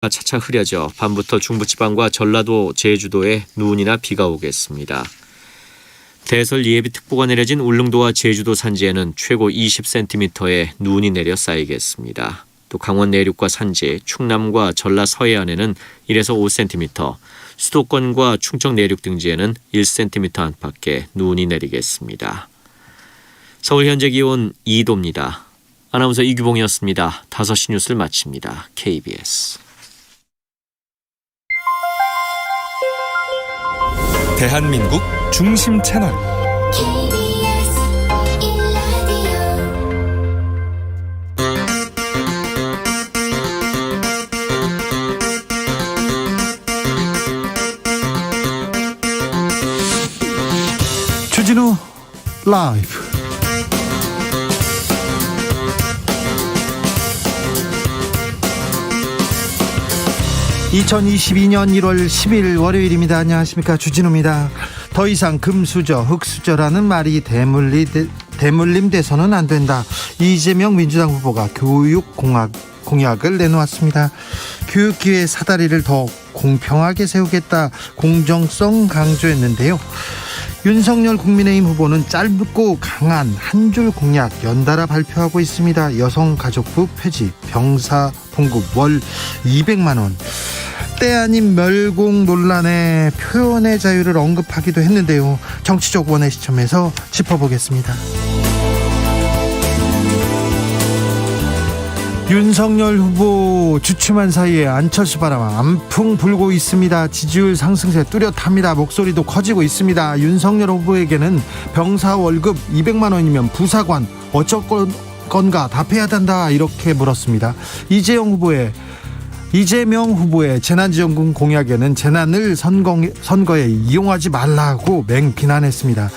차차 흐려져 밤부터 중부지방과 전라도, 제주도에 눈이나 비가 오겠습니다. 대설 예비특보가 내려진 울릉도와 제주도 산지에는 최고 20cm의 눈이 내려 쌓이겠습니다. 또 강원 내륙과 산지, 충남과 전라 서해안에는 1에서 5cm, 수도권과 충청 내륙 등지에는 1cm 안팎의 눈이 내리겠습니다. 서울 현재 기온 2도입니다. 아나운서 이규봉이었습니다. 5시 뉴스를 마칩니다. KBS. 대한민국 중심 채널 KBS 1라디오 주진우 라이브. (2022년 1월 10일) 월요일입니다. 안녕하십니까, 주진우입니다. 더 이상 금수저, 흑수저라는 말이 대물림돼서는 안 된다. 이재명 민주당 후보가 교육 공약을 내놓았습니다. 교육기회 사다리를 더 공평하게 세우겠다, 공정성 강조했는데요. 윤석열 국민의힘 후보는 짧고 강한 한 줄 공약 연달아 발표하고 있습니다. 여성가족부 폐지, 병사 봉급 월 200만 원. 때 아닌 멸공 논란에 표현의 자유를 언급하기도 했는데요. 정치적 원의 시점에서 짚어보겠습니다. 윤석열 후보 주춤한 사이에 안철수 바람 안풍 불고 있습니다. 지지율 상승세 뚜렷합니다. 목소리도 커지고 있습니다. 윤석열 후보에게는 병사 월급 200만 원이면 부사관 어쩔 건가 답해야 된다, 이렇게 물었습니다. 이재명 후보의 재난지원금 공약에는 재난을 선거에 이용하지 말라고 맹비난했습니다.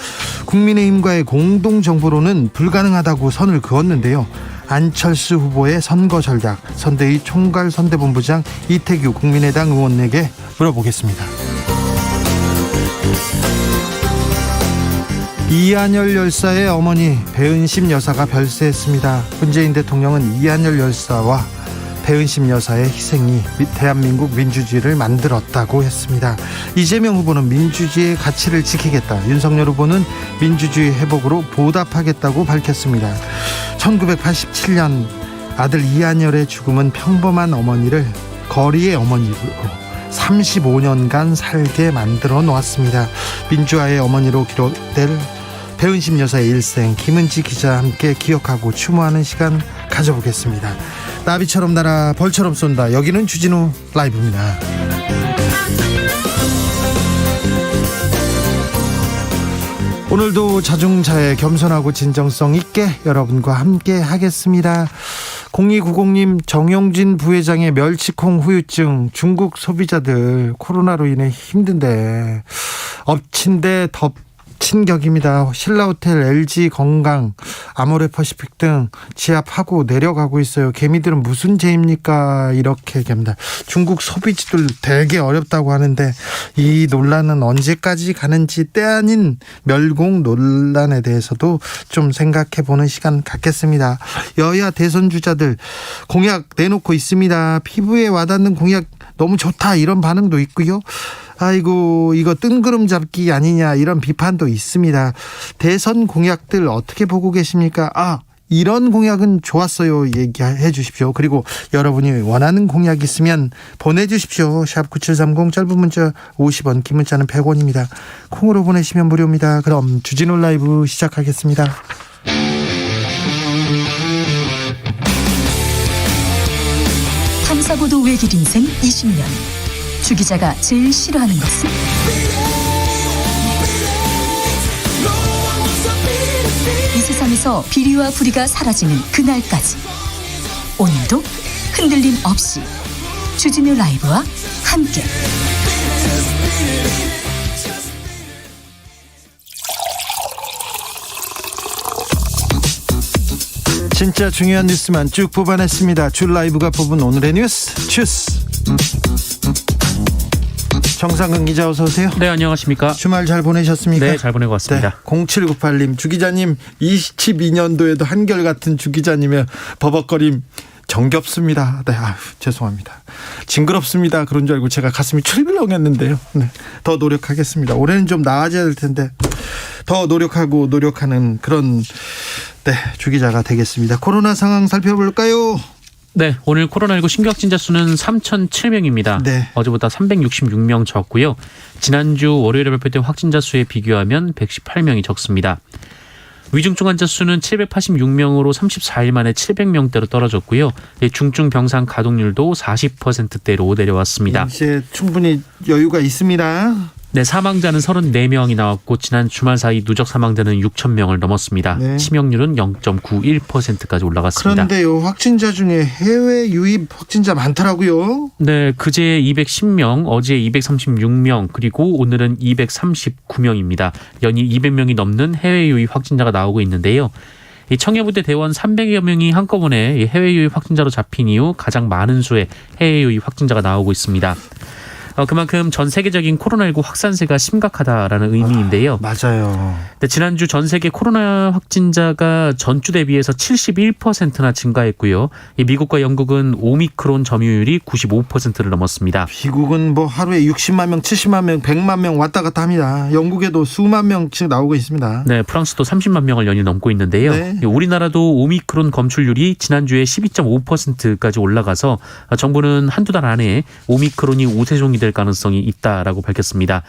국민의힘과의 공동정부로는 불가능하다고 선을 그었는데요. 안철수 후보의 선거 전략, 선대위 총괄 선대본부장 이태규 국민의당 의원에게 물어보겠습니다. 이한열 열사의 어머니 배은심 여사가 별세했습니다. 문재인 대통령은 이한열 열사와 배은심 여사의 희생이 대한민국 민주주의를 만들었다고 했습니다. 이재명 후보는 민주주의의 가치를 지키겠다, 윤석열 후보는 민주주의 회복으로 보답하겠다고 밝혔습니다. 1987년 아들 이한열의 죽음은 평범한 어머니를 거리의 어머니로 35년간 살게 만들어 놓았습니다. 민주화의 어머니로 기록될 배은심 여사의 일생, 김은지 기자와 함께 기억하고 추모하는 시간 가져보겠습니다. 나비처럼 날아 벌처럼 쏜다. 여기는 주진우 라이브입니다. 오늘도 자중자애, 겸손하고 진정성 있게 여러분과 함께 하겠습니다. 0290님, 정용진 부회장의 멸치콩 후유증, 중국 소비자들 코로나로 인해 힘든데 엎친 데 덮친 격입니다. 신라호텔, LG건강, 아모레퍼시픽 등 지압하고 내려가고 있어요. 개미들은 무슨 죄입니까? 이렇게 얘기합니다. 중국 소비지들 되게 어렵다고 하는데 이 논란은 언제까지 가는지, 때 아닌 멸공 논란에 대해서도 좀 생각해보는 시간 갖겠습니다. 여야 대선 주자들 공약 내놓고 있습니다. 피부에 와닿는 공약 너무 좋다, 이런 반응도 있고요. 아이고, 이거 뜬구름 잡기 아니냐, 이런 비판도 있습니다. 대선 공약들 어떻게 보고 계십니까? 이런 공약은 좋았어요, 얘기해 주십시오. 그리고 여러분이 원하는 공약 있으면 보내주십시오. 샵 9730, 짧은 문자 50원, 긴 문자는 100원입니다. 콩으로 보내시면 무료입니다. 그럼 주진우 라이브 시작하겠습니다. 탐사보도 외길 인생 20년. 주 기자가 제일 싫어하는 것은? 이 세상에서 비리와 부리가 사라지는 그날까지, 오늘도 흔들림 없이 주진우 라이브와 함께 진짜 중요한 뉴스만 쭉 뽑아냈습니다. 주 라이브가 뽑은 오늘의 뉴스 주스. 정상근 기자, 어서 오세요. 네, 안녕하십니까. 주말 잘 보내셨습니까? 네, 잘 보내고 왔습니다. 네, 0798님, 주 기자님 22년도에도 한결같은 주 기자님의 버벅거림 정겹습니다. 네, 죄송합니다. 징그럽습니다. 그런 줄 알고 제가 가슴이 철렁했는데요. 네, 더 노력하겠습니다. 올해는 좀 나아져야 될 텐데 더 노력하는 그런 주 기자가 되겠습니다. 코로나 상황 살펴볼까요? 네, 오늘 코로나19 신규 확진자 수는 3,007명입니다. 네. 어제보다 366명 적고요. 지난주 월요일에 발표된 확진자 수에 비교하면 118명이 적습니다. 위중증 환자 수는 786명으로 34일 만에 700명대로 떨어졌고요. 중증 병상 가동률도 40%대로 내려왔습니다. 이제 충분히 여유가 있습니다. 네, 사망자는 34명이 나왔고 지난 주말 사이 누적 사망자는 6,000명을 넘었습니다. 네. 치명률은 0.91%까지 올라갔습니다. 그런데요, 확진자 중에 해외 유입 확진자 많더라고요. 네, 그제 210명, 어제 236명, 그리고 오늘은 239명입니다. 연일 200명이 넘는 해외 유입 확진자가 나오고 있는데요. 이 청해부대 대원 300여 명이 한꺼번에 해외 유입 확진자로 잡힌 이후 가장 많은 수의 해외 유입 확진자가 나오고 있습니다. 그만큼 전 세계적인 코로나19 확산세가 심각하다라는 의미인데요. 맞아요. 네, 지난주 전 세계 코로나 확진자가 전주 대비해서 71%나 증가했고요. 이 미국과 영국은 오미크론 점유율이 95%를 넘었습니다. 미국은 뭐 하루에 60만 명, 70만 명, 100만 명 왔다 갔다 합니다. 영국에도 수만 명씩 나오고 있습니다. 네, 프랑스도 30만 명을 연일 넘고 있는데요. 네. 우리나라도 오미크론 검출률이 지난주에 12.5%까지 올라가서 정부는 한두 달 안에 오미크론이 우세종이 될 가능성이 있다라고 밝혔습니다.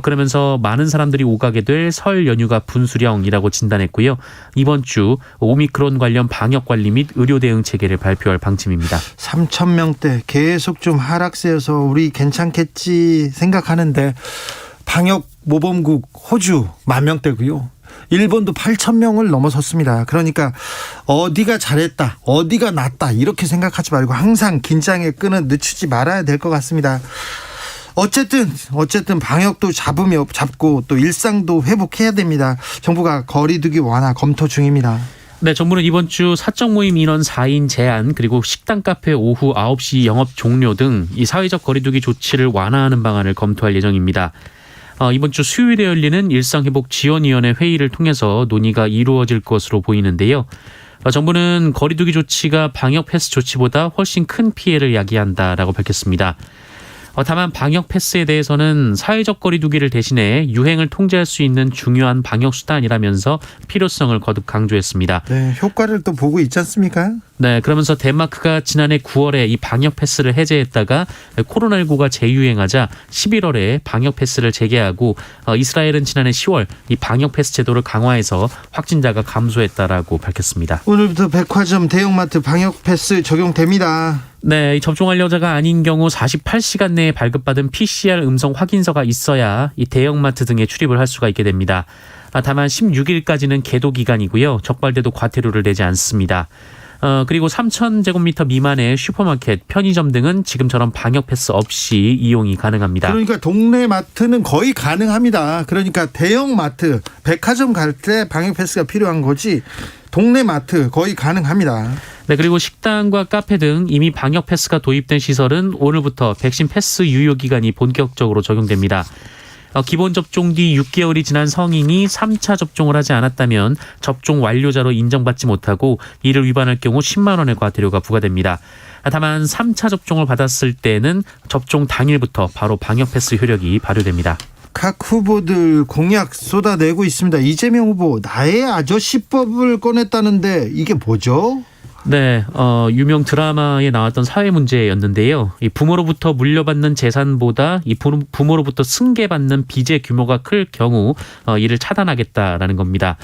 그러면서 많은 사람들이 오가게 될 설 연휴가 분수령이라고 진단했고요. 이번 주 오미크론 관련 방역 관리 및 의료 대응 체계를 발표할 방침입니다. 3,000명대 계속 좀 하락세여서 우리 괜찮겠지 생각하는데 방역 모범국 호주 10,000명대고요. 일본도 8,000명을 넘어섰습니다. 그러니까 어디가 잘했다, 어디가 낫다 이렇게 생각하지 말고 항상 긴장의 끈은 늦추지 말아야 될 것 같습니다. 어쨌든 방역도 잡고 또 일상도 회복해야 됩니다. 정부가 거리두기 완화 검토 중입니다. 네, 정부는 이번 주 사적 모임 인원 4인 제한 그리고 식당, 카페 오후 9시 영업 종료 등 이 사회적 거리두기 조치를 완화하는 방안을 검토할 예정입니다. 이번 주 수요일에 열리는 일상회복지원위원회 회의를 통해서 논의가 이루어질 것으로 보이는데요. 정부는 거리두기 조치가 방역 패스 조치보다 훨씬 큰 피해를 야기한다라고 밝혔습니다. 다만 방역 패스에 대해서는 사회적 거리두기를 대신해 유행을 통제할 수 있는 중요한 방역 수단이라면서 필요성을 거듭 강조했습니다. 네, 효과를 또 보고 있지 않습니까? 네, 그러면서 덴마크가 지난해 9월에 이 방역 패스를 해제했다가 코로나19가 재유행하자 11월에 방역 패스를 재개하고 이스라엘은 지난해 10월 이 방역 패스 제도를 강화해서 확진자가 감소했다라고 밝혔습니다. 오늘부터 백화점, 대형마트 방역 패스 적용됩니다. 네, 접종완료자가 아닌 경우 48시간 내에 발급받은 PCR 음성 확인서가 있어야 이 대형마트 등에 출입을 할 수가 있게 됩니다. 다만 16일까지는 계도 기간이고요. 적발돼도 과태료를 내지 않습니다. 그리고 3,000제곱미터 미만의 슈퍼마켓, 편의점 등은 지금처럼 방역 패스 없이 이용이 가능합니다. 그러니까 동네 마트는 거의 가능합니다. 그러니까 대형 마트, 백화점 갈 때 방역 패스가 필요한 거지 동네 마트 거의 가능합니다. 네, 그리고 식당과 카페 등 이미 방역 패스가 도입된 시설은 오늘부터 백신 패스 유효 기간이 본격적으로 적용됩니다. 기본 접종 뒤 6개월이 지난 성인이 3차 접종을 하지 않았다면 접종 완료자로 인정받지 못하고 이를 위반할 경우 10만 원의 과태료가 부과됩니다. 다만 3차 접종을 받았을 때는 접종 당일부터 바로 방역 패스 효력이 발효됩니다. 각 후보들 공약 쏟아내고 있습니다. 이재명 후보 나의 아저씨법을 꺼냈다는데 이게 뭐죠? 네, 유명 드라마에 나왔던 사회 문제였는데요. 이 부모로부터 물려받는 재산보다 이 부모로부터 승계받는 빚의 규모가 클 경우 이를 차단하겠다라는 겁니다.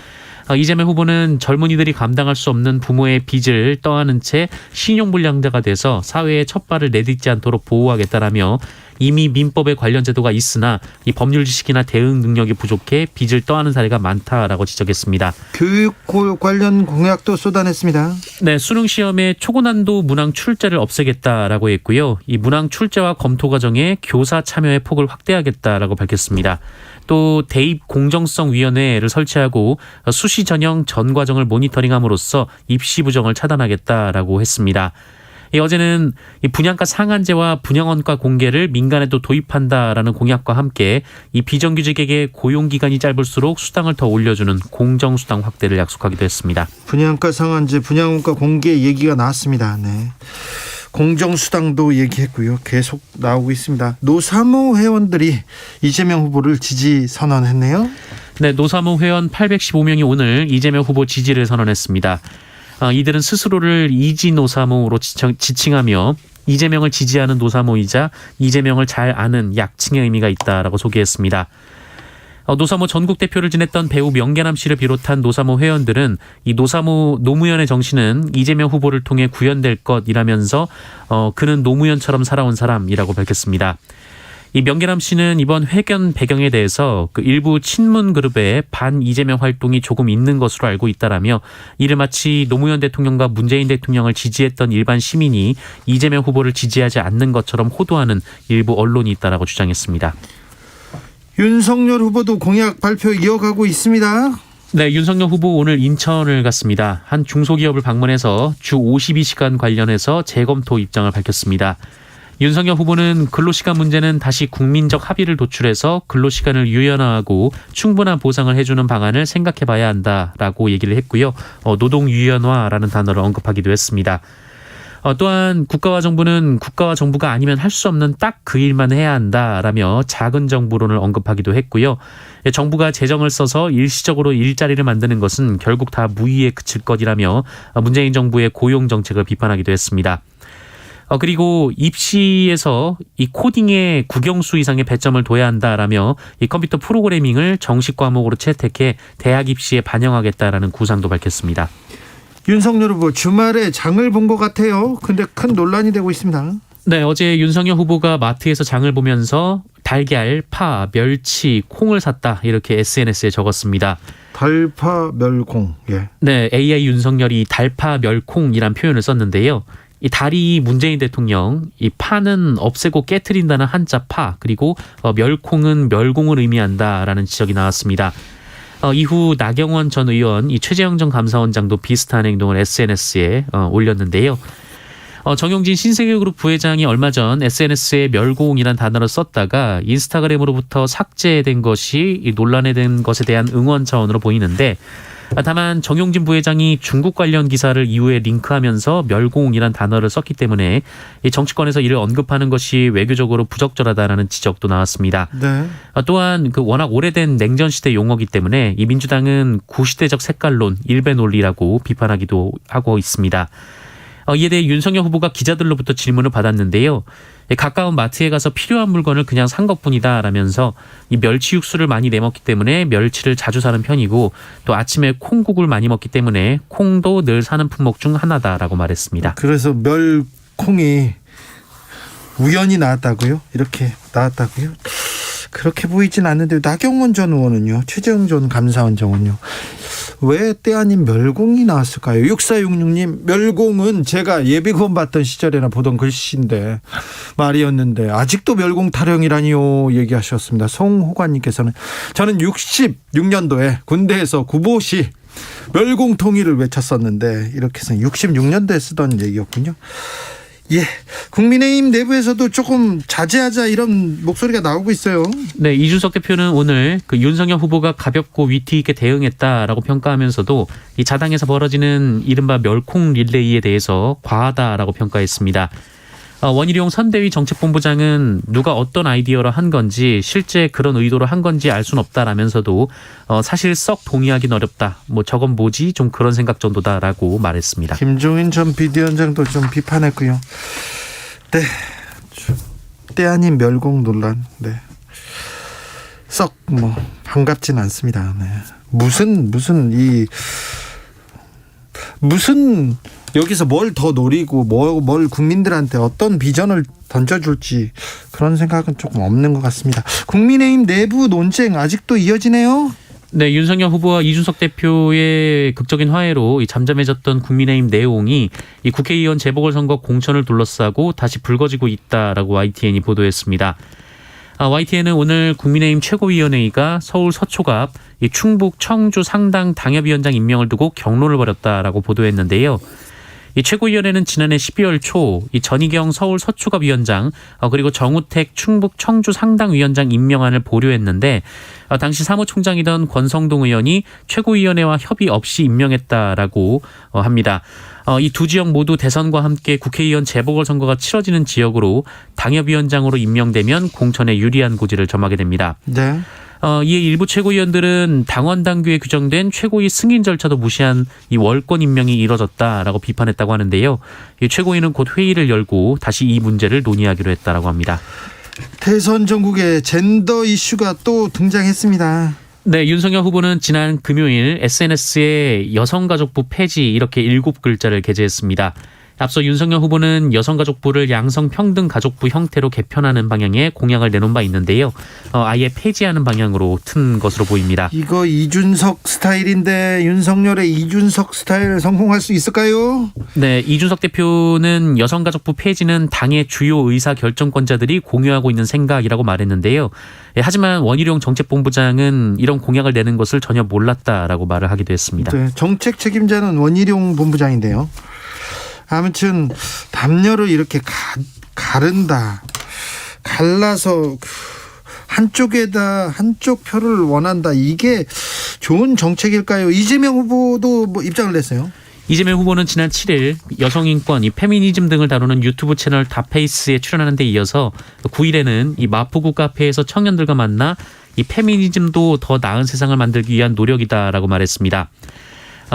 이재명 후보는 젊은이들이 감당할 수 없는 부모의 빚을 떠안은 채 신용불량자가 돼서 사회에 첫 발을 내딛지 않도록 보호하겠다라며 이미 민법에 관련 제도가 있으나 이 법률 지식이나 대응 능력이 부족해 빚을 떠안은 사례가 많다라고 지적했습니다. 교육 관련 공약도 쏟아냈습니다. 네, 수능 시험의 초고난도 문항 출제를 없애겠다라고 했고요. 이 문항 출제와 검토 과정에 교사 참여의 폭을 확대하겠다라고 밝혔습니다. 또 대입 공정성위원회를 설치하고 수시 전형 전 과정을 모니터링함으로써 입시 부정을 차단하겠다라고 했습니다. 어제는 이 분양가 상한제와 분양원가 공개를 민간에도 도입한다라는 공약과 함께 이 비정규직에게 고용기간이 짧을수록 수당을 더 올려주는 공정수당 확대를 약속하기도 했습니다. 분양가 상한제, 분양원가 공개 얘기가 나왔습니다. 네. 공정수당도 얘기했고요. 계속 나오고 있습니다. 노사모 회원들이 이재명 후보를 지지 선언했네요. 네, 노사모 회원 815명이 오늘 이재명 후보 지지를 선언했습니다. 이들은 스스로를 이지 노사모로 지칭하며 이재명을 지지하는 노사모이자 이재명을 잘 아는 약칭의 의미가 있다라고 소개했습니다. 노사모 전국 대표를 지냈던 배우 명계남 씨를 비롯한 노사모 회원들은 이 노사모 노무현의 정신은 이재명 후보를 통해 구현될 것이라면서 그는 노무현처럼 살아온 사람이라고 밝혔습니다. 이 명계남 씨는 이번 회견 배경에 대해서 그 일부 친문 그룹의 반 이재명 활동이 조금 있는 것으로 알고 있다라며 이를 마치 노무현 대통령과 문재인 대통령을 지지했던 일반 시민이 이재명 후보를 지지하지 않는 것처럼 호도하는 일부 언론이 있다라고 주장했습니다. 윤석열 후보도 공약 발표 이어가고 있습니다. 네, 윤석열 후보 오늘 인천을 갔습니다. 한 중소기업을 방문해서 주 52시간 관련해서 재검토 입장을 밝혔습니다. 윤석열 후보는 근로시간 문제는 다시 국민적 합의를 도출해서 근로시간을 유연화하고 충분한 보상을 해주는 방안을 생각해봐야 한다라고 얘기를 했고요. 노동유연화라는 단어를 언급하기도 했습니다. 또한 국가와 정부는 국가와 정부가 아니면 할 수 없는 딱 그 일만 해야 한다라며 작은 정부론을 언급하기도 했고요. 정부가 재정을 써서 일시적으로 일자리를 만드는 것은 결국 다 무의에 그칠 것이라며 문재인 정부의 고용 정책을 비판하기도 했습니다. 그리고 입시에서 이 코딩에 국영수 이상의 배점을 둬야 한다라며 이 컴퓨터 프로그래밍을 정식 과목으로 채택해 대학 입시에 반영하겠다라는 구상도 밝혔습니다. 윤석열 후보 주말에 장을 본 것 같아요. 근데 큰 논란이 되고 있습니다. 네, 어제 윤석열 후보가 마트에서 장을 보면서 달걀, 파, 멸치, 콩을 샀다 이렇게 SNS에 적었습니다. 달파 멸콩. 예. 네, AI 윤석열이 달파 멸콩이란 표현을 썼는데요. 이 달이 문재인 대통령, 이 파는 없애고 깨트린다는 한자 파, 그리고 멸콩은 멸공을 의미한다라는 지적이 나왔습니다. 이후 나경원 전 의원, 이 최재형 전 감사원장도 비슷한 행동을 SNS에 올렸는데요. 정용진 신세계그룹 부회장이 얼마 전 SNS에 멸공이란 단어를 썼다가 인스타그램으로부터 삭제된 것이 논란에 된 것에 대한 응원 차원으로 보이는데 다만 정용진 부회장이 중국 관련 기사를 이후에 링크하면서 멸공이란 단어를 썼기 때문에 이 정치권에서 이를 언급하는 것이 외교적으로 부적절하다라는 지적도 나왔습니다. 네. 또한 그 워낙 오래된 냉전시대 용어이기 때문에 이 민주당은 구시대적 색깔론, 일배 논리라고 비판하기도 하고 있습니다. 이에 대해 윤석열 후보가 기자들로부터 질문을 받았는데요. 가까운 마트에 가서 필요한 물건을 그냥 산 것뿐이다 라면서 이 멸치 육수를 많이 내먹기 때문에 멸치를 자주 사는 편이고 또 아침에 콩국을 많이 먹기 때문에 콩도 늘 사는 품목 중 하나다라고 말했습니다. 그래서 멸콩이 우연히 나왔다고요? 이렇게 나왔다고요? 그렇게 보이진 않는데 나경원 전 의원은요? 최재형 전 감사원장은요? 왜 때 아닌 멸공이 나왔을까요? 6466님, 멸공은 제가 예비군 받던 시절에나 보던 글씨인데 말이었는데 아직도 멸공 타령이라니요 얘기하셨습니다. 송호관님께서는 저는 66년도에 군대에서 구보시 멸공 통일을 외쳤었는데 이렇게 해서 66년도에 쓰던 얘기였군요. 예, 국민의힘 내부에서도 조금 자제하자 이런 목소리가 나오고 있어요. 네, 이준석 대표는 오늘 그 윤석열 후보가 가볍고 위트 있게 대응했다라고 평가하면서도 이 자당에서 벌어지는 이른바 멸콩 릴레이에 대해서 과하다라고 평가했습니다. 원희룡 선대위 정책본부장은 누가 어떤 아이디어로 한 건지 실제 그런 의도로 한 건지 알 수는 없다라면서도 사실 썩 동의하기는 어렵다. 뭐 저건 뭐지? 좀 그런 생각 정도다라고 말했습니다. 김종인 전 비대위원장도 좀 비판했고요. 네, 때 아닌 멸공 논란. 네, 썩 뭐 반갑진 않습니다. 네, 무슨 여기서 뭘 더 노리고 뭘 국민들한테 어떤 비전을 던져줄지 그런 생각은 조금 없는 것 같습니다. 국민의힘 내부 논쟁 아직도 이어지네요. 네, 윤석열 후보와 이준석 대표의 극적인 화해로 이 잠잠해졌던 국민의힘 내용이 이 국회의원 재보궐선거 공천을 둘러싸고 다시 불거지고 있다라고 YTN이 보도했습니다. YTN은 오늘 국민의힘 최고위원회의가 서울 서초갑 이 충북 청주 상당 당협위원장 임명을 두고 경론을 벌였다라고 보도했는데요. 이 최고위원회는 지난해 12월 초 이 전희경 서울 서초갑위원장 그리고 정우택 충북 청주 상당위원장 임명안을 보류했는데 당시 사무총장이던 권성동 의원이 최고위원회와 협의 없이 임명했다라고 합니다. 이 두 지역 모두 대선과 함께 국회의원 재보궐선거가 치러지는 지역으로 당협위원장으로 임명되면 공천에 유리한 고지를 점하게 됩니다. 네. 이에 일부 최고위원들은 당원 당규에 규정된 최고위 승인 절차도 무시한 이 월권 임명이 이뤄졌다라고 비판했다고 하는데요. 이 최고위는 곧 회의를 열고 다시 이 문제를 논의하기로 했다라고 합니다. 대선 전국에 젠더 이슈가 또 등장했습니다. 네, 윤석열 후보는 지난 금요일 SNS에 여성가족부 폐지 이렇게 7글자를 게재했습니다. 앞서 윤석열 후보는 여성가족부를 양성평등가족부 형태로 개편하는 방향의 공약을 내놓은 바 있는데요. 아예 폐지하는 방향으로 튼 것으로 보입니다. 이거 이준석 스타일인데 윤석열의 이준석 스타일 성공할 수 있을까요? 네, 이준석 대표는 여성가족부 폐지는 당의 주요 의사결정권자들이 공유하고 있는 생각이라고 말했는데요. 하지만 원희룡 정책본부장은 이런 공약을 내는 것을 전혀 몰랐다라고 말을 하기도 했습니다. 네, 정책 책임자는 원희룡 본부장인데요. 아무튼 담요를 이렇게 가른다, 갈라서 한쪽에다 한쪽 표를 원한다. 이게 좋은 정책일까요? 이재명 후보도 뭐 입장을 냈어요. 이재명 후보는 지난 7일 여성인권, 이 페미니즘 등을 다루는 유튜브 채널 다페이스에 출연하는 데 이어서 9일에는 이 마포구 카페에서 청년들과 만나 이 페미니즘도 더 나은 세상을 만들기 위한 노력이다라고 말했습니다.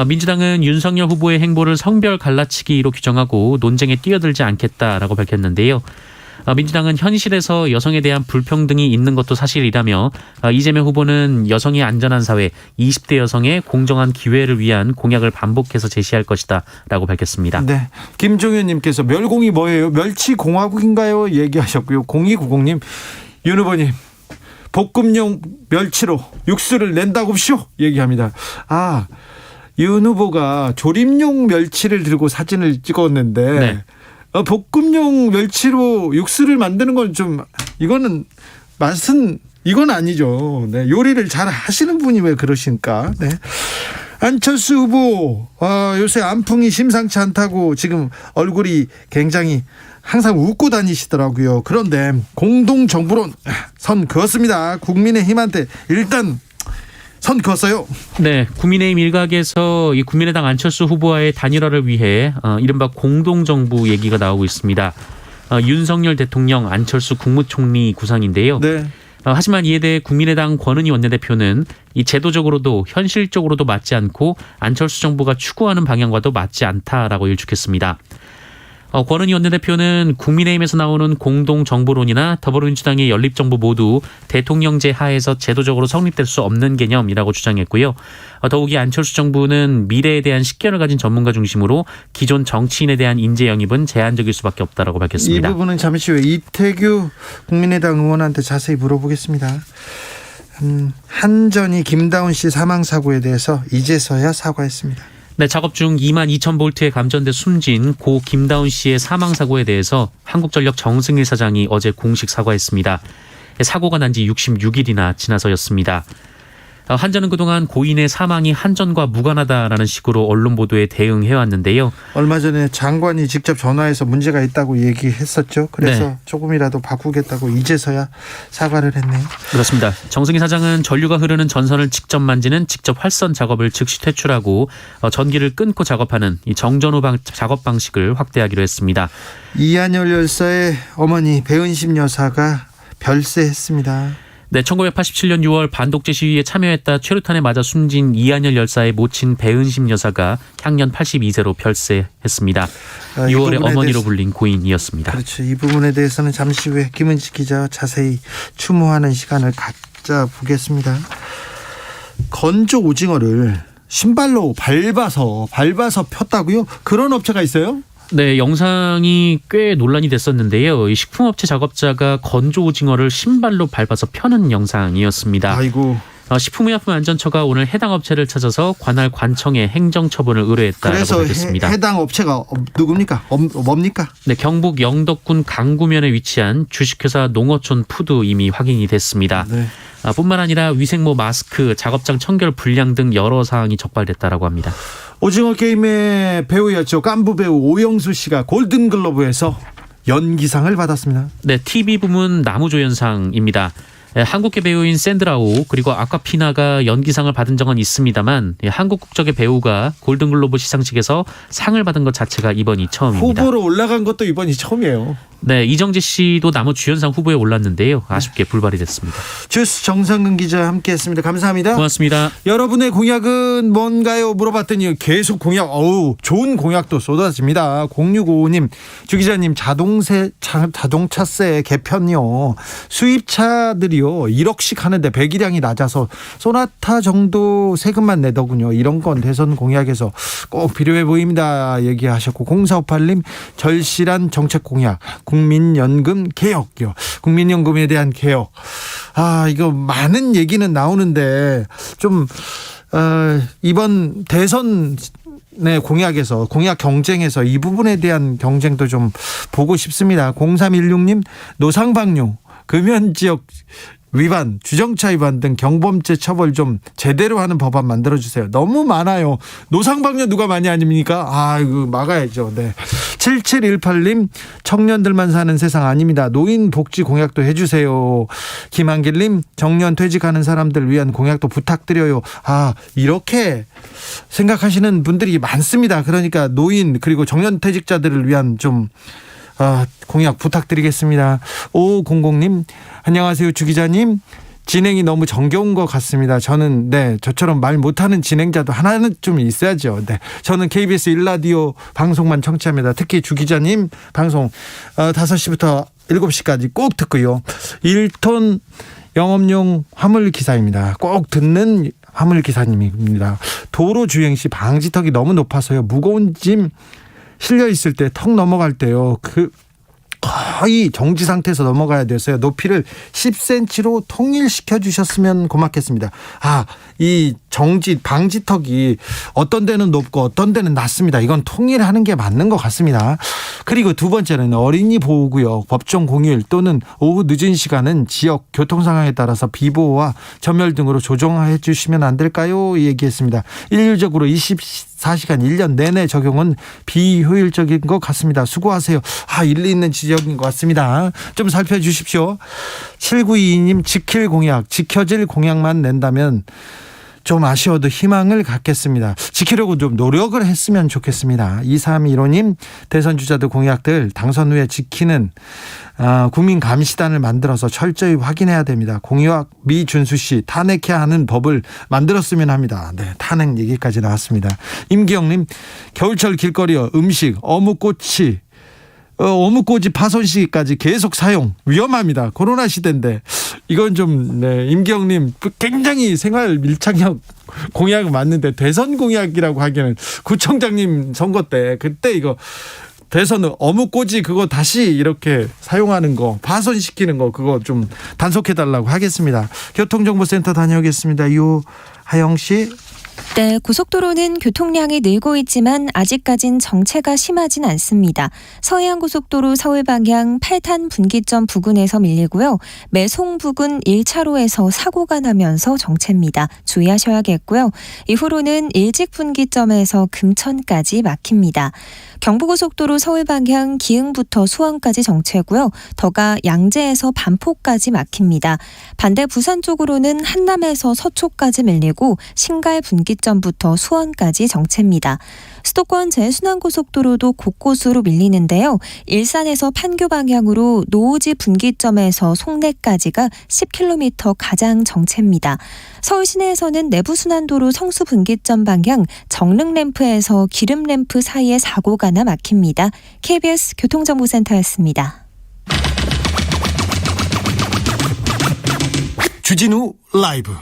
민주당은 윤석열 후보의 행보를 성별 갈라치기로 규정하고 논쟁에 뛰어들지 않겠다라고 밝혔는데요. 민주당은 현실에서 여성에 대한 불평등이 있는 것도 사실이라며 이재명 후보는 여성이 안전한 사회, 20대 여성의 공정한 기회를 위한 공약을 반복해서 제시할 것이다 라고 밝혔습니다. 네, 김종현님께서 멸공이 뭐예요? 멸치공화국인가요? 얘기하셨고요. 0290님, 윤 후보님 볶음용 멸치로 육수를 낸다고쇼 얘기합니다. 윤 후보가 조림용 멸치를 들고 사진을 찍었는데 네. 볶음용 멸치로 육수를 만드는 건 좀 이거는 맛은 이건 아니죠. 네, 요리를 잘 하시는 분이 왜 그러십니까? 네. 안철수 후보 요새 안풍이 심상치 않다고 지금 얼굴이 굉장히 항상 웃고 다니시더라고요. 그런데 공동정부론 선 그었습니다. 국민의힘한테 일단 선 그었어요. 네, 국민의힘 일각에서 이 국민의당 안철수 후보와의 단일화를 위해 이른바 공동정부 얘기가 나오고 있습니다. 윤석열 대통령, 안철수 국무총리 구상인데요. 네. 하지만 이에 대해 국민의당 권은희 원내대표는 이 제도적으로도 현실적으로도 맞지 않고 안철수 정부가 추구하는 방향과도 맞지 않다라고 일축했습니다. 권은희 원내대표는 국민의힘에서 나오는 공동정부론이나 더불어민주당의 연립정부 모두 대통령제 하에서 제도적으로 성립될 수 없는 개념이라고 주장했고요. 더욱이 안철수 정부는 미래에 대한 식견을 가진 전문가 중심으로 기존 정치인에 대한 인재 영입은 제한적일 수밖에 없다라고 밝혔습니다. 이 부분은 잠시 후에 이태규 국민의당 의원한테 자세히 물어보겠습니다. 한전이 김다운 씨 사망사고에 대해서 이제서야 사과했습니다. 네, 작업 중 22,000볼트에 감전돼 숨진 고 김다운 씨의 사망사고에 대해서 한국전력 정승일 사장이 어제 공식 사과했습니다. 사고가 난 지 66일이나 지나서였습니다. 한전은 그동안 고인의 사망이 한전과 무관하다라는 식으로 언론 보도에 대응해왔는데요. 얼마 전에 장관이 직접 전화해서 문제가 있다고 얘기했었죠. 그래서 네. 조금이라도 바꾸겠다고 이제서야 사과를 했네요. 그렇습니다. 정승희 사장은 전류가 흐르는 전선을 직접 만지는 직접 활선 작업을 즉시 퇴출하고 전기를 끊고 작업하는 이 정전후 작업 방식을 확대하기로 했습니다. 이한열 열사의 어머니 배은심 여사가 별세했습니다. 네, 1987년 6월 반독재 시위에 참여했다 최루탄에 맞아 숨진 이한열 열사의 모친 배은심 여사가 향년 82세로 별세했습니다. 6월에 어머니로 불린 고인이었습니다. 그렇죠. 이 부분에 대해서는 잠시 후에 김은지 기자와 자세히 추모하는 시간을 가져보겠습니다. 건조 오징어를 신발로 밟아서 폈다고요? 그런 업체가 있어요? 네, 영상이 꽤 논란이 됐었는데요. 이 식품업체 작업자가 건조 오징어를 신발로 밟아서 펴는 영상이었습니다. 아이고. 식품의약품안전처가 오늘 해당 업체를 찾아서 관할 관청에 행정처분을 의뢰했다라고 그래서 밝혔습니다. 해당 업체가 누굽니까? 뭡니까? 네, 경북 영덕군 강구면에 위치한 주식회사 농어촌 푸드 이미 확인이 됐습니다. 네. 뿐만 아니라 위생모 마스크, 작업장 청결 불량 등 여러 사항이 적발됐다라고 합니다. 오징어 게임의 배우였죠. 깐부 배우 오영수 씨가 골든글로브에서 연기상을 받았습니다. 네, TV 부문 나무조연상입니다. 한국계 배우인 샌드라오 그리고 아쿠아피나가 연기상을 받은 적은 있습니다만 한국 국적의 배우가 골든글로브 시상식에서 상을 받은 것 자체가 이번이 처음입니다. 후보로 올라간 것도 이번이 처음이에요. 네, 이정재 씨도 나무주연상 후보에 올랐는데요. 아쉽게 불발이 됐습니다. 주스 정상근 기자 함께했습니다. 감사합니다. 고맙습니다. 여러분의 공약은 뭔가요? 물어봤더니 계속 공약, 좋은 공약도 쏟아집니다. 0655님, 주 기자님, 자동차세 개편요. 수입차들이요 1억씩 하는데 배기량이 낮아서 소나타 정도 세금만 내더군요. 이런 건 대선 공약에서 꼭 필요해 보입니다. 얘기하셨고, 0458님, 절실한 정책 공약. 국민연금 개혁이요. 국민연금에 대한 개혁. 이거 많은 얘기는 나오는데 좀 이번 대선 공약에서 공약 경쟁에서 이 부분에 대한 경쟁도 좀 보고 싶습니다. 0316님, 노상방뇨, 금연지역 위반, 주정차 위반 등 경범죄 처벌 좀 제대로 하는 법안 만들어주세요. 너무 많아요. 노상방뇨 누가 많이 아닙니까? 이거 막아야죠. 네. 7718님, 청년들만 사는 세상 아닙니다. 노인 복지 공약도 해주세요. 김한길님, 정년 퇴직하는 사람들 위한 공약도 부탁드려요. 이렇게 생각하시는 분들이 많습니다. 그러니까 노인 그리고 정년 퇴직자들을 위한 좀 공약 부탁드리겠습니다. 5500님, 안녕하세요 주 기자님. 진행이 너무 정겨운 것 같습니다. 저는 저처럼 말 못하는 진행자도 하나는 좀 있어야죠. 저는 KBS 1라디오 방송만 청취합니다. 특히 주 기자님 방송 5시부터 7시까지 꼭 듣고요. 1톤 영업용 화물기사입니다. 꼭 듣는 화물기사님입니다. 도로 주행 시 방지턱이 너무 높아서요. 무거운 짐 실려 있을 때 턱 넘어갈 때요. 거의 정지 상태에서 넘어가야 돼서요. 높이를 10cm로 통일시켜 주셨으면 고맙겠습니다. 이 방지턱이 어떤 데는 높고 어떤 데는 낮습니다. 이건 통일하는 게 맞는 것 같습니다. 그리고 두 번째는 어린이 보호구역, 법정 공휴일 또는 오후 늦은 시간은 지역 교통 상황에 따라서 비보호와 점열 등으로 조정해 주시면 안 될까요? 얘기했습니다. 일률적으로 24시간 1년 내내 적용은 비효율적인 것 같습니다. 수고하세요. 일리 있는 지적인 것 같습니다. 좀 살펴주십시오. 7922님, 지켜질 공약만 낸다면 좀 아쉬워도 희망을 갖겠습니다. 지키려고 좀 노력을 했으면 좋겠습니다. 2315님, 대선 주자들 공약들 당선 후에 지키는 국민 감시단을 만들어서 철저히 확인해야 됩니다. 공약 미준수 씨 탄핵해야 하는 법을 만들었으면 합니다. 탄핵 얘기까지 나왔습니다. 임기영님, 겨울철 길거리 음식 어묵꼬지 파손 시기까지 계속 사용 위험합니다. 코로나 시대인데 이건 좀 임기영님 굉장히 생활 밀착형 공약 맞는데 대선 공약이라고 하기에는 구청장님 선거 때 그때 이거 대선 어묵꼬지 그거 다시 이렇게 사용하는 거 파손시키는 거 그거 좀 단속해달라고 하겠습니다. 교통정보센터 다녀오겠습니다. 유하영 씨. 네, 고속도로는 교통량이 늘고 있지만 아직까진 정체가 심하진 않습니다. 서해안고속도로 서울 방향 8탄 분기점 부근에서 밀리고요. 매송 부근 1차로에서 사고가 나면서 정체입니다. 주의하셔야겠고요. 이후로는 일직 분기점에서 금천까지 막힙니다. 경부고속도로 서울 방향 기흥부터 수원까지 정체고요. 더가 양재에서 반포까지 막힙니다. 반대 부산 쪽으로는 한남에서 서초까지 밀리고 신갈 분기점부터 수원까지 정체입니다. 수도권 제순환고속도로도 곳곳으로 밀리는데요. 일산에서 판교 방향으로 노오지 분기점에서 송내까지가 10km 가장 정체입니다. 서울 시내에서는 내부순환도로 성수 분기점 방향 정릉램프에서 기름램프 사이에 사고가 나 막힙니다. KBS 교통정보센터였습니다. 주진우 라이브.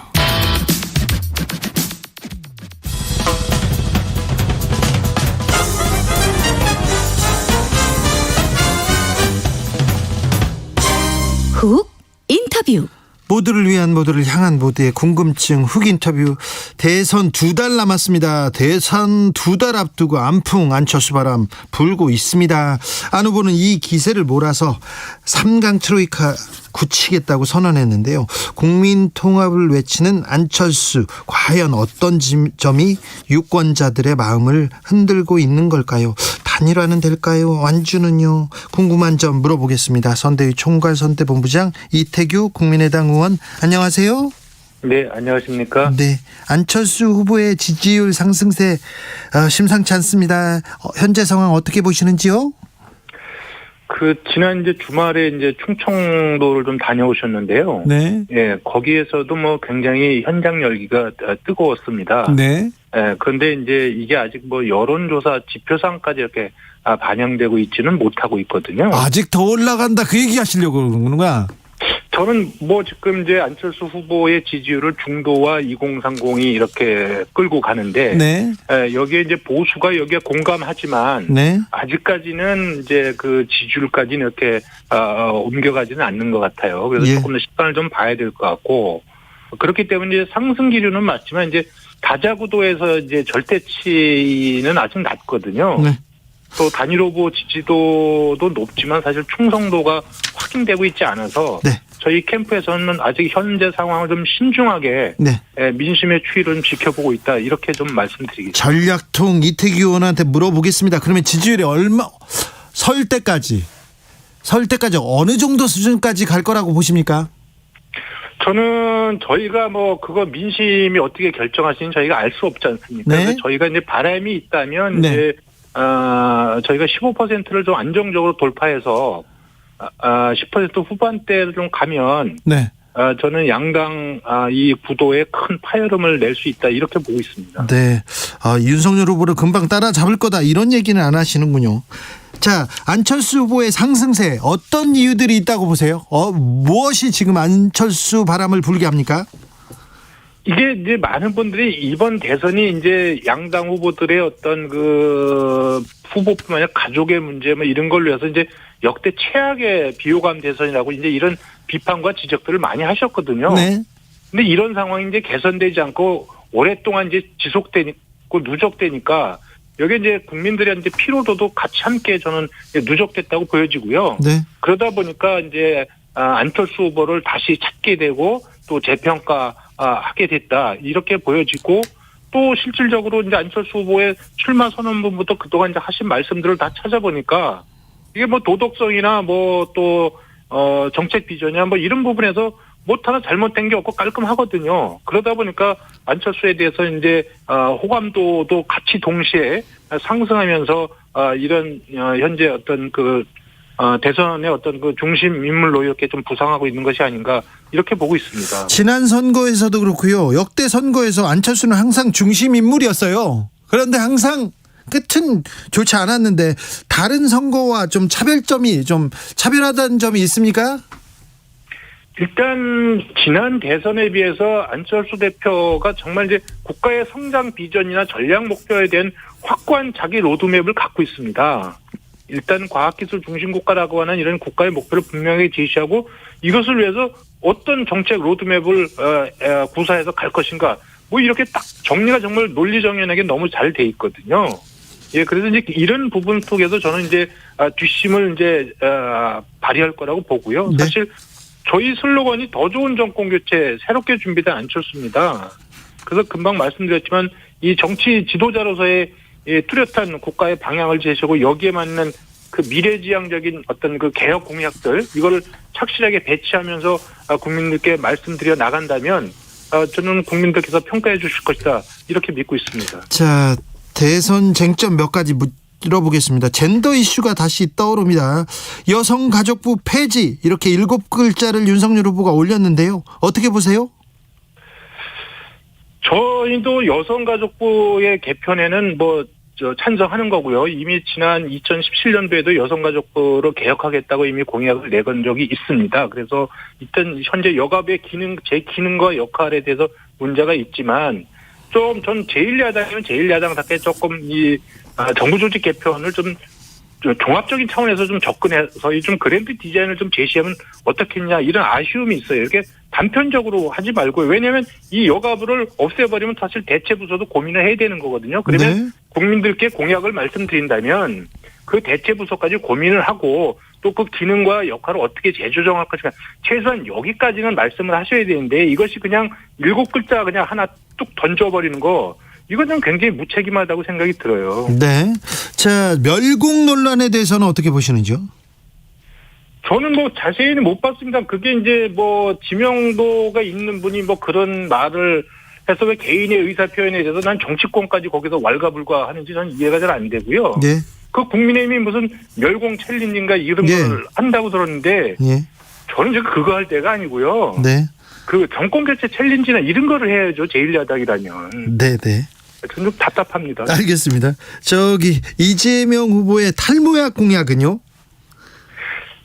훅 인터뷰. 모두를 위한 모두를 향한 모두의 궁금증 훅 인터뷰. 대선 2달 남았습니다. 대선 2달 앞두고 안풍 안철수 바람 불고 있습니다. 안 후보는 이 기세를 몰아서 3강 트로이카 굳히겠다고 선언했는데요. 국민 통합을 외치는 안철수, 과연 어떤 점이 유권자들의 마음을 흔들고 있는 걸까요? 단일화는 될까요? 완주는요? 궁금한 점 물어보겠습니다. 선대위 총괄선대본부장 이태규 국민의당 의원, 안녕하세요. 네, 안녕하십니까? 네, 안철수 후보의 지지율 상승세 심상치 않습니다. 현재 상황 어떻게 보시는지요? 지난 주말에 충청도를 좀 다녀오셨는데요. 네. 예, 거기에서도 굉장히 현장 열기가 뜨거웠습니다. 네. 예, 그런데 이게 아직 여론조사 지표상까지 이렇게 반영되고 있지는 못하고 있거든요. 아직 더 올라간다 그 얘기 하시려고 그러는구나. 저는 지금 안철수 후보의 지지율을 중도와 2030이 이렇게 끌고 가는데, 네. 여기에 보수가 여기에 공감하지만, 네. 아직까지는 그 지지율까지는 이렇게, 옮겨가지는 않는 것 같아요. 그래서 예. 조금 더 시간을 좀 봐야 될 것 같고, 그렇기 때문에 상승 기류는 맞지만 다자구도에서 절대치는 아직 낮거든요. 네. 또 단일 후보 지지도도 높지만 사실 충성도가 확인되고 있지 않아서 네. 저희 캠프에서는 아직 현재 상황을 좀 신중하게 네. 민심의 추이를 좀 지켜보고 있다 이렇게 좀 말씀드리겠습니다. 전략통 이태규 의원한테 물어보겠습니다. 그러면 지지율이 설 때까지 어느 정도 수준까지 갈 거라고 보십니까? 저는 저희가 그거 민심이 어떻게 결정하시는지 저희가 알 수 없지 않습니까? 네. 그래서 저희가 바람이 있다면 네. 저희가 15%를 좀 안정적으로 돌파해서 10% 후반대를 좀 가면 네. 저는 양당 이 구도에 큰 파열음을 낼 수 있다 이렇게 보고 있습니다. 네. 윤석열 후보를 금방 따라잡을 거다 이런 얘기는 안 하시는군요. 자, 안철수 후보의 상승세 어떤 이유들이 있다고 보세요? 무엇이 지금 안철수 바람을 불게 합니까? 이게 많은 분들이 이번 대선이 양당 후보들의 어떤 후보뿐만 아니라 가족의 문제 이런 걸로 해서 역대 최악의 비호감 대선이라고 이런 비판과 지적들을 많이 하셨거든요. 네. 근데 이런 상황이 개선되지 않고 오랫동안 지속되고 누적되니까 여기에 국민들의 국민들의 같이 함께 저는 누적됐다고 보여지고요. 네. 그러다 보니까 안철수 후보를 다시 찾게 되고 또 재평가하게 됐다 이렇게 보여지고 또 실질적으로 안철수 후보의 출마 선언문부터 그동안 하신 말씀들을 다 찾아보니까 이게 도덕성이나 또 정책 비전이나 이런 부분에서 하나 잘못된 게 없고 깔끔하거든요. 그러다 보니까 안철수에 대해서 호감도도 같이 동시에 상승하면서 이런 현재 어떤 대선의 어떤 중심 인물로 이렇게 좀 부상하고 있는 것이 아닌가 이렇게 보고 있습니다. 지난 선거에서도 그렇고요. 역대 선거에서 안철수는 항상 중심 인물이었어요. 그런데 항상 끝은 좋지 않았는데 다른 선거와 좀 차별하다는 점이 있습니까? 일단 지난 대선에 비해서 안철수 대표가 정말 국가의 성장 비전이나 전략 목표에 대한 확고한 자기 로드맵을 갖고 있습니다. 일단 과학기술 중심 국가라고 하는 이런 국가의 목표를 분명히 제시하고 이것을 위해서 어떤 정책 로드맵을 구사해서 갈 것인가 이렇게 딱 정리가 정말 논리정연하게 너무 잘 돼 있거든요. 예, 그래서 이런 부분 속에서 저는 뒷심을 발휘할 거라고 보고요. 네. 사실 저희 슬로건이 더 좋은 정권 교체 새롭게 준비된 안철수입니다. 그래서 금방 말씀드렸지만 이 정치 지도자로서의 뚜렷한 국가의 방향을 제시하고 여기에 맞는 미래지향적인 어떤 개혁 공약들 이거를 착실하게 배치하면서 국민들께 말씀드려 나간다면 저는 국민들께서 평가해 주실 것이다 이렇게 믿고 있습니다. 자, 대선 쟁점 몇 가지 물어보겠습니다. 젠더 이슈가 다시 떠오릅니다. 여성가족부 폐지 이렇게 7글자를 윤석열 후보가 올렸는데요. 어떻게 보세요? 저희도 여성가족부의 개편에는 찬성하는 거고요. 이미 지난 2017년도에도 여성가족부를 개혁하겠다고 이미 공약을 내건 적이 있습니다. 그래서 일단 현재 여가부의 제 기능과 역할에 대해서 문제가 있지만 전 제1야당이면 제1야당답게 조금 정부 조직 개편을 좀 종합적인 차원에서 좀 접근해서 좀 그랜드 디자인을 좀 제시하면 어떻겠냐 이런 아쉬움이 있어요. 이렇게 단편적으로 하지 말고 왜냐하면 이 여가부를 없애버리면 사실 대체 부서도 고민을 해야 되는 거거든요. 그러면 네. 국민들께 공약을 말씀드린다면 그 대체 부서까지 고민을 하고 또 그 기능과 역할을 어떻게 재조정할 것인가 최소한 여기까지는 말씀을 하셔야 되는데 이것이 그냥 7글자 그냥 하나 뚝 던져버리는 거 이건 굉장히 무책임하다고 생각이 들어요. 네. 자, 멸공 논란에 대해서는 어떻게 보시는지요? 저는 뭐 자세히는 못 봤습니다. 그게 이제 뭐 지명도가 있는 분이 뭐 그런 말을 해서 왜 개인의 의사 표현에 대해서 난 정치권까지 거기서 왈가불가 하는지 저는 이해가 잘 안 되고요. 네. 그 국민의힘이 무슨 멸공 챌린지인가 이런 예. 걸 한다고 들었는데 예. 저는 지금 그거 할 때가 아니고요. 네. 그 정권 교체 챌린지나 이런 거를 해야죠. 제1야당이라면. 네, 네. 저는 좀 답답합니다. 알겠습니다. 저기 이재명 후보의 탈모약 공약은요?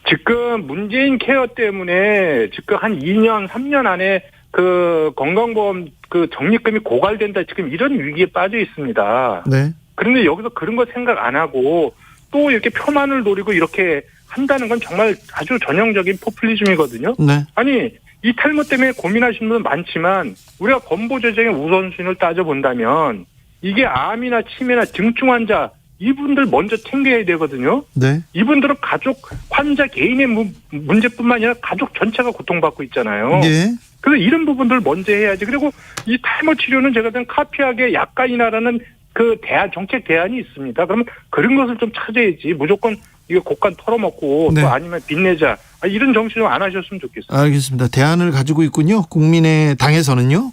지금 문재인 케어 때문에 지금 한 2년, 3년 안에 그 건강보험 그 적립금이 고갈된다 지금 이런 위기에 빠져 있습니다. 네. 그런데 여기서 그런 거 생각 안 하고 또 이렇게 표만을 노리고 이렇게 한다는 건 정말 아주 전형적인 포퓰리즘이거든요. 네. 아니 이 탈모 때문에 고민하시는 분 많지만 우리가 건보 조정의 우선순위를 따져본다면 이게 암이나 치매나 중증 환자 이분들 먼저 챙겨야 되거든요. 네. 이분들은 가족 환자 개인의 문제뿐만 아니라 가족 전체가 고통받고 있잖아요. 예. 그래서 이런 부분들 먼저 해야지. 그리고 이 탈모 치료는 제가 볼 카피하게 약간이나라는 그 정책 대안이 있습니다. 그러면 그런 것을 좀 찾아야지. 무조건 이거 곡간 털어먹고 네. 또 아니면 빚내자. 이런 정신 좀 안 하셨으면 좋겠어요. 알겠습니다. 대안을 가지고 있군요. 국민의당에서는요.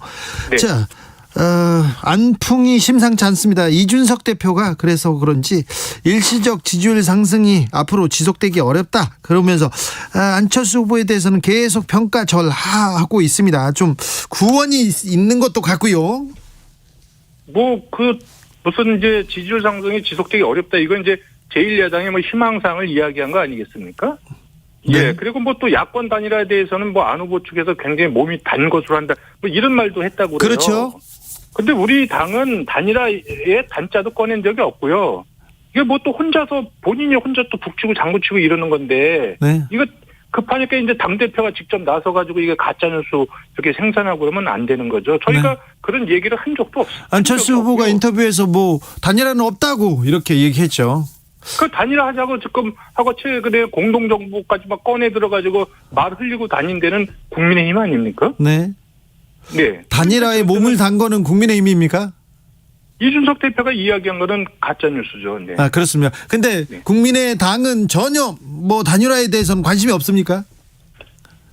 네. 자, 안풍이 심상치 않습니다. 이준석 대표가 그래서 그런지 일시적 지지율 상승이 앞으로 지속되기 어렵다. 그러면서 안철수 후보에 대해서는 계속 평가절하하고 있습니다. 좀 구원이 있는 것도 같고요. 무슨 이제 지지율 상승이 지속되기 어렵다. 이건 이제 제1야당의 뭐 희망사항을 이야기한 거 아니겠습니까? 네. 예. 그리고 뭐 또 야권 단일화에 대해서는 뭐 안 후보 측에서 굉장히 몸이 단 것으로 한다. 뭐 이런 말도 했다고 그래요. 그렇죠. 근데 우리 당은 단일화의 단자도 꺼낸 적이 없고요. 이게 뭐 또 본인이 혼자 또 북치고 장구치고 이러는 건데. 네. 이거 급하니까 이제 당대표가 직접 나서가지고 이게 가짜뉴스 이렇게 생산하고 그러면 안 되는 거죠. 저희가 네. 그런 얘기를 한 적도 없어요. 안철수 후보가 인터뷰에서 뭐 단일화는 없다고 이렇게 얘기했죠. 그 단일화 하자고 지금 하고 최근에 공동정부까지 막 꺼내 들어가지고 말 흘리고 다닌 데는 국민의힘 아닙니까? 네. 네. 단일화에 몸을 단 거는 국민의힘입니까? 이준석 대표가 이야기한 거는 가짜 뉴스죠. 네. 아, 그렇습니다. 근데 네. 국민의당은 전혀 뭐 단일화에 대해서는 관심이 없습니까?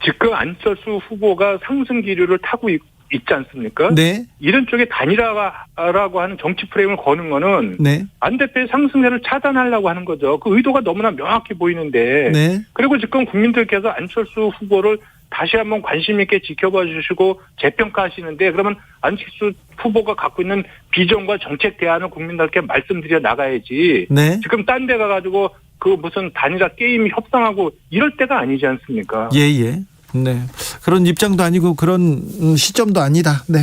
지금 안철수 후보가 상승 기류를 타고 있지 않습니까? 네. 이런 쪽에 단일화라고 하는 정치 프레임을 거는 거는 네. 안 대표의 상승세를 차단하려고 하는 거죠. 그 의도가 너무나 명확해 보이는데. 네. 그리고 지금 국민들께서 안철수 후보를 다시 한번 관심 있게 지켜봐 주시고 재평가하시는데 그러면 안철수 후보가 갖고 있는 비전과 정책 대안을 국민들께 말씀드려 나가야지. 네. 지금 딴 데 가가지고 그 무슨 단일화 게임 협상하고 이럴 때가 아니지 않습니까? 예. 네. 그런 입장도 아니고 그런 시점도 아니다. 네.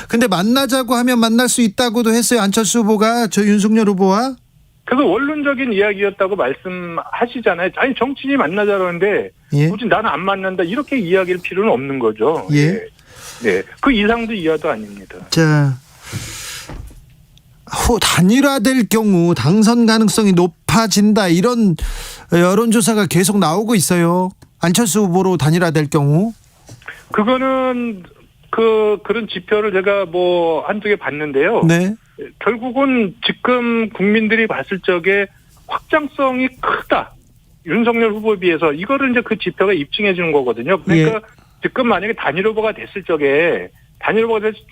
근데 만나자고 하면 만날 수 있다고도 했어요. 안철수 후보가 저 윤석열 후보와. 그래서 원론적인 이야기였다고 말씀하시잖아요. 아니 정치인이 만나자 그러는데 예. 굳이 나는 안 만난다 이렇게 이야기할 필요는 없는 거죠. 예. 네. 그 이상도 이하도 아닙니다. 자, 단일화될 경우 당선 가능성이 높아진다 이런 여론조사가 계속 나오고 있어요. 안철수 후보로 단일화될 경우. 그거는 그런 지표를 제가 뭐 한두 개 봤는데요. 네. 결국은 지금 국민들이 봤을 적에 확장성이 크다. 윤석열 후보에 비해서 이거를 이제 그 지표가 입증해 주는 거거든요. 그러니까 지금 만약에 단일 후보가 됐을 적에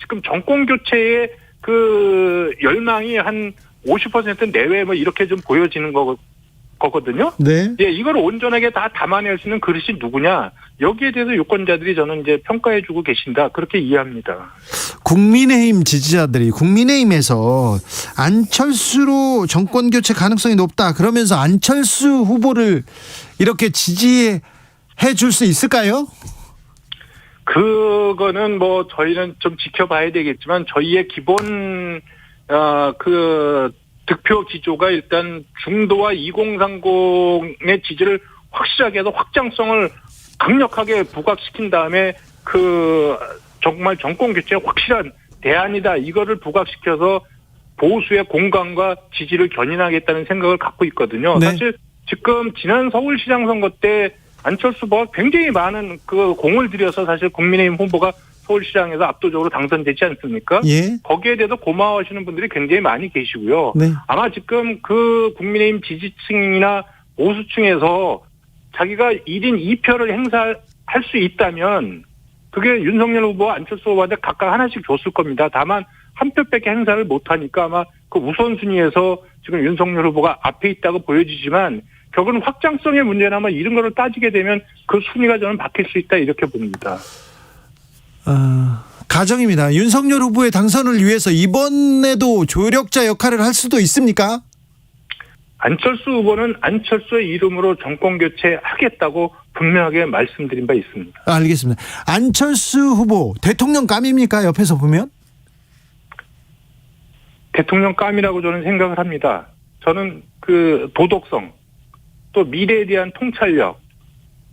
지금 정권 교체의 그 열망이 한 50% 내외 뭐 이렇게 좀 보여지는 거거든요. 네. 예, 이걸 온전하게 다 담아낼 수 있는 그릇이 누구냐? 여기에 대해서 유권자들이 저는 이제 평가해주고 계신다. 그렇게 이해합니다. 국민의힘 지지자들이 국민의힘에서 안철수로 정권 교체 가능성이 높다. 그러면서 안철수 후보를 이렇게 지지해 줄 수 있을까요? 그거는 뭐 저희는 좀 지켜봐야 되겠지만 저희의 기본 그 득표 기조가 일단 중도와 2030의 지지를 확실하게 해서 확장성을 강력하게 부각시킨 다음에 그 정말 정권 교체에 확실한 대안이다. 이거를 부각시켜서 보수의 공감과 지지를 견인하겠다는 생각을 갖고 있거든요. 네. 사실 지금 지난 서울시장 선거 때 안철수 후보가 굉장히 많은 그 공을 들여서 사실 국민의힘 후보가 서울시장에서 압도적으로 당선되지 않습니까? 예. 거기에 대해서 고마워하시는 분들이 굉장히 많이 계시고요. 네. 아마 지금 그 국민의힘 지지층이나 보수층에서 자기가 1인 2표를 행사할 수 있다면 그게 윤석열 후보와 안철수 후보한테 각각 하나씩 줬을 겁니다. 다만 한 표밖에 행사를 못하니까 아마 그 우선순위에서 지금 윤석열 후보가 앞에 있다고 보여지지만 결국은 확장성의 문제나 아마 이런 거를 따지게 되면 그 순위가 저는 바뀔 수 있다 이렇게 봅니다. 가정입니다. 윤석열 후보의 당선을 위해서 이번에도 조력자 역할을 할 수도 있습니까? 안철수 후보는 안철수의 이름으로 정권 교체하겠다고 분명하게 말씀드린 바 있습니다. 알겠습니다. 안철수 후보 대통령감입니까? 옆에서 보면? 대통령감이라고 저는 생각을 합니다. 저는 그 도덕성, 또 미래에 대한 통찰력,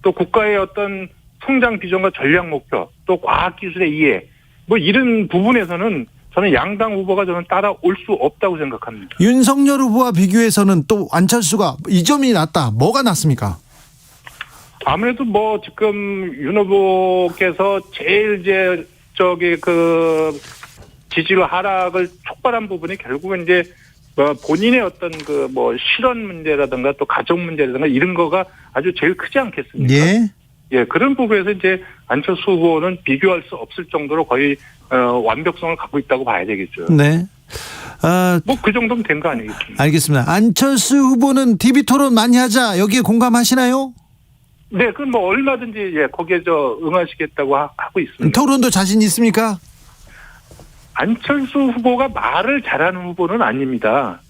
또 국가의 어떤 성장 비전과 전략 목표, 또 과학기술의 이해, 뭐 이런 부분에서는 저는 양당 후보가 저는 따라올 수 없다고 생각합니다. 윤석열 후보와 비교해서는 또 안철수가 이 점이 낫다. 뭐가 낫습니까? 아무래도 뭐 지금 윤 후보께서 제일 그 지지율 하락을 촉발한 부분이 결국은 이제 뭐 본인의 어떤 그 뭐 실언 문제라든가 또 가정 문제라든가 이런 거가 아주 제일 크지 않겠습니까? 예. 예, 그런 부분에서 이제 안철수 후보는 비교할 수 없을 정도로 거의 완벽성을 갖고 있다고 봐야 되겠죠. 네. 뭐 그 정도면 된 거 아니겠습니까? 알겠습니다. 안철수 후보는 TV 토론 많이 하자. 여기에 공감하시나요? 네, 그건 뭐 얼마든지 예, 거기에 응하시겠다고 하고 있습니다. 토론도 자신 있습니까? 안철수 후보가 말을 잘하는 후보는 아닙니다.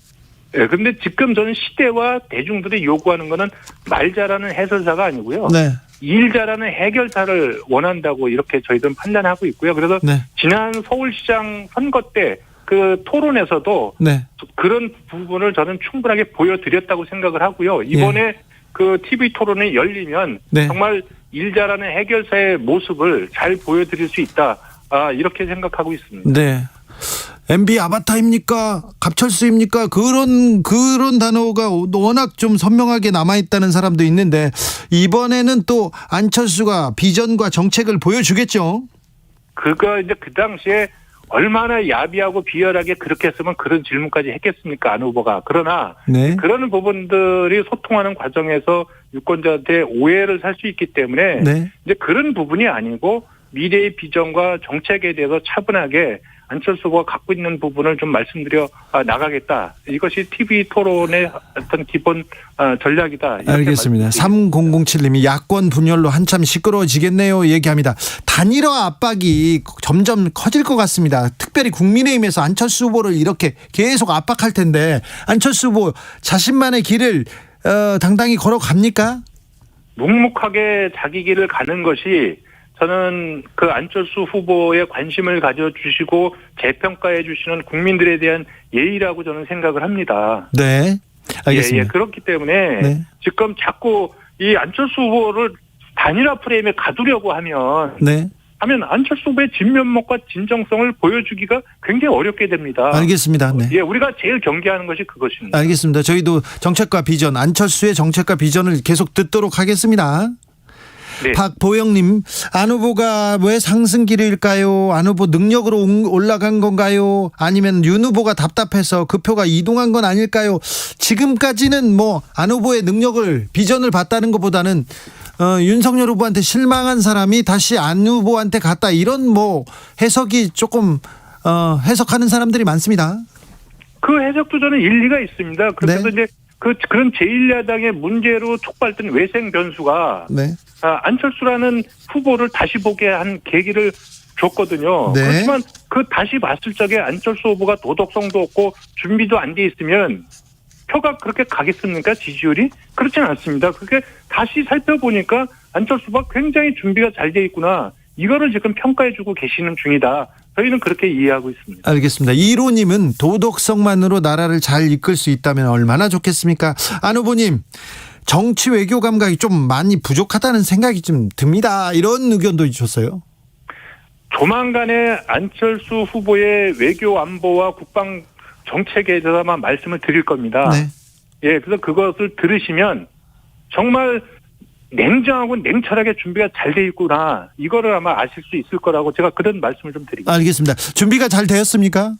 예, 근데 지금 저는 시대와 대중들이 요구하는 거는 말 잘하는 해설사가 아니고요. 네. 일 잘하는 해결사를 원한다고 이렇게 저희들은 판단하고 있고요. 그래서 네. 지난 서울시장 선거 때 그 토론에서도 네. 그런 부분을 저는 충분하게 보여드렸다고 생각을 하고요. 이번에 그 TV 토론이 열리면 네. 정말 일 잘하는 해결사의 모습을 잘 보여드릴 수 있다. 이렇게 생각하고 있습니다. 네. MB 아바타입니까? 갑철수입니까? 그런 단어가 워낙 좀 선명하게 남아있다는 사람도 있는데 이번에는 또 안철수가 비전과 정책을 보여주겠죠? 그거 이제 그 당시에 얼마나 야비하고 비열하게 그렇게 했으면 그런 질문까지 했겠습니까? 안 후보가. 그러나 네. 그런 부분들이 소통하는 과정에서 유권자한테 오해를 살 수 있기 때문에 네. 이제 그런 부분이 아니고 미래의 비전과 정책에 대해서 차분하게 안철수 후보가 갖고 있는 부분을 좀 말씀드려 나가겠다. 이것이 TV 토론의 어떤 기본 전략이다. 알겠습니다. 3007님이 야권 분열로 한참 시끄러워지겠네요 얘기합니다. 단일화 압박이 점점 커질 것 같습니다. 특별히 국민의힘에서 안철수 후보를 이렇게 계속 압박할 텐데 안철수 후보 자신만의 길을 당당히 걸어갑니까? 묵묵하게 자기 길을 가는 것이 저는 그 안철수 후보에 관심을 가져주시고 재평가해 주시는 국민들에 대한 예의라고 저는 생각을 합니다. 네. 알겠습니다. 예, 그렇기 때문에 네. 지금 자꾸 이 안철수 후보를 단일화 프레임에 가두려고 하면 안철수 후보의 진면목과 진정성을 보여주기가 굉장히 어렵게 됩니다. 알겠습니다. 네. 예, 우리가 제일 경계하는 것이 그것입니다. 알겠습니다. 저희도 정책과 비전, 안철수의 정책과 비전을 계속 듣도록 하겠습니다. 네. 박보영님, 안 후보가 왜 상승기일까요? 안 후보 능력으로 올라간 건가요? 아니면 윤 후보가 답답해서 그 표가 이동한 건 아닐까요? 지금까지는 뭐 안 후보의 능력을 비전을 봤다는 것보다는 윤석열 후보한테 실망한 사람이 다시 안 후보한테 갔다 이런 뭐 해석이 조금 해석하는 사람들이 많습니다. 그 해석도 저는 일리가 있습니다. 그래서 이제 그런 제1야당의 문제로 촉발된 외생 변수가 안철수라는 후보를 다시 보게 한 계기를 줬거든요. 네. 그렇지만 그 다시 봤을 적에 안철수 후보가 도덕성도 없고 준비도 안 돼 있으면 표가 그렇게 가겠습니까? 지지율이? 그렇지는 않습니다. 그렇게 다시 살펴보니까 안철수 후보가 굉장히 준비가 잘 돼 있구나. 이거를 지금 평가해주고 계시는 중이다. 저희는 그렇게 이해하고 있습니다. 알겠습니다. 1호님은 도덕성만으로 나라를 잘 이끌 수 있다면 얼마나 좋겠습니까? 안 후보님, 정치 외교 감각이 좀 많이 부족하다는 생각이 좀 듭니다. 이런 의견도 주셨어요. 조만간에 안철수 후보의 외교 안보와 국방 정책에 대해서만 말씀을 드릴 겁니다. 네. 예, 그래서 그것을 들으시면 정말 냉정하고 냉철하게 준비가 잘 돼 있구나. 이거를 아마 아실 수 있을 거라고 제가 그런 말씀을 좀 드리겠습니다. 알겠습니다. 준비가 잘 되었습니까?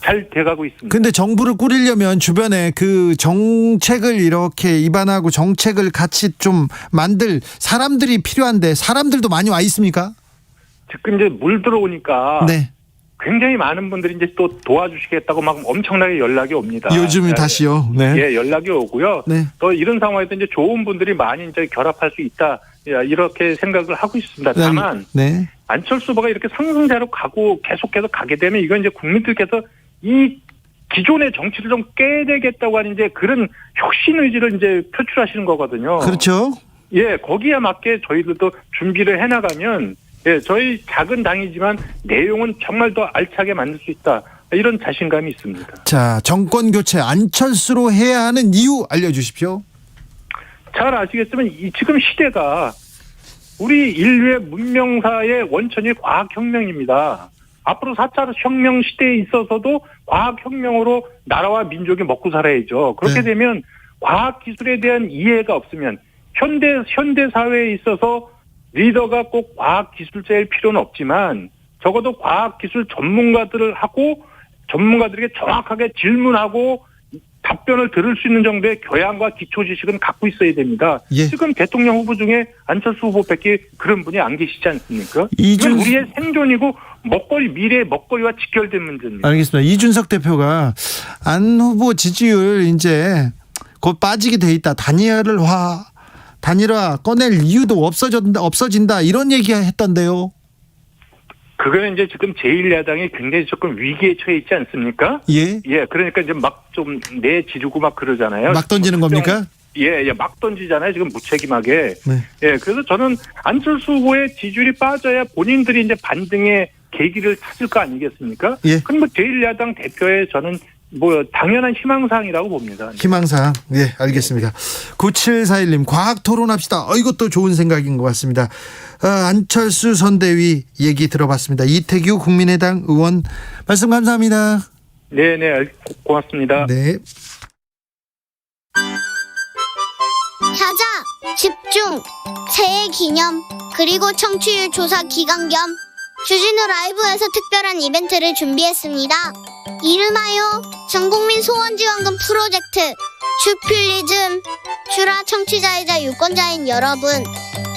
잘 돼가고 있습니다. 근데 정부를 꾸리려면 주변에 그 정책을 이렇게 입안하고 정책을 같이 좀 만들 사람들이 필요한데 사람들도 많이 와 있습니까? 지금 이제 물 들어오니까 네. 굉장히 많은 분들이 이제 또 도와주시겠다고 막 엄청나게 연락이 옵니다. 요즘 다시요. 네. 예, 연락이 오고요. 네. 또 이런 상황에서 이제 좋은 분들이 많이 이제 결합할 수 있다. 이렇게 생각을 하고 있습니다. 다만 네. 안철수 후보가 이렇게 상승세로 가고 계속해서 가게 되면 이건 이제 국민들께서 이 기존의 정치를 좀 깨야 되겠다고 하는 이제 그런 혁신 의지를 이제 표출하시는 거거든요. 그렇죠. 예, 거기에 맞게 저희들도 준비를 해나가면 예, 저희 작은 당이지만 내용은 정말 더 알차게 만들 수 있다. 이런 자신감이 있습니다. 자, 정권 교체 안철수로 해야 하는 이유 알려주십시오. 잘 아시겠지만 이 지금 시대가 우리 인류의 문명사의 원천이 과학혁명입니다. 앞으로 4차 혁명 시대에 있어서도 과학혁명으로 나라와 민족이 먹고 살아야죠. 그렇게 네. 되면 과학기술에 대한 이해가 없으면 현대 사회에 있어서 리더가 꼭 과학기술자일 필요는 없지만 적어도 과학기술 전문가들을 하고 전문가들에게 정확하게 질문하고 답변을 들을 수 있는 정도의 교양과 기초 지식은 갖고 있어야 됩니다. 예. 지금 대통령 후보 중에 안철수 후보밖에 그런 분이 안 계시지 않습니까? 이준- 이건 우리의 생존이고 미래의 먹거리와 직결된 문제입니다. 알겠습니다. 이준석 대표가 안 후보 지지율 이제 곧 빠지게 돼 있다. 단일화 꺼낼 이유도 없어진다. 이런 얘기 했던데요. 그거는 이제 지금 제1야당이 굉장히 조금 위기에 처해 있지 않습니까? 예. 예, 그러니까 이제 막 좀 내지르고 막 그러잖아요. 막 던지는 겁니까? 예, 막 던지잖아요. 지금 무책임하게. 네. 예, 그래서 저는 안철수 후보의 지지율이 빠져야 본인들이 이제 반등의 계기를 찾을 거 아니겠습니까? 예. 그럼 뭐 제1야당 대표의 저는 뭐 당연한 희망사항이라고 봅니다. 희망사항. 예, 알겠습니다. 9741님 과학 토론합시다. 이것도 좋은 생각인 것 같습니다. 안철수 선대위 얘기 들어봤습니다. 이태규 국민의당 의원 말씀 감사합니다. 네네, 고맙습니다. 네. 타자, 집중, 새해 기념, 그리고 청취율 조사 기간 겸 주진우 라이브에서 특별한 이벤트를 준비했습니다. 이름하여 전국민 소원지원금 프로젝트 주필리즘. 주라 청취자이자 유권자인 여러분,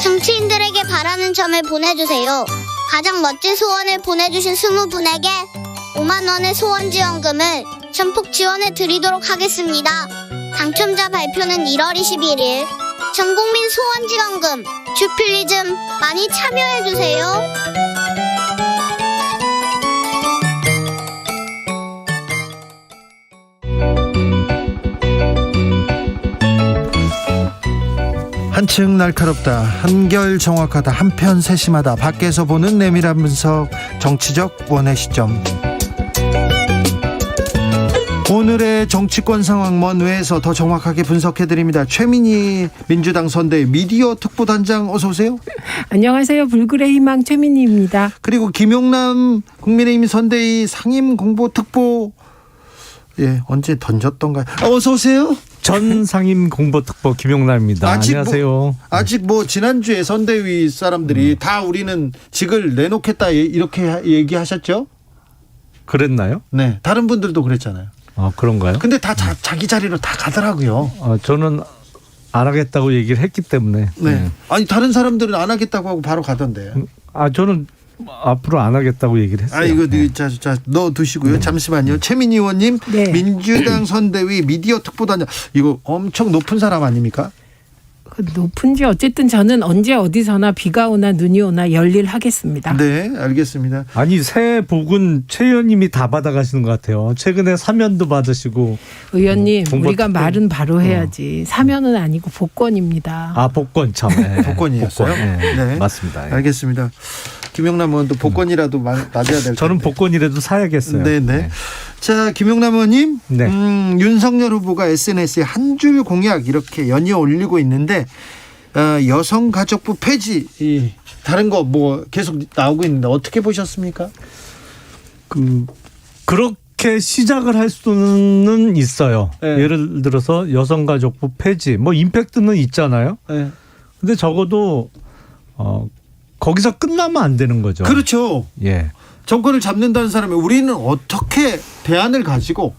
정치인들에게 바라는 점을 보내주세요. 가장 멋진 소원을 보내주신 20분에게 5만원의 소원지원금을 전폭 지원해 드리도록 하겠습니다. 당첨자 발표는 1월 21일. 전국민 소원지원금 주필리즘 많이 참여해주세요. 한층 날카롭다, 한결 정확하다, 한편 세심하다. 밖에서 보는 내밀한 분석, 정치적 원의 시점. 오늘의 정치권 상황 먼 외에서 더 정확하게 분석해드립니다. 최민희 민주당 선대위 미디어 특보단장 어서 오세요. 안녕하세요. 불굴의 희망 최민희입니다. 그리고 김용남 국민의힘 선대위 상임공보특보 언제 던졌던가요? 어서 오세요. 전 상임공보특보 김용남입니다. 안녕하세요. 아직 지난주에 선대위 사람들이 다 우리는 직을 내놓겠다 이렇게 얘기하셨죠? 그랬나요? 네. 다른 분들도 그랬잖아요. 그런가요? 근데 다 자기 자리로 다 가더라고요. 저는 안 하겠다고 얘기를 했기 때문에. 네. 아니 다른 사람들은 안 하겠다고 하고 바로 가던데. 저는 앞으로 안 하겠다고 얘기를 했어요. 이거 자 넣어 두시고요. 잠시만요. 최민희 의원님, 네. 민주당 선대위 미디어 특보단장 이거 엄청 높은 사람 아닙니까? 높은지 어쨌든 저는 언제 어디서나 비가 오나 눈이 오나 열일하겠습니다. 네, 알겠습니다. 아니 새해 복은 최 의원님이 다 받아가시는 것 같아요. 최근에 사면도 받으시고. 의원님, 우리가 공보특보. 말은 바로 해야지. 사면은 아니고 복권입니다. 복권 참. 네. 복권이었어요? 복권. 네. 네. 맞습니다. 알겠습니다. 김용남 의원도 복권이라도 맞아야 될 텐데. 저는 복권이라도 사야겠어요. 네네. 자, 김용남 의원님, 네. 윤석열 후보가 SNS에 한 줄 공약 이렇게 연이어 올리고 있는데 여성가족부 폐지, 다른 거 계속 나오고 있는데 어떻게 보셨습니까? 그렇게 시작을 할 수는 있어요. 네. 예를 들어서 여성가족부 폐지, 뭐 임팩트는 있잖아요. 네. 근데 적어도 거기서 끝나면 안 되는 거죠. 그렇죠. 예. 정권을 잡는다는 사람이 우리는 어떻게 대안을 가지고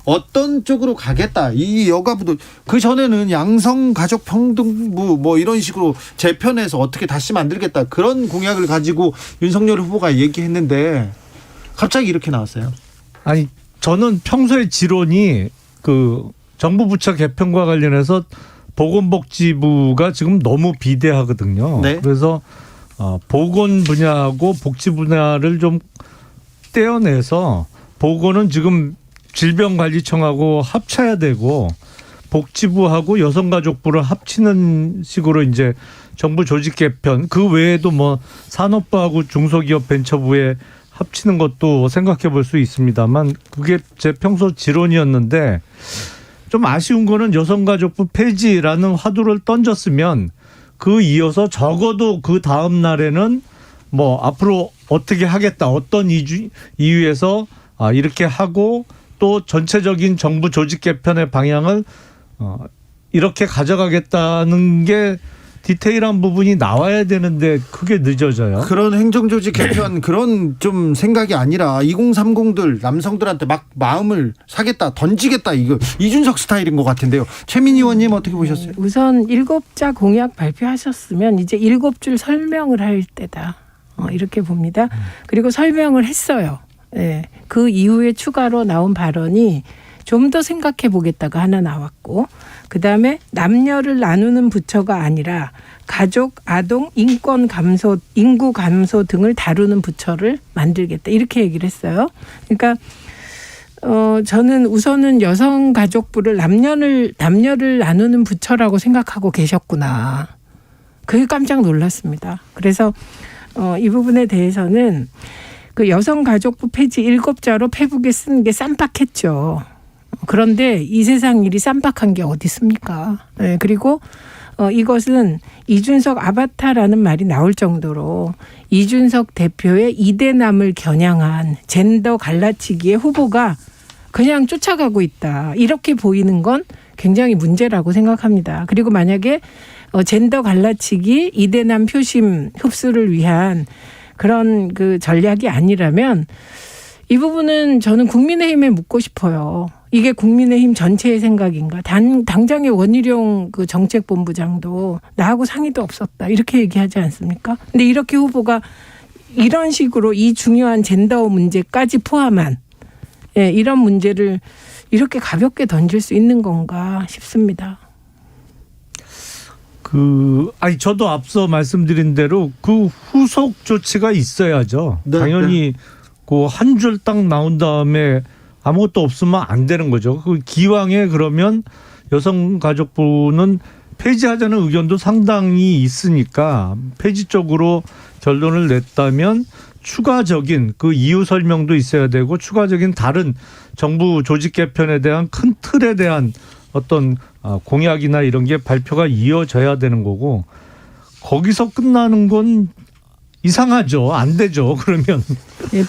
어떤 쪽으로 가겠다. 이 여가부도 그 전에는 양성가족평등부 뭐 이런 식으로 재편해서 어떻게 다시 만들겠다 그런 공약을 가지고 윤석열 후보가 얘기했는데 갑자기 이렇게 나왔어요. 아니 저는 평소에 지론이 그 정부 부처 개편과 관련해서 보건복지부가 지금 너무 비대하거든요. 네. 그래서 보건 분야하고 복지 분야를 좀 떼어내서 보건은 지금 질병관리청하고 합쳐야 되고 복지부하고 여성가족부를 합치는 식으로 이제 정부 조직 개편 그 외에도 뭐 산업부하고 중소기업 벤처부에 합치는 것도 생각해 볼 수 있습니다만 그게 제 평소 지론이었는데 좀 아쉬운 거는 여성가족부 폐지라는 화두를 던졌으면 그 이어서 적어도 그 다음 날에는 뭐 앞으로 어떻게 하겠다 어떤 이유에서 이렇게 하고 또 전체적인 정부 조직 개편의 방향을 이렇게 가져가겠다는 게 디테일한 부분이 나와야 되는데 그게 늦어져요. 그런 행정조직 개편 그런 좀 생각이 아니라 2030들 남성들한테 막 마음을 사겠다 던지겠다 이거 이준석 스타일인 것 같은데요. 최민희 의원님 어떻게 보셨어요? 우선 7자 공약 발표하셨으면 이제 7줄 설명을 할 때다. 이렇게 봅니다. 그리고 설명을 했어요. 네. 그 이후에 추가로 나온 발언이 좀 더 생각해 보겠다가 하나 나왔고 그다음에 남녀를 나누는 부처가 아니라 가족, 아동, 인권 감소, 인구 감소 등을 다루는 부처를 만들겠다. 이렇게 얘기를 했어요. 그러니까 저는 우선은 여성가족부를 남녀를 나누는 부처라고 생각하고 계셨구나. 그게 깜짝 놀랐습니다. 그래서 이 부분에 대해서는 그 여성가족부 폐지 7자로 페북에 쓰는 게 쌈박했죠. 그런데 이 세상 일이 쌈박한 게 어디 있습니까? 네, 그리고 이것은 이준석 아바타라는 말이 나올 정도로 이준석 대표의 이대남을 겨냥한 젠더 갈라치기의 후보가 그냥 쫓아가고 있다. 이렇게 보이는 건 굉장히 문제라고 생각합니다. 그리고 만약에 젠더 갈라치기, 이대남 표심 흡수를 위한 그런 그 전략이 아니라면 이 부분은 저는 국민의힘에 묻고 싶어요. 이게 국민의힘 전체의 생각인가? 당장의 원희룡 그 정책본부장도 나하고 상의도 없었다. 이렇게 얘기하지 않습니까? 근데 이렇게 후보가 이런 식으로 이 중요한 젠더 문제까지 포함한 이런 문제를 이렇게 가볍게 던질 수 있는 건가 싶습니다. 저도 앞서 말씀드린 대로 그 후속 조치가 있어야죠. 네, 당연히 그 한 줄 딱 나온 다음에 아무것도 없으면 안 되는 거죠. 그 기왕에 그러면 여성가족부는 폐지하자는 의견도 상당히 있으니까 폐지 쪽으로 결론을 냈다면 추가적인 그 이유 설명도 있어야 되고 추가적인 다른 정부 조직 개편에 대한 큰 틀에 대한 어떤 공약이나 이런 게 발표가 이어져야 되는 거고 거기서 끝나는 건 이상하죠. 안 되죠. 그러면.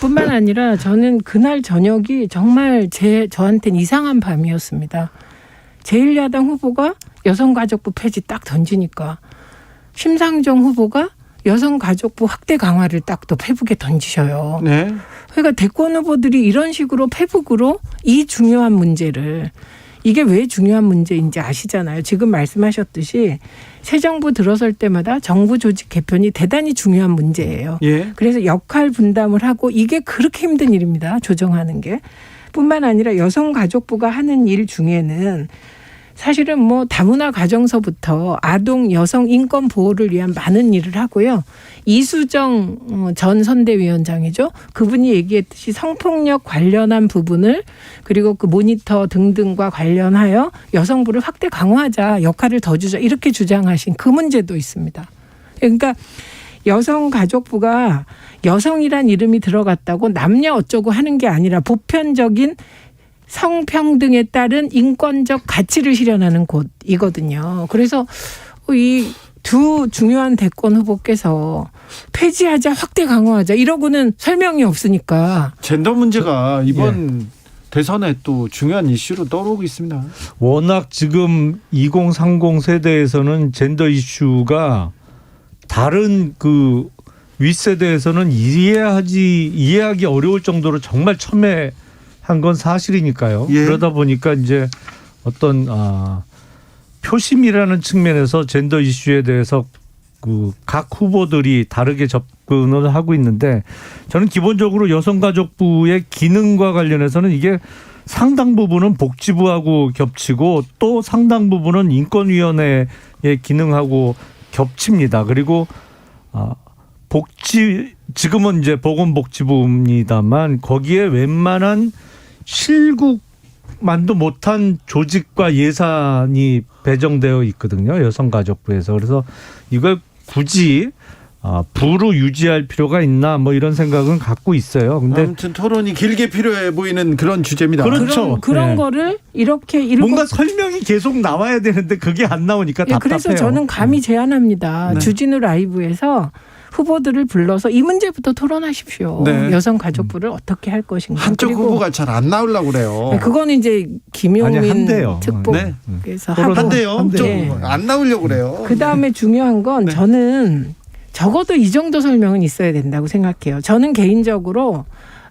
뿐만 아니라 저는 그날 저녁이 정말 저한테는 이상한 밤이었습니다. 제1야당 후보가 여성가족부 폐지 딱 던지니까 심상정 후보가 여성가족부 확대 강화를 딱 또 페북에 던지셔요. 네. 그러니까 대권 후보들이 이런 식으로 페북으로 이 중요한 문제를 이게 왜 중요한 문제인지 아시잖아요. 지금 말씀하셨듯이 새 정부 들어설 때마다 정부 조직 개편이 대단히 중요한 문제예요. 예. 그래서 역할 분담을 하고 이게 그렇게 힘든 일입니다. 조정하는 게. 뿐만 아니라 여성가족부가 하는 일 중에는 사실은 뭐 다문화 가정서부터 아동 여성 인권 보호를 위한 많은 일을 하고요. 이수정 전 선대위원장이죠. 그분이 얘기했듯이 성폭력 관련한 부분을 그리고 그 모니터 등등과 관련하여 여성부를 확대 강화하자 역할을 더 주자 이렇게 주장하신 그 문제도 있습니다. 그러니까 여성가족부가 여성이란 이름이 들어갔다고 남녀 어쩌고 하는 게 아니라 보편적인 성평등에 따른 인권적 가치를 실현하는 곳이거든요. 그래서 이 두 중요한 대권 후보께서 폐지하자 확대 강화하자 이러고는 설명이 없으니까 젠더 문제가 이번 대선에 또 중요한 이슈로 떠오르고 있습니다. 워낙 지금 2030 세대에서는 젠더 이슈가 다른 그 윗세대에서는 이해하기 어려울 정도로 정말 첨예한 건 사실이니까요. 예. 그러다 보니까 이제 어떤 표심이라는 측면에서 젠더 이슈에 대해서 그 각 후보들이 다르게 접근을 하고 있는데, 저는 기본적으로 여성가족부의 기능과 관련해서는 이게 상당 부분은 복지부하고 겹치고 또 상당 부분은 인권위원회의 기능하고 겹칩니다. 그리고 지금은 이제 보건복지부입니다만 거기에 웬만한 실국만도 못한 조직과 예산이 배정되어 있거든요. 여성가족부에서. 그래서 이걸 굳이 부로 유지할 필요가 있나 뭐 이런 생각은 갖고 있어요. 근데 아무튼 토론이 길게 필요해 보이는 그런 주제입니다. 그렇죠. 그런 네. 거를 이렇게 뭔가 설명이 계속 나와야 되는데 그게 안 나오니까 답답해요. 그래서 저는 감히 제안합니다. 네. 주진우 라이브에서 후보들을 불러서 이 문제부터 토론하십시오. 네. 여성가족부를 어떻게 할 것인가. 한쪽 그리고 후보가 잘 안 나오려고 그래요. 네, 그거는 이제 아니, 김용민 한대요. 특보에서 네. 하고 한데요. 네. 좀 안 나오려고 그래요. 그다음에 중요한 건 네. 저는 적어도 이 정도 설명은 있어야 된다고 생각해요. 저는 개인적으로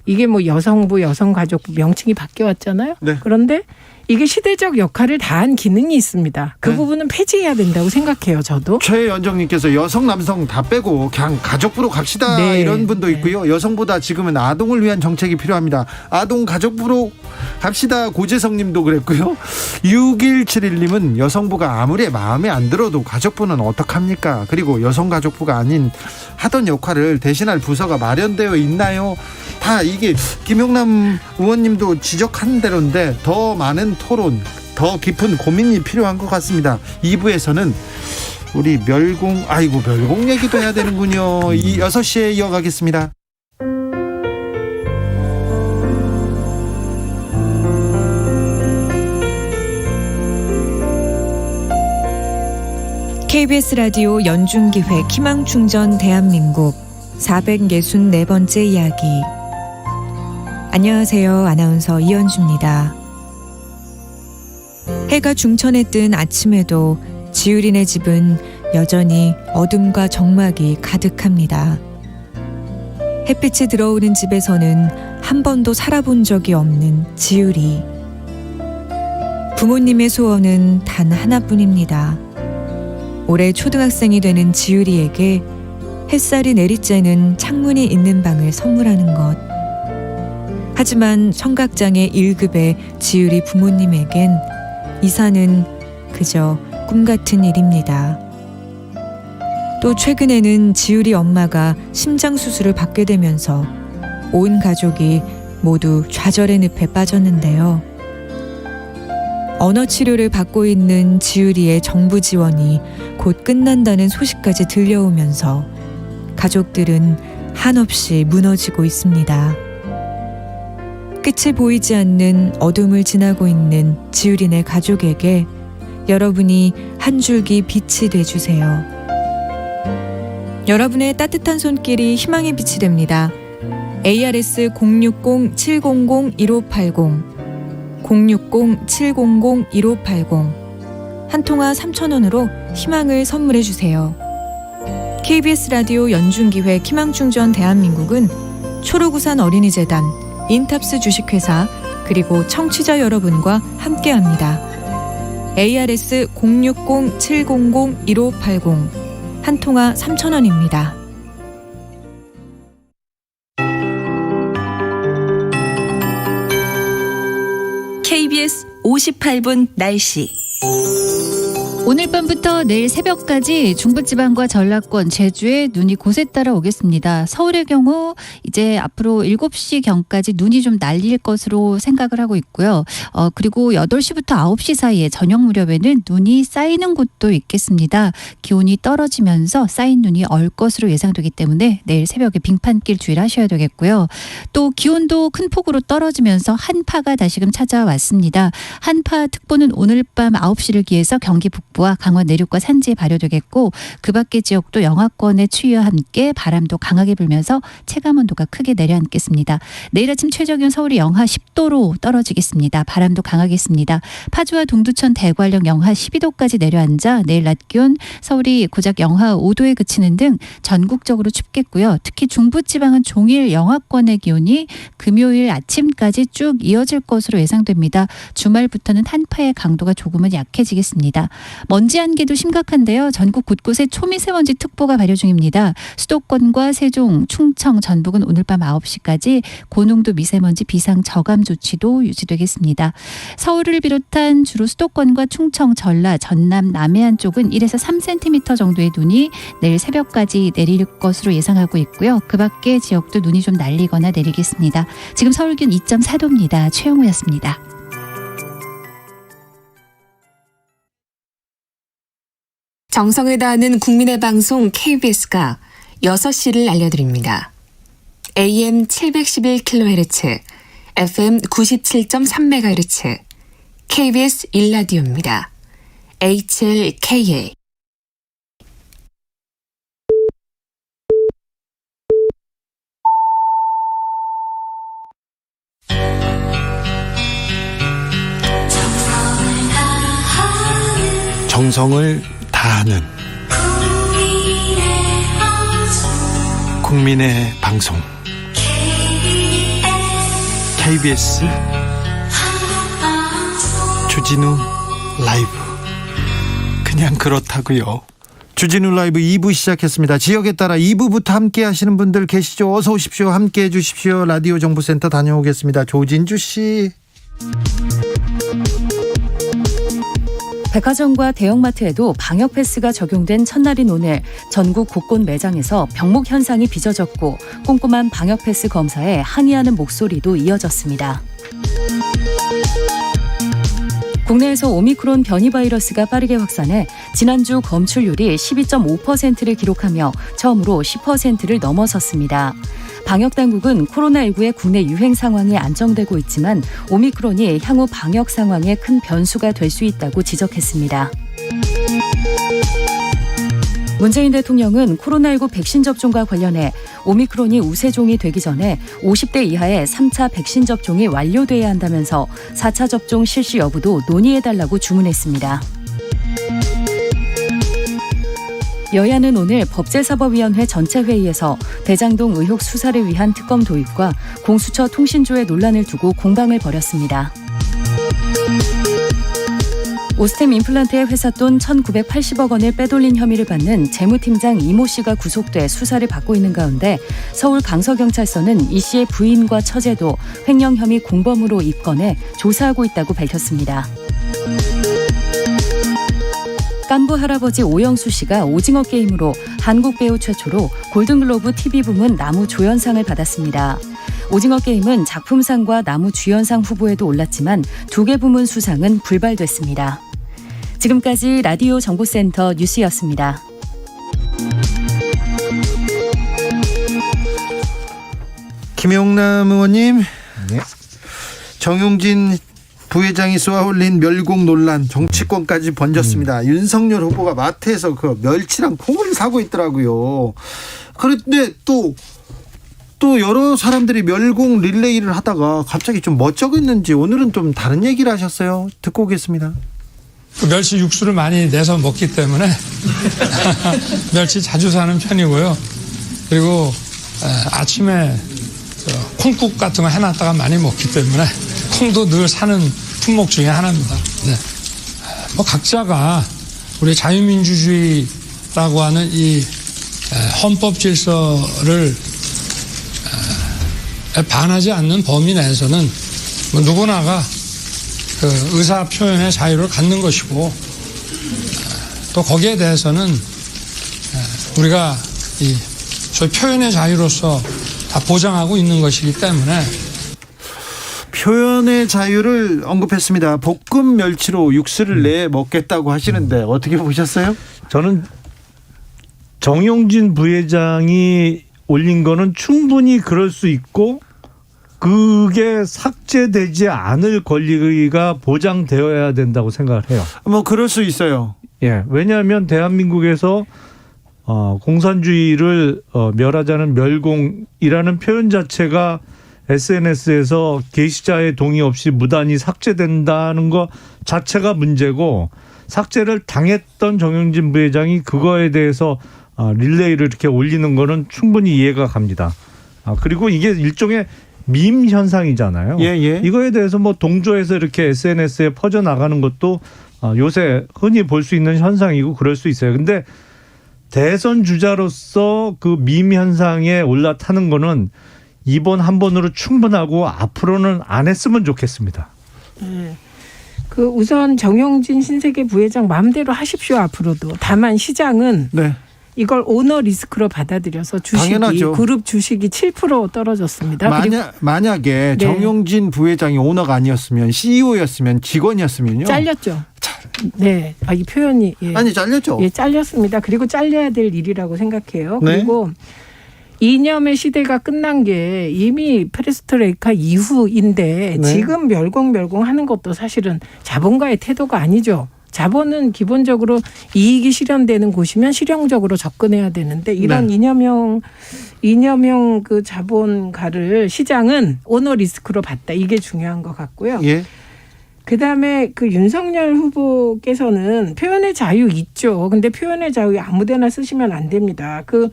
이게 뭐 여성부, 여성가족부 명칭이 바뀌어왔잖아요. 네. 그런데 이게 시대적 역할을 다한 기능이 있습니다. 그 네. 부분은 폐지해야 된다고 생각해요. 저도. 최연정님께서 여성 남성 다 빼고 그냥 가족부로 갑시다 네. 이런 분도 있고요. 여성보다 지금은 아동을 위한 정책이 필요합니다. 아동 가족부로 갑시다. 고재성님도 그랬고요. 6171님은 여성부가 아무리 마음에 안 들어도 가족부는 어떡합니까? 그리고 여성가족부가 아닌 하던 역할을 대신할 부서가 마련되어 있나요? 다 이게 김용남 의원님도 지적한 대로인데 더 많은 토론, 더 깊은 고민이 필요한 것 같습니다. 2부에서는 우리 멸공 얘기도 해야 되는군요. 이 6시에 이어가겠습니다. KBS 라디오 연중기획 희망충전 대한민국 464번째 이야기. 안녕하세요. 아나운서 이현주입니다. 해가 중천에 뜬 아침에도 지율이네 집은 여전히 어둠과 적막이 가득합니다. 햇빛이 들어오는 집에서는 한 번도 살아본 적이 없는 지율이. 부모님의 소원은 단 하나뿐입니다. 올해 초등학생이 되는 지율이에게 햇살이 내리쬐는 창문이 있는 방을 선물하는 것. 하지만 청각장애 1급의 지율이 부모님에겐 이사는 그저 꿈같은 일입니다. 또 최근에는 지율이 엄마가 심장수술을 받게 되면서 온 가족이 모두 좌절의 늪에 빠졌는데요. 언어치료를 받고 있는 지율이의 정부 지원이 곧 끝난다는 소식까지 들려오면서 가족들은 한없이 무너지고 있습니다. 끝이 보이지 않는 어둠을 지나고 있는 지율이네 가족에게 여러분이 한 줄기 빛이 돼주세요. 여러분의 따뜻한 손길이 희망의 빛이 됩니다. ARS 060-700-1580 060-700-1580 한 통화 3,000원으로 희망을 선물해 주세요. KBS 라디오 연중기획 희망충전 대한민국은 초록우산 어린이재단, 인탑스 주식회사 그리고 청취자 여러분과 함께합니다. ARS 060-700-1580 한 통화 3,000원입니다. KBS 58분 날씨. 오늘 밤부터 내일 새벽까지 중부지방과 전라권, 제주에 눈이 곳에 따라 오겠습니다. 서울의 경우 이제 앞으로 7시경까지 눈이 좀 날릴 것으로 생각을 하고 있고요. 그리고 8시부터 9시 사이에 저녁 무렵에는 눈이 쌓이는 곳도 있겠습니다. 기온이 떨어지면서 쌓인 눈이 얼 것으로 예상되기 때문에 내일 새벽에 빙판길 주의를 하셔야 되겠고요. 또 기온도 큰 폭으로 떨어지면서 한파가 다시금 찾아왔습니다. 한파 특보는 오늘 밤 9시를 기해서 경기 북부 북부와 강원 내륙과 산지에 발효되겠고 그 밖의 지역도 영하권의 추위와 함께 바람도 강하게 불면서 체감온도가 크게 내려앉겠습니다. 내일 아침 최저기온 서울이 영하 10도로 떨어지겠습니다. 바람도 강하겠습니다. 파주와 동두천 대관령 영하 12도까지 내려앉아 내일 낮 기온 서울이 고작 영하 5도에 그치는 등 전국적으로 춥겠고요. 특히 중부지방은 종일 영하권의 기온이 금요일 아침까지 쭉 이어질 것으로 예상됩니다. 주말부터는 한파의 강도가 조금은 약해지겠습니다. 먼지 한기도 심각한데요. 전국 곳곳에 초미세먼지 특보가 발효 중입니다. 수도권과 세종, 충청, 전북은 오늘 밤 9시까지 고농도 미세먼지 비상 저감 조치도 유지되겠습니다. 서울을 비롯한 주로 수도권과 충청, 전라, 전남, 남해안 쪽은 1에서 3cm 정도의 눈이 내일 새벽까지 내릴 것으로 예상하고 있고요. 그 밖의 지역도 눈이 좀 날리거나 내리겠습니다. 지금 서울 기온 2.4도입니다. 최영우였습니다. 정성을 다하는 국민의 방송 KBS가 6시를 알려드립니다. AM 711kHz, FM 97.3MHz, KBS 1라디오입니다. HLKA. 정성을 다하는 국민의 방송 KBS 주진우 라이브. 그냥 그렇다고요. 주진우 라이브 2부 시작했습니다. 지역에 따라 2부부터 함께 하시는 분들 계시죠? 어서 오십시오. 함께 해주십시오. 라디오 정보센터 다녀오겠습니다. 조진주 씨. 백화점과 대형마트에도 방역 패스가 적용된 첫날인 오늘 전국 곳곳 매장에서 병목 현상이 빚어졌고 꼼꼼한 방역 패스 검사에 항의하는 목소리도 이어졌습니다. 국내에서 오미크론 변이 바이러스가 빠르게 확산해 지난주 검출률이 12.5%를 기록하며 처음으로 10%를 넘어섰습니다. 방역당국은 코로나19의 국내 유행 상황이 안정되고 있지만 오미크론이 향후 방역 상황에 큰 변수가 될 수 있다고 지적했습니다. 문재인 대통령은 코로나19 백신 접종과 관련해 오미크론이 우세종이 되기 전에 50대 이하의 3차 백신 접종이 완료돼야 한다면서 4차 접종 실시 여부도 논의해달라고 주문했습니다. 여야는 오늘 법제사법위원회 전체 회의에서 대장동 의혹 수사를 위한 특검 도입과 공수처 통신조회 논란을 두고 공방을 벌였습니다. 오스템 임플란트의 회사 돈 1,980억 원을 빼돌린 혐의를 받는 재무팀장 이모 씨가 구속돼 수사를 받고 있는 가운데 서울 강서경찰서는 이 씨의 부인과 처제도 횡령 혐의 공범으로 입건해 조사하고 있다고 밝혔습니다. 깐부 할아버지 오영수 씨가 오징어 게임으로 한국 배우 최초로 골든글로브 TV 부문 나무 조연상을 받았습니다. 오징어 게임은 작품상과 나무 주연상 후보에도 올랐지만 2개 부문 수상은 불발됐습니다. 지금까지 라디오 정보센터 뉴스였습니다. 김용남 의원님. 네. 정용진 부회장이 쏘아올린 멸공 논란 정치권까지 번졌습니다. 윤석열 후보가 마트에서 그 멸치랑 콩을 사고 있더라고요. 그런데 또 여러 사람들이 멸공 릴레이를 하다가 갑자기 좀 멋쩍었는지 오늘은 좀 다른 얘기를 하셨어요. 듣고 오겠습니다. 그 멸치 육수를 많이 내서 먹기 때문에 멸치 자주 사는 편이고요. 그리고 아침에 콩국 같은 거 해놨다가 많이 먹기 때문에 콩도 늘 사는 품목 중에 하나입니다. 네. 뭐 각자가 우리 자유민주주의라고 하는 이 헌법 질서를 반하지 않는 범위 내에서는 뭐 누구나가 그 의사 표현의 자유를 갖는 것이고 또 거기에 대해서는 우리가 이 저희 표현의 자유로서 다 보장하고 있는 것이기 때문에 표현의 자유를 언급했습니다. 볶음 멸치로 육수를 내 먹겠다고 하시는데 어떻게 보셨어요? 저는 정용진 부회장이 올린 거는 충분히 그럴 수 있고 그게 삭제되지 않을 권리가 보장되어야 된다고 생각을 해요. 뭐 그럴 수 있어요. 예, 왜냐하면 대한민국에서 공산주의를 멸하자는 멸공이라는 표현 자체가 SNS에서 게시자의 동의 없이 무단히 삭제된다는 것 자체가 문제고, 삭제를 당했던 정영진 부회장이 그거에 대해서 릴레이를 이렇게 올리는 거는 충분히 이해가 갑니다. 그리고 이게 일종의 밈 현상이잖아요. 예. 이거에 대해서 뭐 동조해서 이렇게 SNS에 퍼져나가는 것도 요새 흔히 볼 수 있는 현상이고 그럴 수 있어요. 근데 대선 주자로서 그 밈 현상에 올라타는 거는 이번 한 번으로 충분하고 앞으로는 안 했으면 좋겠습니다. 그 우선 정영진 신세계 부회장 마음대로 하십시오 앞으로도. 다만 시장은 이걸 오너 리스크로 받아들여서 주식이 당연하죠. 그룹 주식이 7% 떨어졌습니다. 만약에 정용진 부회장이 오너가 아니었으면 CEO였으면 직원이었으면요. 잘렸죠. 네, 이 표현이 아니 잘렸죠. 예, 잘렸습니다. 그리고 잘려야 될 일이라고 생각해요. 네. 그리고 이념의 시대가 끝난 게 이미 페레스트로이카 이후인데 지금 멸공하는 것도 사실은 자본가의 태도가 아니죠. 자본은 기본적으로 이익이 실현되는 곳이면 실용적으로 접근해야 되는데 이런 이념형 그 자본가를 시장은 오너 리스크로 봤다. 이게 중요한 것 같고요. 예. 그다음에 그 윤석열 후보께서는 표현의 자유 있죠. 근데 표현의 자유 아무데나 쓰시면 안 됩니다. 그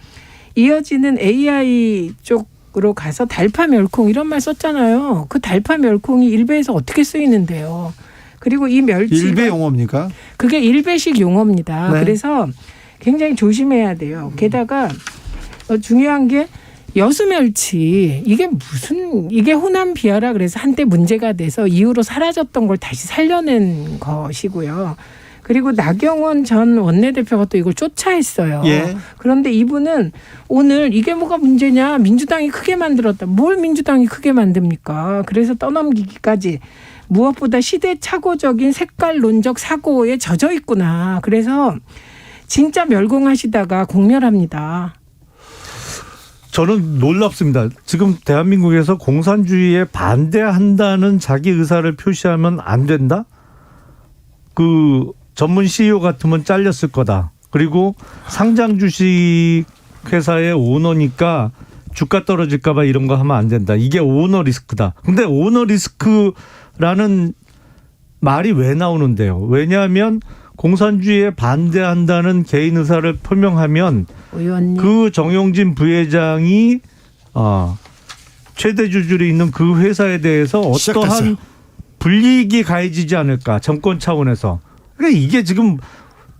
이어지는 AI 쪽으로 가서 달파 멸콩 이런 말 썼잖아요. 그 달파 멸콩이 일베에서 어떻게 쓰이는데요. 그리고 이 멸치 일베 용어입니까? 그게 일베식 용어입니다. 네. 그래서 굉장히 조심해야 돼요. 게다가 중요한 게 여수멸치 이게 호남 비하라 그래서 한때 문제가 돼서 이후로 사라졌던 걸 다시 살려낸 것이고요. 그리고 나경원 전 원내대표가 또 이걸 쫓아했어요. 예. 그런데 이분은 오늘 이게 뭐가 문제냐, 민주당이 크게 만들었다. 뭘 민주당이 크게 만듭니까? 그래서 떠넘기기까지. 무엇보다 시대착오적인 색깔론적 사고에 젖어 있구나. 그래서 진짜 멸공하시다가 공멸합니다. 저는 놀랍습니다. 지금 대한민국에서 공산주의에 반대한다는 자기 의사를 표시하면 안 된다? 그 전문 CEO 같으면 잘렸을 거다. 그리고 상장 주식 회사의 오너니까 주가 떨어질까 봐 이런 거 하면 안 된다. 이게 오너 리스크다. 근데 오너 리스크라는 말이 왜 나오는데요? 왜냐하면 공산주의에 반대한다는 개인 의사를 표명하면 의원님. 그 정용진 부회장이 최대 주주로 있는 그 회사에 대해서 어떠한 시작됐어요. 불이익이 가해지지 않을까, 정권 차원에서. 그러니까 이게 지금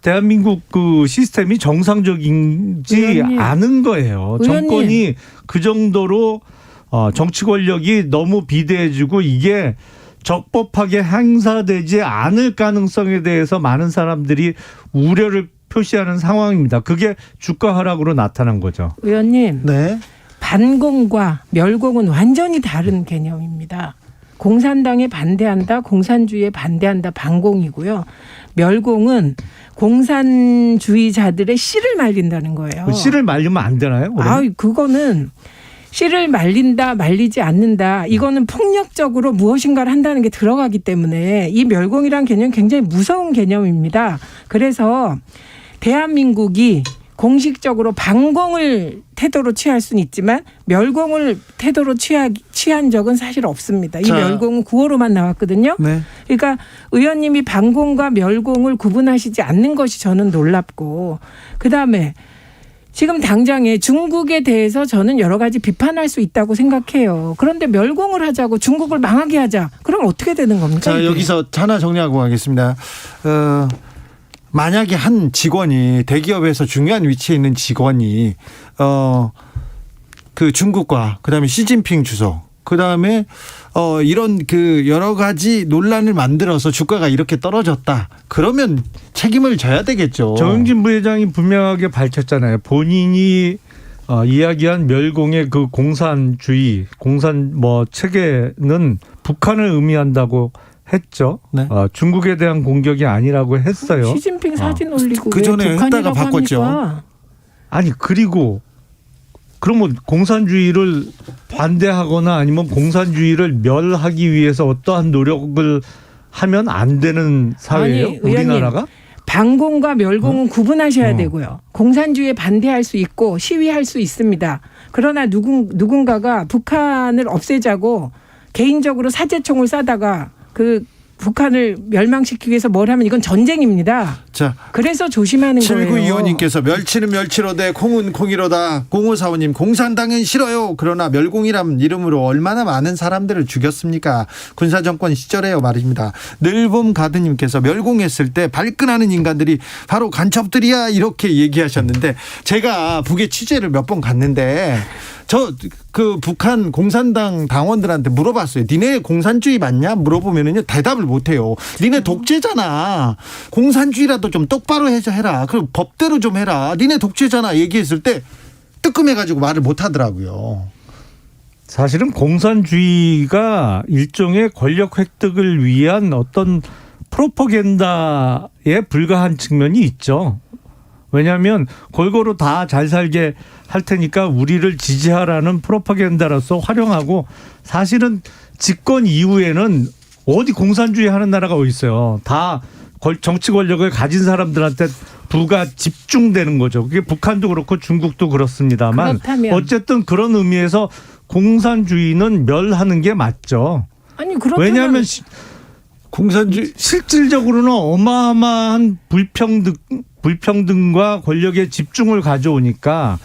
대한민국 그 시스템이 정상적이지 의원님. 않은 거예요. 의원님. 정권이 그 정도로 정치 권력이 너무 비대해지고 이게 적법하게 행사되지 않을 가능성에 대해서 많은 사람들이 우려를 표시하는 상황입니다. 그게 주가 하락으로 나타난 거죠. 의원님. 네. 반공과 멸공은 완전히 다른 개념입니다. 공산당에 반대한다, 공산주의에 반대한다, 반공이고요. 멸공은 공산주의자들의 씨를 말린다는 거예요. 씨를 말리면 안 되나요? 그거는 씨를 말린다, 말리지 않는다. 이거는 폭력적으로 무엇인가를 한다는 게 들어가기 때문에 이 멸공이란 개념은 굉장히 무서운 개념입니다. 그래서 대한민국이 공식적으로 반공을 태도로 취할 수는 있지만 멸공을 태도로 취한 적은 사실 없습니다. 이 멸공은 구호로만 나왔거든요. 네. 그러니까 의원님이 반공과 멸공을 구분하시지 않는 것이 저는 놀랍고, 그다음에 지금 당장에 중국에 대해서 저는 여러 가지 비판할 수 있다고 생각해요. 그런데 멸공을 하자고 중국을 망하게 하자. 그럼 어떻게 되는 겁니까? 자, 이게? 여기서 하나 정리하고 가겠습니다. 만약에 한 직원이 대기업에서 중요한 위치에 있는 직원이 그 중국과 그다음에 시진핑 주석 그다음에 이런 그 여러 가지 논란을 만들어서 주가가 이렇게 떨어졌다. 그러면 책임을 져야 되겠죠. 정영진 부회장이 분명하게 밝혔잖아요. 본인이 이야기한 멸공의 그 공산주의, 체계는 북한을 의미한다고 했죠. 네. 중국에 대한 공격이 아니라고 했어요. 시진핑 사진 올리고 그 전에 했다가 바꿨죠. 하니까. 아니 그리고 그러면 공산주의를 반대하거나 아니면 공산주의를 멸하기 위해서 어떠한 노력을 하면 안 되는 사회예요? 아니, 의원님, 우리나라가? 반공과 멸공은 구분하셔야 되고요. 공산주의에 반대할 수 있고 시위할 수 있습니다. 그러나 누군가가 북한을 없애자고 개인적으로 사제총을 쏴다가 그 북한을 멸망시키기 위해서 뭘 하면 이건 전쟁입니다. 자, 그래서 조심하는 거예요. 7925님께서 멸치는 멸치로되 콩은 콩이로다. 0545님 공산당은 싫어요. 그러나 멸공이란 이름으로 얼마나 많은 사람들을 죽였습니까? 군사정권 시절에요 말입니다. 늘봄 가드님께서 멸공했을 때 발끈하는 인간들이 바로 간첩들이야 이렇게 얘기하셨는데 제가 북에 취재를 몇 번 갔는데 저 그 북한 공산당 당원들한테 물어봤어요. 니네 공산주의 맞냐? 물어보면은요 대답을 못해요. 니네 독재잖아. 공산주의라도 좀 똑바로 해라. 그리고 법대로 좀 해라. 니네 독재잖아. 얘기했을 때 뜨끔해가지고 말을 못하더라고요. 사실은 공산주의가 일종의 권력 획득을 위한 어떤 프로파간다에 불과한 측면이 있죠. 왜냐하면 골고루 다 잘 살게 할 테니까 우리를 지지하라는 프로파간다로서 활용하고 사실은 집권 이후에는 어디 공산주의 하는 나라가 어디 있어요. 다 정치 권력을 가진 사람들한테 부가 집중되는 거죠. 그게 북한도 그렇고 중국도 그렇습니다만 그렇다면. 어쨌든 그런 의미에서 공산주의는 멸하는 게 맞죠. 아니 그렇다면 왜냐하면 공산주의 실질적으로는 어마어마한 불평등과 권력의 집중을 가져오니까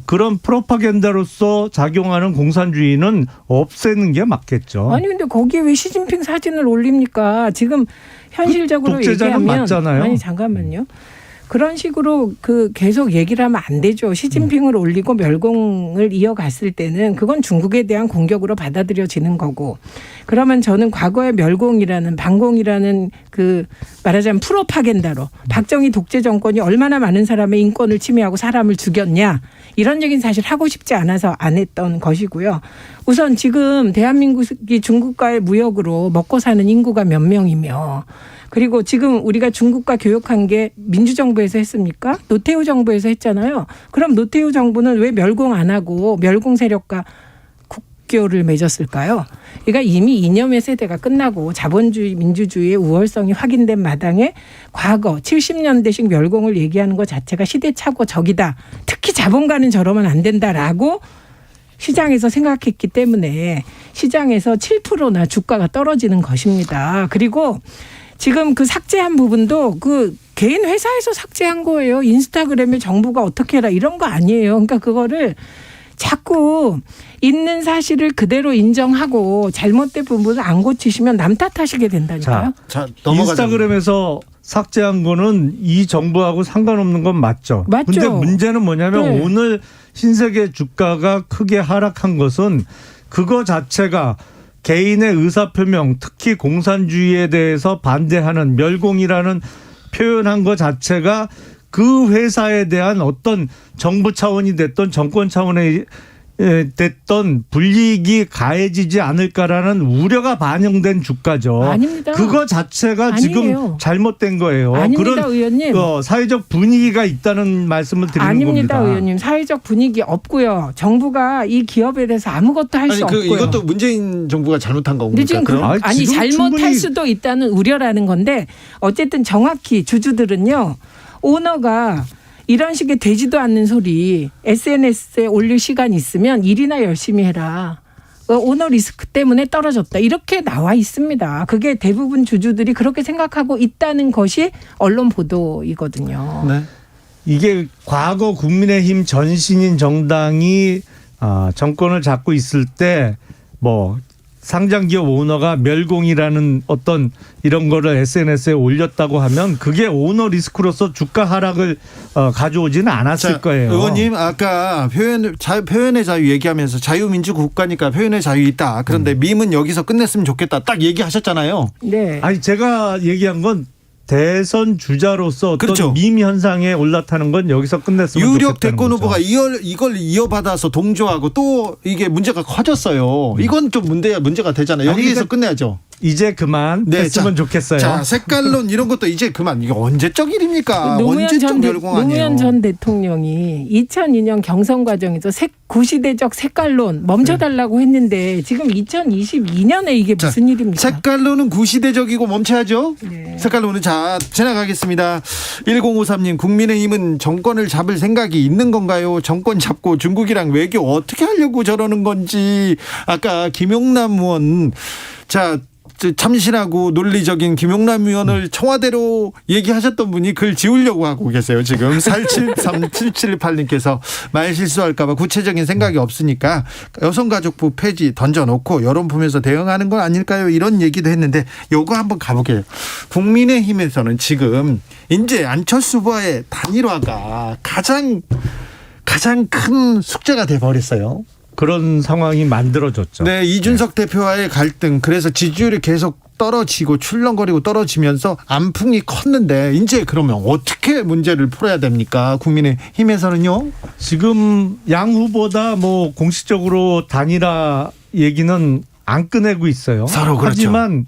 그런 프로파간다로서 작용하는 공산주의는 없애는 게 맞겠죠. 아니 근데 거기에 왜 시진핑 사진을 올립니까? 지금 현실적으로 독재자는 얘기하면 맞잖아요. 아니 잠깐만요. 그런 식으로 그 계속 얘기를 하면 안 되죠. 시진핑을 올리고 멸공을 이어갔을 때는 그건 중국에 대한 공격으로 받아들여지는 거고. 그러면 저는 과거의 멸공이라는 반공이라는 그 말하자면 프로파간다로 박정희 독재 정권이 얼마나 많은 사람의 인권을 침해하고 사람을 죽였냐. 이런 얘기는 사실 하고 싶지 않아서 안 했던 것이고요. 우선 지금 대한민국이 중국과의 무역으로 먹고 사는 인구가 몇 명이며 그리고 지금 우리가 중국과 교역한 게 민주정부에서 했습니까? 노태우 정부에서 했잖아요. 그럼 노태우 정부는 왜 멸공 안 하고 멸공 세력과 국교를 맺었을까요? 그러니까 이미 이념의 세대가 끝나고 자본주의 민주주의의 우월성이 확인된 마당에 과거 70년대식 멸공을 얘기하는 것 자체가 시대착오적이다. 특히 자본가는 저러면 안 된다라고 시장에서 생각했기 때문에 시장에서 7%나 주가가 떨어지는 것입니다. 그리고 지금 그 삭제한 부분도 그 개인 회사에서 삭제한 거예요. 인스타그램에 정부가 어떻게 해라 이런 거 아니에요. 그러니까 그거를 자꾸 있는 사실을 그대로 인정하고 잘못된 부분을 안 고치시면 남 탓하시게 된다니까요. 자, 넘어가자. 인스타그램에서 삭제한 거는 이 정부하고 상관없는 건 맞죠. 맞죠. 근데 문제는 뭐냐면 네. 오늘 신세계 주가가 크게 하락한 것은 그거 자체가 개인의 의사표명 특히 공산주의에 대해서 반대하는 멸공이라는 표현한 것 자체가 그 회사에 대한 어떤 정부 차원이 됐던 정권 차원의 됐던 불이익이 가해지지 않을까라는 우려가 반영된 주가죠. 아닙니다. 그거 자체가 아니에요. 지금 잘못된 거예요. 아닙니다, 그런 의원님. 사회적 분위기가 있다는 말씀을 드리는 아닙니다, 겁니다. 의원님. 사회적 분위기 없고요. 정부가 이 기업에 대해서 아무것도 할 수 없고요. 이것도 문재인 정부가 잘못한 근데 겁니까? 지금 그럼? 아니 지금 잘못할 충분히 수도 있다는 우려라는 건데 어쨌든 정확히 주주들은요. 오너가 이런 식의 되지도 않는 소리 SNS에 올릴 시간 있으면 일이나 열심히 해라. 오너 리스크 때문에 떨어졌다. 이렇게 나와 있습니다. 그게 대부분 주주들이 그렇게 생각하고 있다는 것이 언론 보도이거든요. 네. 이게 과거 국민의힘 전신인 정당이 정권을 잡고 있을 때 뭐 상장기업 오너가 멸공이라는 어떤 이런 거를 SNS에 올렸다고 하면 그게 오너 리스크로서 주가 하락을 가져오지는 않았을 거예요. 의원님 아까 표현의 자유 얘기하면서 자유민주 국가니까 표현의 자유 있다. 그런데 밈은 여기서 끝냈으면 좋겠다. 딱 얘기하셨잖아요. 네. 아니 제가 얘기한 건 대선 주자로서 어떤 그렇죠. 밈 현상에 올라타는 건 여기서 끝냈으면 유력 좋겠다는 대권 거죠. 후보가 이걸 이어받아서 동조하고 또 이게 문제가 커졌어요. 이건 좀 문제가 되잖아요. 아니, 여기에서 그러니까 끝내야죠. 이제 그만 했으면 좋겠어요. 자, 색깔론 이런 것도 이제 그만. 이게 언제적 일입니까? 언제적 열공 아니에요? 노무현 전 대통령이 2002년 경선 과정에서 구시대적 색깔론 멈춰달라고 했는데 지금 2022년에 이게 무슨 일입니까? 색깔론은 구시대적이고 멈춰야죠. 네. 색깔론은 자 지나가겠습니다. 1053님 국민의힘은 정권을 잡을 생각이 있는 건가요? 정권 잡고 중국이랑 외교 어떻게 하려고 저러는 건지. 아까 김용남 의원 참신하고 논리적인 김용남 의원을 청와대로 얘기하셨던 분이 글 지우려고 하고 계세요. 지금 473778님께서 말 실수할까 봐 구체적인 생각이 없으니까 여성가족부 폐지 던져놓고 여론 보면서 대응하는 건 아닐까요? 이런 얘기도 했는데 요거 한번 가볼게요. 국민의힘에서는 지금 이제 안철수 후보의 단일화가 가장 큰 숙제가 돼버렸어요. 그런 상황이 만들어졌죠. 네, 이준석 대표와의 갈등, 그래서 지지율이 계속 떨어지고 출렁거리고 떨어지면서 안풍이 컸는데 이제 그러면 어떻게 문제를 풀어야 됩니까? 국민의힘에서는요? 지금 양 후보다 뭐 공식적으로 단일화 얘기는 안 꺼내고 있어요. 서로 그렇죠. 하지만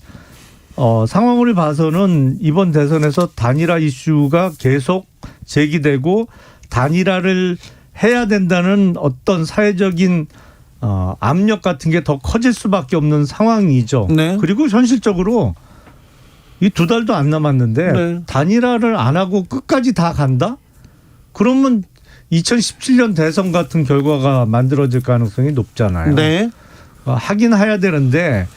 상황을 봐서는 이번 대선에서 단일화 이슈가 계속 제기되고 단일화를 해야 된다는 어떤 사회적인 압력 같은 게 더 커질 수밖에 없는 상황이죠. 네. 그리고 현실적으로 이 2달도 안 남았는데 네. 단일화를 안 하고 끝까지 다 간다? 그러면 2017년 대선 같은 결과가 만들어질 가능성이 높잖아요. 네. 하긴 해야 되는데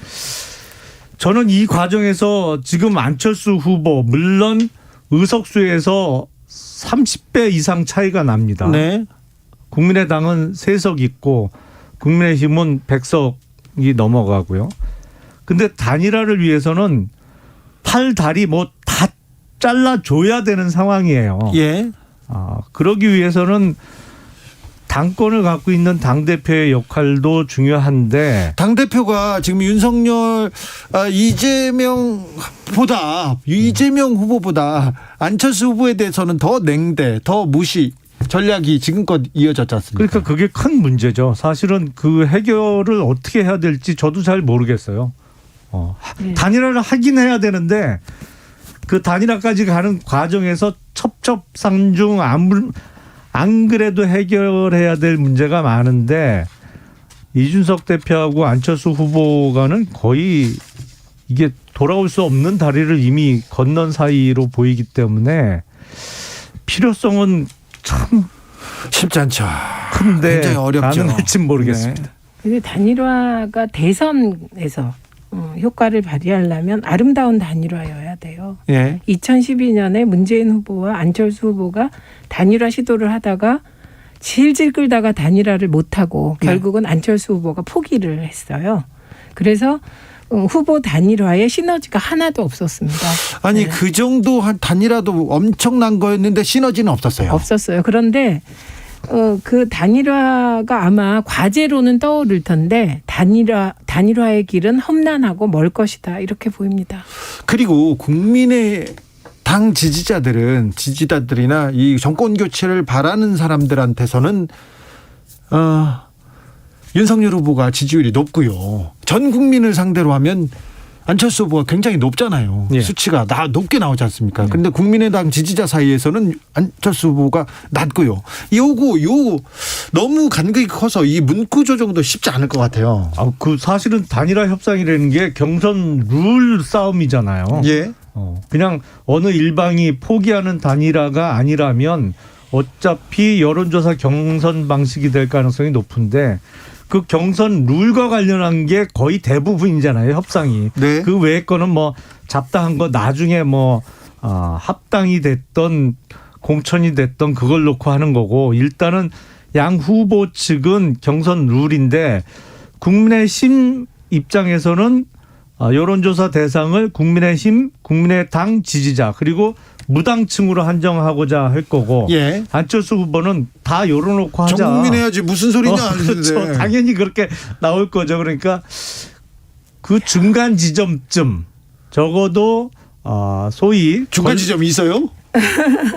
저는 이 과정에서 지금 안철수 후보 물론 의석수에서 30배 이상 차이가 납니다. 네. 국민의당은 3석 있고 국민의힘은 100석이 넘어가고요. 근데 단일화를 위해서는 팔, 다리 뭐 다 잘라줘야 되는 상황이에요. 예. 그러기 위해서는 당권을 갖고 있는 당대표의 역할도 중요한데 당대표가 지금 윤석열 이재명 후보보다 안철수 후보에 대해서는 더 냉대, 더 무시 전략이 지금껏 이어졌지 않습니까? 그러니까 그게 큰 문제죠. 사실은 그 해결을 어떻게 해야 될지 저도 잘 모르겠어요. 단일화를 하긴 해야 되는데 그 단일화까지 가는 과정에서 첩첩산중 안 그래도 해결해야 될 문제가 많은데 이준석 대표하고 안철수 후보가는 거의 이게 돌아올 수 없는 다리를 이미 건넌 사이로 보이기 때문에 필요성은 참 쉽지 않죠. 큰데 굉장히 어렵죠. 가능할진 모르겠습니다. 근데 단일화가 대선에서 효과를 발휘하려면 아름다운 단일화여야 돼요. 예. 2012년에 문재인 후보와 안철수 후보가 단일화 시도를 하다가 질질 끌다가 단일화를 못하고 결국은 안철수 후보가 포기를 했어요. 그래서 후보 단일화에 시너지가 하나도 없었습니다. 아니 네. 그 정도 한 단일화도 엄청난 거였는데 시너지는 없었어요. 없었어요. 그런데 그 단일화가 아마 과제로는 떠오를 텐데 단일화의 길은 험난하고 멀 것이다 이렇게 보입니다. 그리고 국민의 당 지지자들이나 이 정권 교체를 바라는 사람들한테서는 윤석열 후보가 지지율이 높고요. 전 국민을 상대로 하면 안철수 후보가 굉장히 높잖아요. 예. 수치가 높게 나오지 않습니까? 그런데 국민의당 지지자 사이에서는 안철수 후보가 낮고요. 요거 너무 간극이 커서 이 문구 조정도 쉽지 않을 것 같아요. 그 사실은 단일화 협상이라는 게 경선 룰 싸움이잖아요. 예. 그냥 어느 일방이 포기하는 단일화가 아니라면 어차피 여론조사 경선 방식이 될 가능성이 높은데 그 경선 룰과 관련한 게 거의 대부분이잖아요, 협상이. 네. 그 외의 거는 뭐 잡다한 거 나중에 합당이 됐던 공천이 됐던 그걸 놓고 하는 거고 일단은 양 후보 측은 경선 룰인데 국민의힘 입장에서는 여론조사 대상을 국민의힘, 국민의당 지지자 그리고 무당층으로 한정하고자 할 거고 예. 안철수 후보는 다 열어놓고 하자. 전 국민 해야지 무슨 소리냐. 그렇죠. 당연히 그렇게 나올 거죠. 그러니까 그 중간 지점쯤 적어도 소위 중간 지점이 있어요?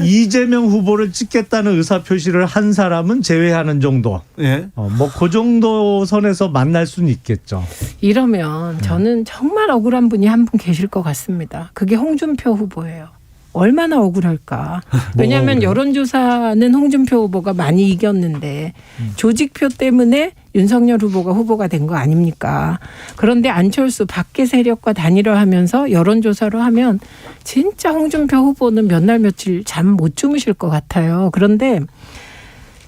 이재명 후보를 찍겠다는 의사표시를 한 사람은 제외하는 정도. 예. 뭐 그 정도 선에서 만날 수는 있겠죠. 이러면 저는 정말 억울한 분이 한 분 계실 것 같습니다. 그게 홍준표 후보예요. 얼마나 억울할까. 왜냐하면 그래요? 여론조사는 홍준표 후보가 많이 이겼는데 조직표 때문에 윤석열 후보가 후보가 된 거 아닙니까. 그런데 안철수 밖의 세력과 단일화하면서 여론조사로 하면 진짜 홍준표 후보는 몇 날 며칠 잠 못 주무실 것 같아요. 그런데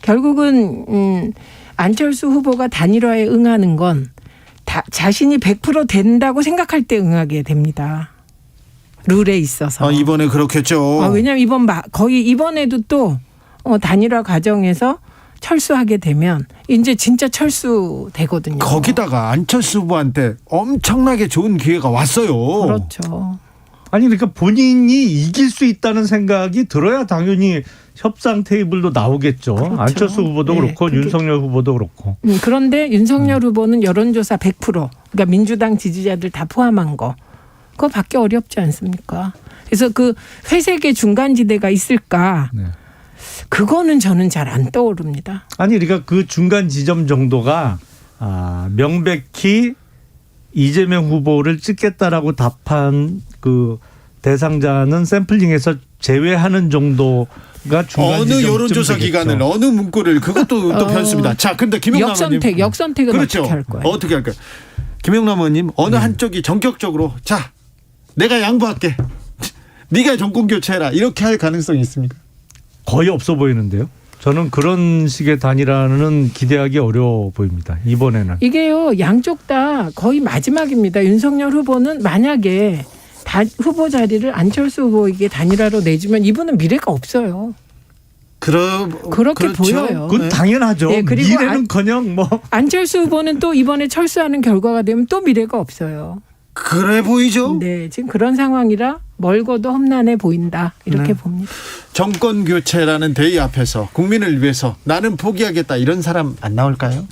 결국은 안철수 후보가 단일화에 응하는 건 자신이 100% 된다고 생각할 때 응하게 됩니다. 룰에 있어서. 이번에 그렇겠죠. 왜냐하면 거의 이번에도 또 단일화 과정에서 철수하게 되면 이제 진짜 철수되거든요. 거기다가 안철수 후보한테 엄청나게 좋은 기회가 왔어요. 그렇죠. 아니 그러니까 본인이 이길 수 있다는 생각이 들어야 당연히 협상 테이블도 나오겠죠. 그렇죠. 안철수 후보도 그렇고 윤석열 후보도 그렇고. 그런데 윤석열 후보는 여론조사 100% 그러니까 민주당 지지자들 다 포함한 거. 그거 받기 어렵지 않습니까? 그래서 그 회색의 중간지대가 있을까? 네. 그거는 저는 잘 안 떠오릅니다. 아니 그러니까 그 중간 지점 정도가 명백히 이재명 후보를 찍겠다라고 답한 그 대상자는 샘플링에서 제외하는 정도가 중간 어느 여론조사 기관을 어느 문구를 그것도 또 변수입니다. 자, 근데 김용남 의원님 역선택은 그렇죠. 어떻게 할 거예요? 어떻게 할까요? 김용남 의원님 어느 한쪽이 전격적으로 자 내가 양보할게. 네가 정권 교체해라 이렇게 할 가능성이 있습니까? 거의 없어 보이는데요. 저는 그런 식의 단일화는 기대하기 어려워 보입니다. 이번에는. 이게요. 양쪽 다 거의 마지막입니다. 윤석열 후보는 만약에 후보 자리를 안철수 후보에게 단일화로 내주면 이분은 미래가 없어요. 그렇게 그렇죠. 보여요. 그건 당연하죠. 네, 그리고 미래는커녕 뭐. 안철수 후보는 또 이번에 철수하는 결과가 되면 또 미래가 없어요. 그래 보이죠? 네, 지금 그런 상황이라 멀고도 험난해 보인다 이렇게 봅니다. 정권 교체라는 대의 앞에서 국민을 위해서 나는 포기하겠다 이런 사람 안 나올까요?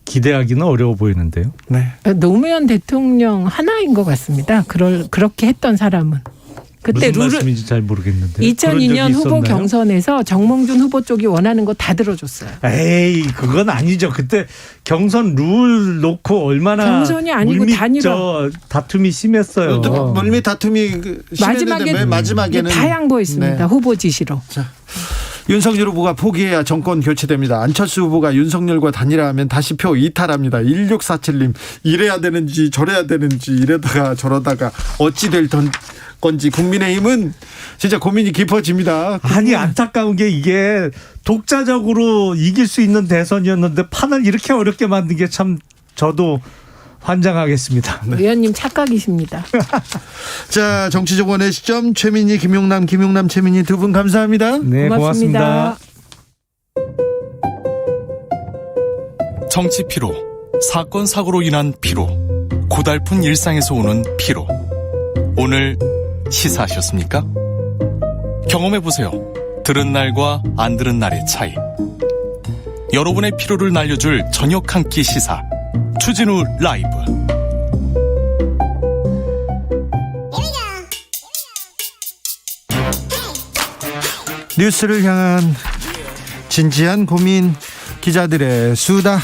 기대하기는 어려워 보이는데요. 네. 노무현 대통령 하나인 것 같습니다. 그렇게 했던 사람은. 그때 무슨 말씀인지 잘 모르겠는데. 2002년 후보 경선에서 정몽준 후보 쪽이 원하는 거 다 들어줬어요. 에이 그건 아니죠. 그때 경선 룰 놓고 얼마나 경선이 아니고 단일화 다툼이 심했어요. 물밑 다툼이 심했는데 맨 마지막에는 다 양보했습니다. 네. 후보 지시로. 자, 윤석열 후보가 포기해야 정권 교체됩니다. 안철수 후보가 윤석열과 단일화하면 다시 표 이탈합니다. 1647님 이래야 되는지 저래야 되는지 이러다가 저러다가 어찌 될 건지 국민의힘은 진짜 고민이 깊어집니다. 아니 안타까운 게 이게 독자적으로 이길 수 있는 대선이었는데 판을 이렇게 어렵게 만든 게 참 저도 환장하겠습니다. 네. 의원님 착각이십니다. 자, 정치적원의 시점 최민희, 김용남, 최민희 두 분 감사합니다. 네, 고맙습니다. 정치 피로, 사건 사고로 인한 피로, 고달픈 일상에서 오는 피로. 오늘 시사하셨습니까? 경험해보세요. 들은 날과 안 들은 날의 차이. 여러분의 피로를 날려줄 저녁 한 끼 시사 추진우 라이브. 뉴스를 향한 진지한 고민, 기자들의 수다.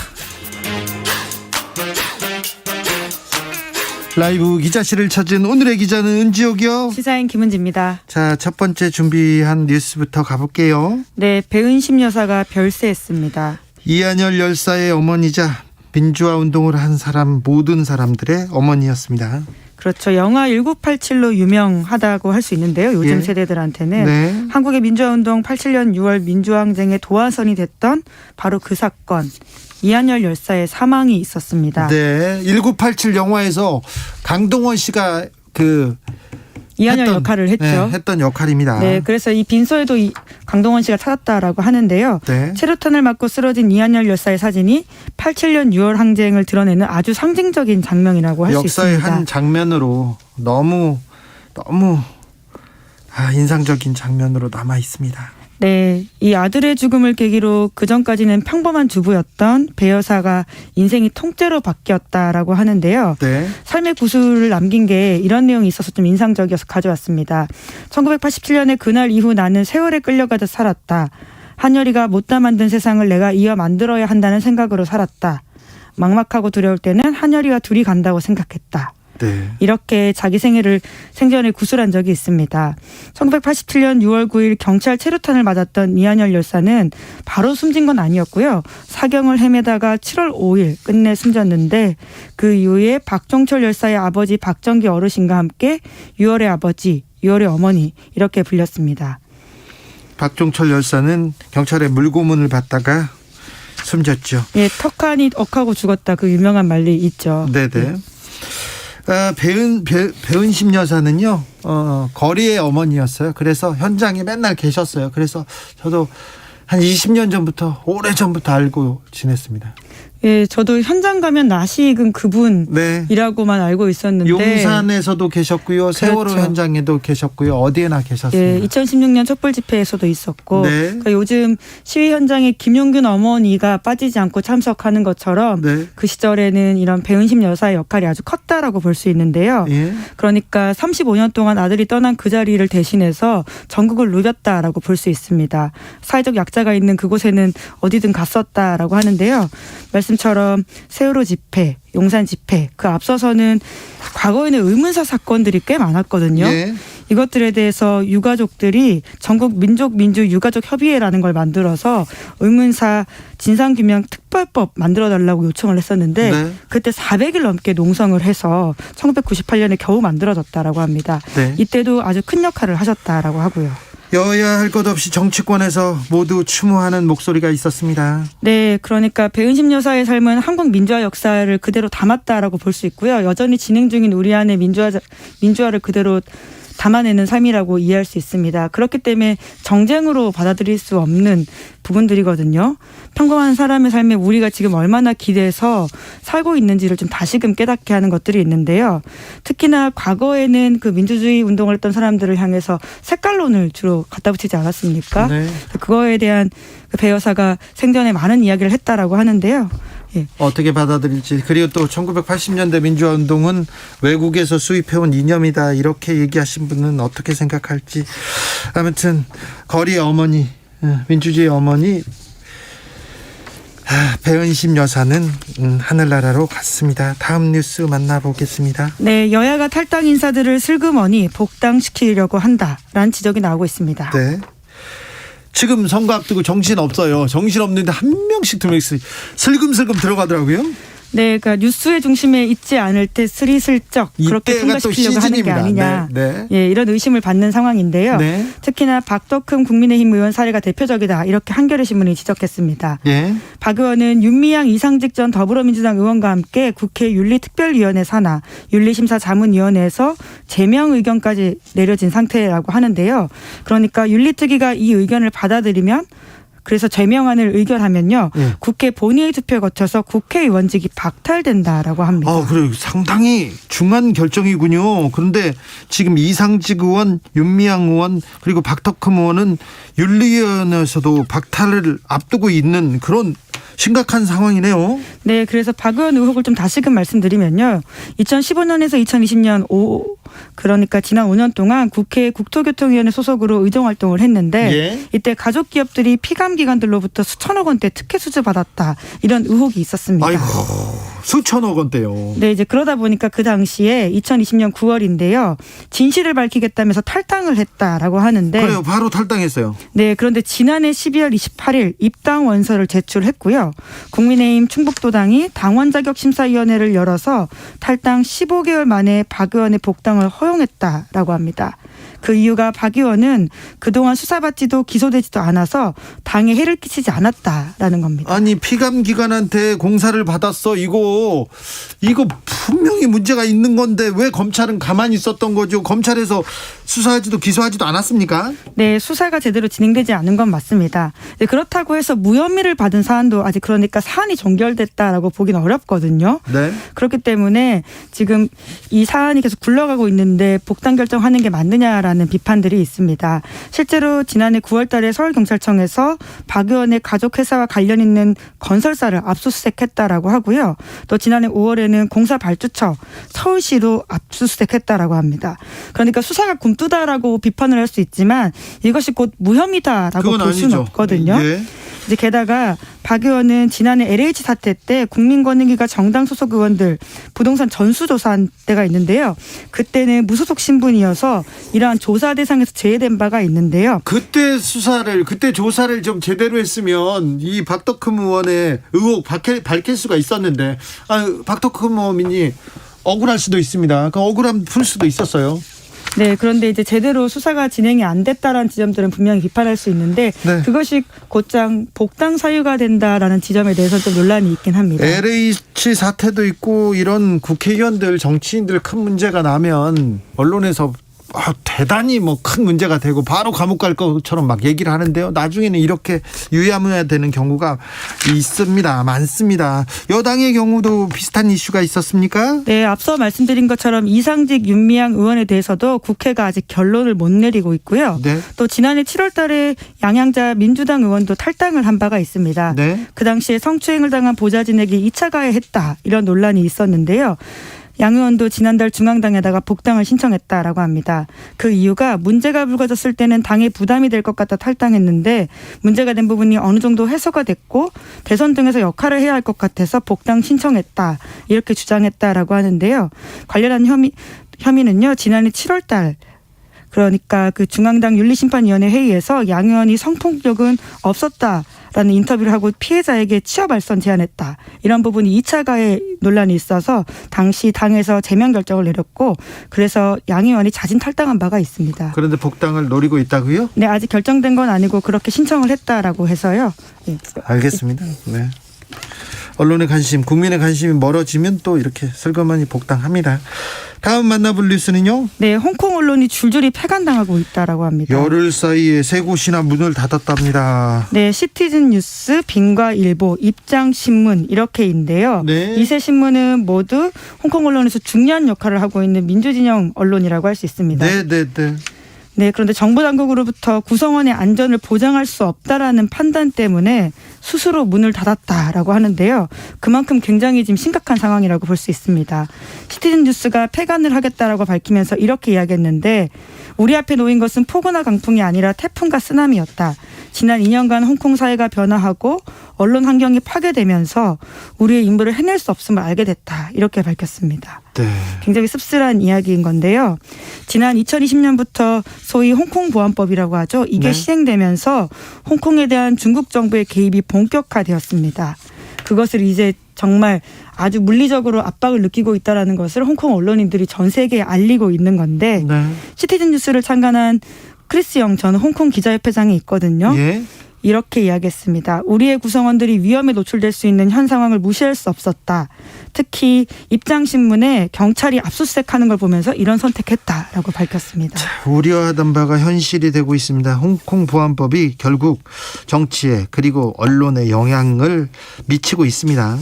라이브 기자실을 찾은 오늘의 기자는 은지옥이요. 시사인 김은지입니다. 자, 첫 번째 준비한 뉴스부터 가볼게요. 네, 배은심 여사가 별세했습니다. 이한열 열사의 어머니자 민주화 운동을 한 모든 사람들의 어머니였습니다. 그렇죠. 영화 1987로 유명하다고 할 수 있는데요. 요즘 예. 세대들한테는. 네. 한국의 민주화운동 87년 6월 민주항쟁의 도화선이 됐던 바로 그 사건. 이한열 열사의 사망이 있었습니다. 네. 1987 영화에서 강동원 씨가 이한열 역할을 했죠. 네, 했던 역할입니다. 네, 그래서 이 빈소에도 강동원 씨가 찾았다라고 하는데요. 네. 체류탄을 맞고 쓰러진 이한열 열사의 사진이 87년 6월 항쟁을 드러내는 아주 상징적인 장면이라고 할 수 있습니다. 역사의 한 장면으로 너무 인상적인 장면으로 남아 있습니다. 네, 이 아들의 죽음을 계기로 그전까지는 평범한 주부였던 배 여사가 인생이 통째로 바뀌었다라고 하는데요. 네. 삶의 구슬을 남긴 게 이런 내용이 있어서 좀 인상적이어서 가져왔습니다. 1987년에 그날 이후 나는 세월에 끌려가듯 살았다. 한여리가 못다 만든 세상을 내가 이어 만들어야 한다는 생각으로 살았다. 막막하고 두려울 때는 한여리와 둘이 간다고 생각했다. 네. 이렇게 자기 생전에 구술한 적이 있습니다. 1987년 6월 9일 경찰 체류탄을 맞았던 이한열 열사는 바로 숨진 건 아니었고요. 사경을 헤매다가 7월 5일 끝내 숨졌는데 그 이후에 박종철 열사의 아버지 박정기 어르신과 함께 6월의 아버지, 6월의 어머니 이렇게 불렸습니다. 박종철 열사는 경찰의 물고문을 받다가 숨졌죠. 예, 턱하니 억하고 죽었다 그 유명한 말이 있죠. 네네. 배은심 여사는요, 거리의 어머니였어요. 그래서 현장에 맨날 계셨어요. 그래서 저도 한 20년 전부터, 오래전부터 알고 지냈습니다. 예, 저도 현장 가면 낯이 익은 그분이라고만 알고 있었는데. 용산에서도 계셨고요. 세월호 그렇죠. 현장에도 계셨고요. 어디에나 계셨습니다. 예, 2016년 촛불 집회에서도 있었고. 네. 그러니까 요즘 시위 현장에 김용균 어머니가 빠지지 않고 참석하는 것처럼 네. 그 시절에는 이런 배은심 여사의 역할이 아주 컸다라고 볼 수 있는데요. 예. 그러니까 35년 동안 아들이 떠난 그 자리를 대신해서 전국을 누볐다라고 볼 수 있습니다. 사회적 약자가 있는 그곳에는 어디든 갔었다라고 하는데요. 말씀처럼 세월호 집회, 용산 집회, 그 앞서서는 과거에는 의문사 사건들이 꽤 많았거든요. 예. 이것들에 대해서 유가족들이 전국 민족민주유가족협의회라는 걸 만들어서 의문사 진상규명 특별법 만들어달라고 요청을 했었는데 네. 그때 400일 넘게 농성을 해서 1998년에 겨우 만들어졌다라고 합니다. 네. 이때도 아주 큰 역할을 하셨다라고 하고요. 여야 할 것 없이 정치권에서 모두 추모하는 목소리가 있었습니다. 네, 그러니까 배은심 여사의 삶은 한국 민주화 역사를 그대로 담았다라고 볼 수 있고요. 여전히 진행 중인 우리 안의 민주화를 그대로 담아내는 삶이라고 이해할 수 있습니다. 그렇기 때문에 정쟁으로 받아들일 수 없는 부분들이거든요. 평범한 사람의 삶에 우리가 지금 얼마나 기대서 살고 있는지를 좀 다시금 깨닫게 하는 것들이 있는데요. 특히나 과거에는 그 민주주의 운동을 했던 사람들을 향해서 색깔론을 주로 갖다 붙이지 않았습니까? 네. 그거에 대한 배 여사가 생전에 많은 이야기를 했다라고 하는데요. 예. 어떻게 받아들일지. 그리고 또 1980년대 민주화 운동은 외국에서 수입해온 이념이다 이렇게 얘기하신 분은 어떻게 생각할지. 아무튼 거리의 어머니, 민주주의 어머니 배은심 여사는 하늘나라로 갔습니다. 다음 뉴스 만나보겠습니다. 네, 여야가 탈당 인사들을 슬그머니 복당시키려고 한다라는 지적이 나오고 있습니다. 네. 지금 선거 앞두고 정신 없어요. 정신 없는데 한 명씩 두 명씩 슬금슬금 들어가더라고요. 네, 그러니까 뉴스의 중심에 있지 않을 때 스리슬쩍 그렇게 통과시키려고 하는 게 아니냐. 네. 예, 이런 의심을 받는 상황인데요. 네. 특히나 박덕흠 국민의힘 의원 사례가 대표적이다. 이렇게 한겨레 신문이 지적했습니다. 예. 박 의원은 윤미향 이상직 전 더불어민주당 의원과 함께 국회 윤리특별위원회 산하 윤리심사자문위원회에서 제명 의견까지 내려진 상태라고 하는데요. 그러니까 윤리특위가 이 의견을 받아들이면 그래서 제명안을 의결하면요. 네. 국회 본회의 투표를 거쳐서 국회의원직이 박탈된다라고 합니다. 그래요. 상당히 중요한 결정이군요. 그런데 지금 이상직 의원, 윤미향 의원 그리고 박덕흠 의원은 윤리위원회에서도 박탈을 앞두고 있는 그런 심각한 상황이네요. 네, 그래서 박 의원 의혹을 좀 다시금 말씀드리면요. 2015년에서 2020년 그러니까 지난 5년 동안 국회 국토교통위원회 소속으로 의정활동을 했는데 예. 이때 가족기업들이 피감기관들로부터 수천억 원대 특혜 수주 받았다 이런 의혹이 있었습니다. 아이고, 수천억 원대요. 네, 이제 그러다 보니까 그 당시에 2020년 9월인데요. 진실을 밝히겠다면서 탈당을 했다라고 하는데. 그래요, 바로 탈당했어요. 네, 그런데 지난해 12월 28일 입당 원서를 제출했고요. 국민의힘 충북도당이 당원 자격 심사위원회를 열어서 탈당 15개월 만에 박 의원의 복당을 허용했다라고 합니다. 그 이유가 박 의원은 그동안 수사받지도 기소되지도 않아서 당에 해를 끼치지 않았다라는 겁니다. 아니 피감기관한테 공사를 받았어. 이거 분명히 문제가 있는 건데 왜 검찰은 가만히 있었던 거죠? 검찰에서 수사하지도 기소하지도 않았습니까? 네, 수사가 제대로 진행되지 않은 건 맞습니다. 네, 그렇다고 해서 무혐의를 받은 사안도 아직 그러니까 사안이 종결됐다라고 보기는 어렵거든요. 네. 그렇기 때문에 지금 이 사안이 계속 굴러가고 있는데 복당 결정하는 게 맞느냐라는 있다라는 비판들이 있습니다. 실제로 지난해 9월 달에 서울경찰청에서 박 의원의 가족회사와 관련 있는 건설사를 압수수색했다라고 하고요. 또 지난해 5월에는 공사 발주처 서울시도 압수수색했다라고 합니다. 그러니까 수사가 굼뜨다라고 비판을 할 수 있지만 이것이 곧 무혐의다라고 볼 수는 없거든요. 예. 이제 게다가 박 의원은 지난해 LH 사태 때 국민권익위가 정당 소속 의원들 부동산 전수조사한 때가 있는데요. 그때는 무소속 신분이어서 이러한 조사 대상에서 제외된 바가 있는데요. 그때 조사를 좀 제대로 했으면 이 박덕흠 의원의 의혹 밝힐 수가 있었는데 박덕흠 의원이 억울할 수도 있습니다. 그 억울함 풀 수도 있었어요. 네, 그런데 이제 제대로 수사가 진행이 안 됐다라는 지점들은 분명히 비판할 수 있는데 네. 그것이 곧장 복당 사유가 된다라는 지점에 대해서 좀 논란이 있긴 합니다. LH 사태도 있고 이런 국회의원들 정치인들 큰 문제가 나면 언론에서 대단히 큰 문제가 되고 바로 감옥 갈 것처럼 막 얘기를 하는데요. 나중에는 이렇게 유야무야 되는 경우가 있습니다. 많습니다. 여당의 경우도 비슷한 이슈가 있었습니까? 네, 앞서 말씀드린 것처럼 이상직 윤미향 의원에 대해서도 국회가 아직 결론을 못 내리고 있고요. 네. 또 지난해 7월 달에 양양자 민주당 의원도 탈당을 한 바가 있습니다. 네. 그 당시에 성추행을 당한 보좌진에게 2차 가해했다 이런 논란이 있었는데요. 양 의원도 지난달 중앙당에다가 복당을 신청했다라고 합니다. 그 이유가 문제가 불거졌을 때는 당에 부담이 될 것 같아 탈당했는데 문제가 된 부분이 어느 정도 해소가 됐고 대선 등에서 역할을 해야 할 것 같아서 복당 신청했다 이렇게 주장했다라고 하는데요. 관련한 혐의는요. 지난해 7월 달 그러니까 그 중앙당 윤리심판위원회 회의에서 양 의원이 성폭력은 없었다라는 인터뷰를 하고 피해자에게 취업 알선 제안했다. 이런 부분이 2차 가해 논란이 있어서 당시 당에서 제명 결정을 내렸고 그래서 양 의원이 자진 탈당한 바가 있습니다. 그런데 복당을 노리고 있다고요? 네, 아직 결정된 건 아니고 그렇게 신청을 했다라고 해서요. 네. 알겠습니다. 네. 언론의 관심, 국민의 관심이 멀어지면 또 이렇게 슬그머니 복당합니다. 다음 만나볼 뉴스는요? 네, 홍콩 언론이 줄줄이 폐간당하고 있다라고 합니다. 열흘 사이에 세 곳이나 문을 닫았답니다. 네, 시티즌 뉴스, 빈과일보, 입장신문 이렇게인데요. 네. 이 세 신문은 모두 홍콩 언론에서 중요한 역할을 하고 있는 민주진영 언론이라고 할 수 있습니다. 네. 네, 그런데 정부 당국으로부터 구성원의 안전을 보장할 수 없다라는 판단 때문에 스스로 문을 닫았다라고 하는데요. 그만큼 굉장히 지금 심각한 상황이라고 볼 수 있습니다. 시티즌 뉴스가 폐간을 하겠다라고 밝히면서 이렇게 이야기했는데 우리 앞에 놓인 것은 폭우나 강풍이 아니라 태풍과 쓰나미였다. 지난 2년간 홍콩 사회가 변화하고 언론 환경이 파괴되면서 우리의 임무를 해낼 수 없음을 알게 됐다. 이렇게 밝혔습니다. 네. 굉장히 씁쓸한 이야기인 건데요. 지난 2020년부터 소위 홍콩 보안법이라고 하죠. 이게 네. 시행되면서 홍콩에 대한 중국 정부의 개입이 본격화되었습니다. 그것을 이제 정말 아주 물리적으로 압박을 느끼고 있다는 것을 홍콩 언론인들이 전 세계에 알리고 있는 건데 네. 시티즌 뉴스를 창간한 크리스 영 전 홍콩 기자협회장이 있거든요. 예. 이렇게 이야기했습니다. 우리의 구성원들이 위험에 노출될 수 있는 현 상황을 무시할 수 없었다. 특히 입장신문에 경찰이 압수수색하는 걸 보면서 이런 선택했다라고 밝혔습니다. 우려하던 바가 현실이 되고 있습니다. 홍콩 보안법이 결국 정치에 그리고 언론에 영향을 미치고 있습니다.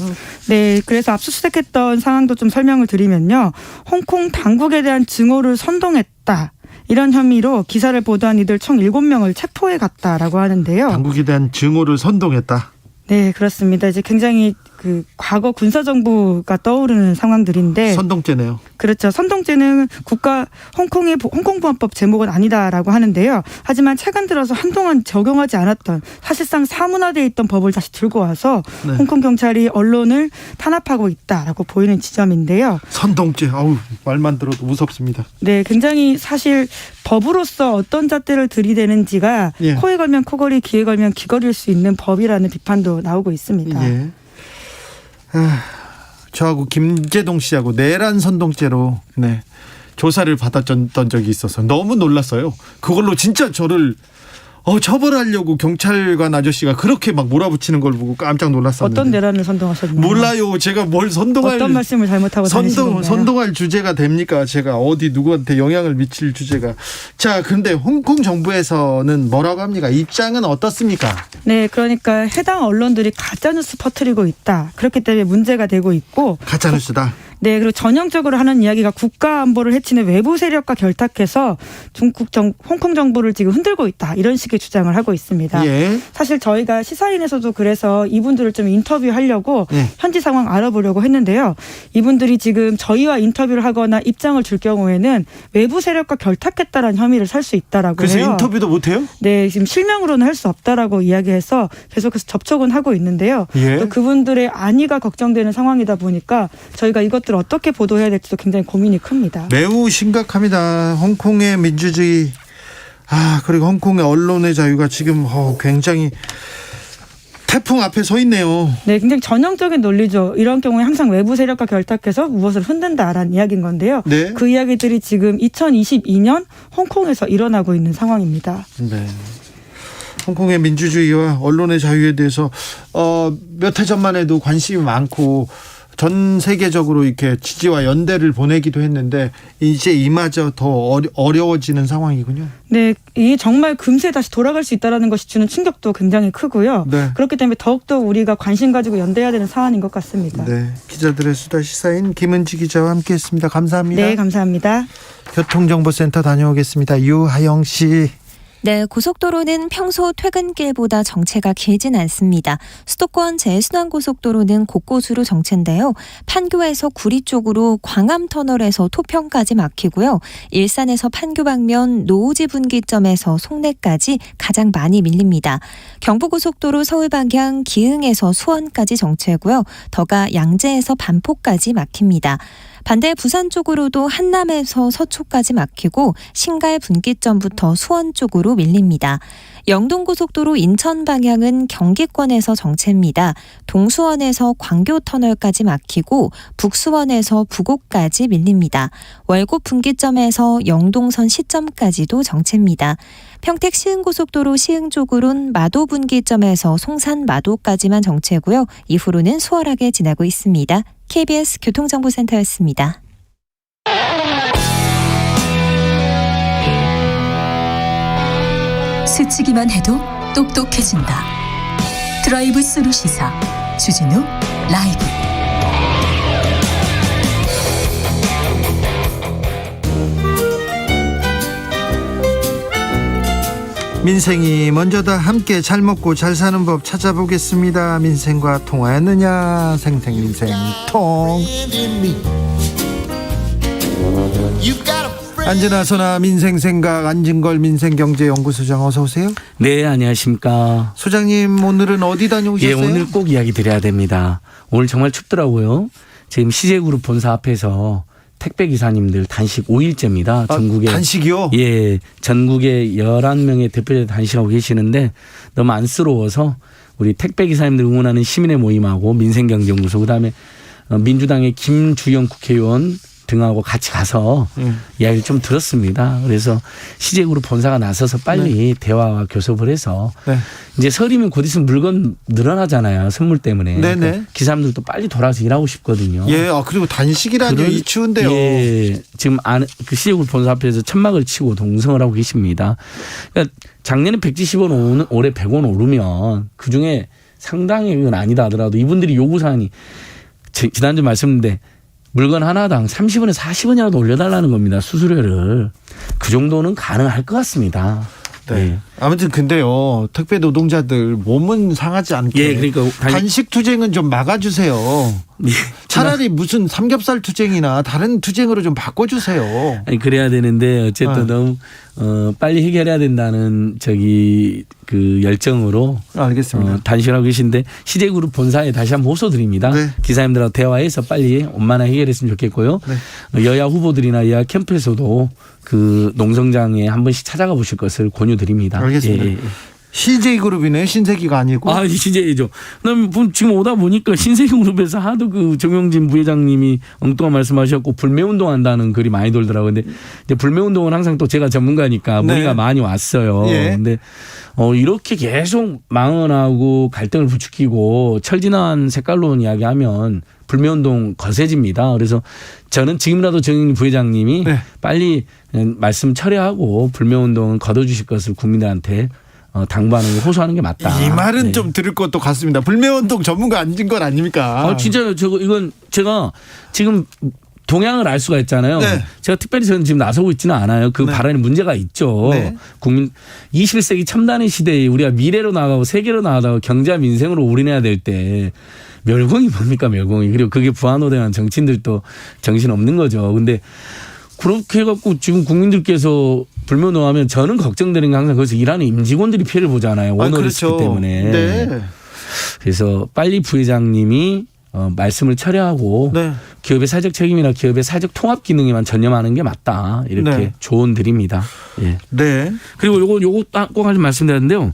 네, 그래서 압수수색했던 상황도 좀 설명을 드리면요. 홍콩 당국에 대한 증오를 선동했다. 이런 혐의로 기사를 보도한 이들 총 7명을 체포해 갔다라고 하는데요. 당국에 대한 증오를 선동했다. 네, 그렇습니다. 이제 굉장히 그 과거 군사정부가 떠오르는 상황들인데 선동죄네요. 그렇죠. 선동죄는 홍콩의 홍콩보안법 제목은 아니다라고 하는데요. 하지만 최근 들어서 한동안 적용하지 않았던 사실상 사문화되어 있던 법을 다시 들고 와서 네. 홍콩 경찰이 언론을 탄압하고 있다라고 보이는 지점인데요. 선동죄, 말만 들어도 무섭습니다. 네, 굉장히 사실 법으로서 어떤 잣대를 들이대는지가 예. 코에 걸면 코걸이, 귀에 걸면 귀걸이일 수 있는 법이라는 비판도 나오고 있습니다. 예. 저하고 김재동 씨하고 내란 선동죄로 조사를 받았던 적이 있어서 너무 놀랐어요. 그걸로 진짜 저를 처벌하려고 경찰관 아저씨가 그렇게 막 몰아붙이는 걸 보고 깜짝 놀랐었는데. 어떤 내란을 선동하셨나요? 몰라요. 제가 뭘 선동할 어떤 말씀을 잘못하고 다니신 건가요? 선동할 주제가 됩니까? 제가 어디 누구한테 영향을 미칠 주제가. 자, 그런데 홍콩 정부에서는 뭐라고 합니까? 입장은 어떻습니까? 네, 그러니까 해당 언론들이 가짜뉴스 퍼뜨리고 있다. 그렇기 때문에 문제가 되고 있고. 가짜뉴스다. 네, 그리고 전형적으로 하는 이야기가 국가 안보를 해치는 외부 세력과 결탁해서 홍콩 정부를 지금 흔들고 있다. 이런 식의 주장을 하고 있습니다. 예. 사실 저희가 시사인에서도 그래서 이분들을 좀 인터뷰하려고 현지 상황 알아보려고 했는데요. 이분들이 지금 저희와 인터뷰를 하거나 입장을 줄 경우에는 외부 세력과 결탁했다라는 혐의를 살 수 있다라고 그래서 해요. 인터뷰도 못해요? 네, 지금 실명으로는 할 수 없다라고 이야기해서 계속해서 접촉은 하고 있는데요. 예. 또 그분들의 안위가 걱정되는 상황이다 보니까 저희가 이것들을 어떻게 보도해야 될지도 굉장히 고민이 큽니다. 매우 심각합니다. 홍콩의 민주주의, 그리고 홍콩의 언론의 자유가 지금 굉장히 태풍 앞에 서 있네요. 네, 굉장히 전형적인 논리죠. 이런 경우에 항상 외부 세력과 결탁해서 무엇을 흔든다라는 이야기인 건데요. 네. 그 이야기들이 지금 2022년 홍콩에서 일어나고 있는 상황입니다. 네. 홍콩의 민주주의와 언론의 자유에 대해서 몇 해 전만 해도 관심이 많고 전 세계적으로 이렇게 지지와 연대를 보내기도 했는데 이제 이마저 더 어려워지는 상황이군요. 네, 이게 정말 금세 다시 돌아갈 수 있다는 것이 주는 충격도 굉장히 크고요. 네. 그렇기 때문에 더욱더 우리가 관심 가지고 연대해야 되는 사안인 것 같습니다. 네, 기자들의 수다 시사인 김은지 기자와 함께했습니다. 감사합니다. 네, 감사합니다. 교통정보센터 다녀오겠습니다. 유하영 씨. 네, 고속도로는 평소 퇴근길보다 정체가 길진 않습니다. 수도권 제순환고속도로는 곳곳으로 정체인데요. 판교에서 구리 쪽으로 광암터널에서 토평까지 막히고요. 일산에서 판교 방면 노오지 분기점에서 송내까지 가장 많이 밀립니다. 경부고속도로 서울 방향 기흥에서 수원까지 정체고요. 더가 양재에서 반포까지 막힙니다. 반대 부산 쪽으로도 한남에서 서초까지 막히고 신갈 분기점부터 수원 쪽으로 밀립니다. 영동고속도로 인천 방향은 경기권에서 정체입니다. 동수원에서 광교터널까지 막히고 북수원에서 부곡까지 밀립니다. 월곡 분기점에서 영동선 시점까지도 정체입니다. 평택 시흥고속도로 시흥 쪽으론 마도 분기점에서 송산 마도까지만 정체고요. 이후로는 수월하게 지나고 있습니다. KBS 교통정보센터였습니다. 스치기만 해도 똑똑해진다. 드라이브 스루 시사 주진우 라이브. 민생이 먼저다. 함께 잘 먹고 잘 사는 법 찾아보겠습니다. 민생과 통하였느냐. 생생민생통. 안진아 민생생각 안진걸 민생경제연구소장 어서 오세요. 네, 안녕하십니까. 소장님 오늘은 어디 다녀오셨어요? 예, 오늘 꼭 이야기 드려야 됩니다. 오늘 정말 춥더라고요. 지금 CJ그룹 본사 앞에서 택배 기사님들 단식 5일째입니다. 전국에. 단식이요? 예, 전국에 11명의 대표자 단식하고 계시는데 너무 안쓰러워서 우리 택배 기사님들 응원하는 시민의 모임하고 민생경제연구소 그다음에 민주당의 김주영 국회의원 등하고 같이 가서 이야기를 좀 들었습니다. 그래서 CJ그룹 본사가 나서서 빨리 대화와 교섭을 해서 이제 설이면 곧 있으면 물건 늘어나잖아요. 선물 때문에. 그러니까 기사님들도 빨리 돌아와서 일하고 싶거든요. 예, 그리고 단식이라뇨. 이 추운데요. 예, 지금 그 CJ그룹 본사 앞에서 천막을 치고 동성을 하고 계십니다. 그러니까 작년에 170원, 올해 100원 오르면 그중에 상당액은 아니다 하더라도 이분들이 요구사항이 지난주 말씀드렸는데 물건 하나당 30원에서 40원이라도 올려달라는 겁니다. 수수료를. 그 정도는 가능할 것 같습니다. 네. 아무튼 근데요. 택배 노동자들 몸은 상하지 않게. 예, 그러니까 단식 투쟁은 좀 막아주세요. 예. 차라리 무슨 삼겹살 투쟁이나 다른 투쟁으로 좀 바꿔주세요. 아니, 그래야 되는데 어쨌든 너무 빨리 해결해야 된다는 그 열정으로 알겠습니다. 단식하고 계신데 CJ그룹 본사에 다시 한번 호소드립니다. 네. 기사님들하고 대화해서 빨리 원만하게 해결했으면 좋겠고요. 네. 여야 후보들이나 여야 캠프에서도 그 농성장에 한 번씩 찾아가 보실 것을 권유드립니다. 알겠습니다. 예. CJ그룹이네. 신세기가 아니고. 신세기죠. 그다음 지금 오다 보니까 신세기그룹에서 하도 그 정용진 부회장님이 엉뚱한 말씀하셨고 불매운동 한다는 글이 많이 돌더라고요. 근데 이제 불매운동은 항상 또 제가 전문가니까 문의가 많이 왔어요. 예. 근데 이렇게 계속 망언하고 갈등을 부추기고 철진한 색깔론 이야기하면 불매운동 거세집니다. 그래서 저는 지금이라도 정영진 부회장님이 빨리 말씀 철회하고 불매운동은 거둬주실 것을 국민들한테 당부하는 거 호소하는 게 맞다. 이 말은 네. 좀 들을 것도 같습니다. 불매운동 전문가 앉은 건 아닙니까? 진짜요. 이건 제가 지금 동향을 알 수가 있잖아요. 네. 제가 특별히 저는 지금 나서고 있지는 않아요. 그 발언에 문제가 있죠. 네. 21세기 첨단의 시대에 우리가 미래로 나가고 세계로 나가고 경제와 민생으로 올인해야 될 때 멸공이 뭡니까 멸공이. 그리고 그게 부안호대한 정치인들도 정신없는 거죠. 근데 그렇게 해갖고 지금 국민들께서 불매운동하면 저는 걱정되는 게 항상 거기서 일하는 임직원들이 피해를 보잖아요. 오너리스크 그렇죠. 때문에. 네. 그래서 빨리 부회장님이 말씀을 철회하고 네. 기업의 사회적 책임이나 기업의 사회적 통합 기능에만 전념하는 게 맞다. 이렇게 네. 조언 드립니다. 예. 네. 그리고 요거 꼭 한 말씀드렸는데요.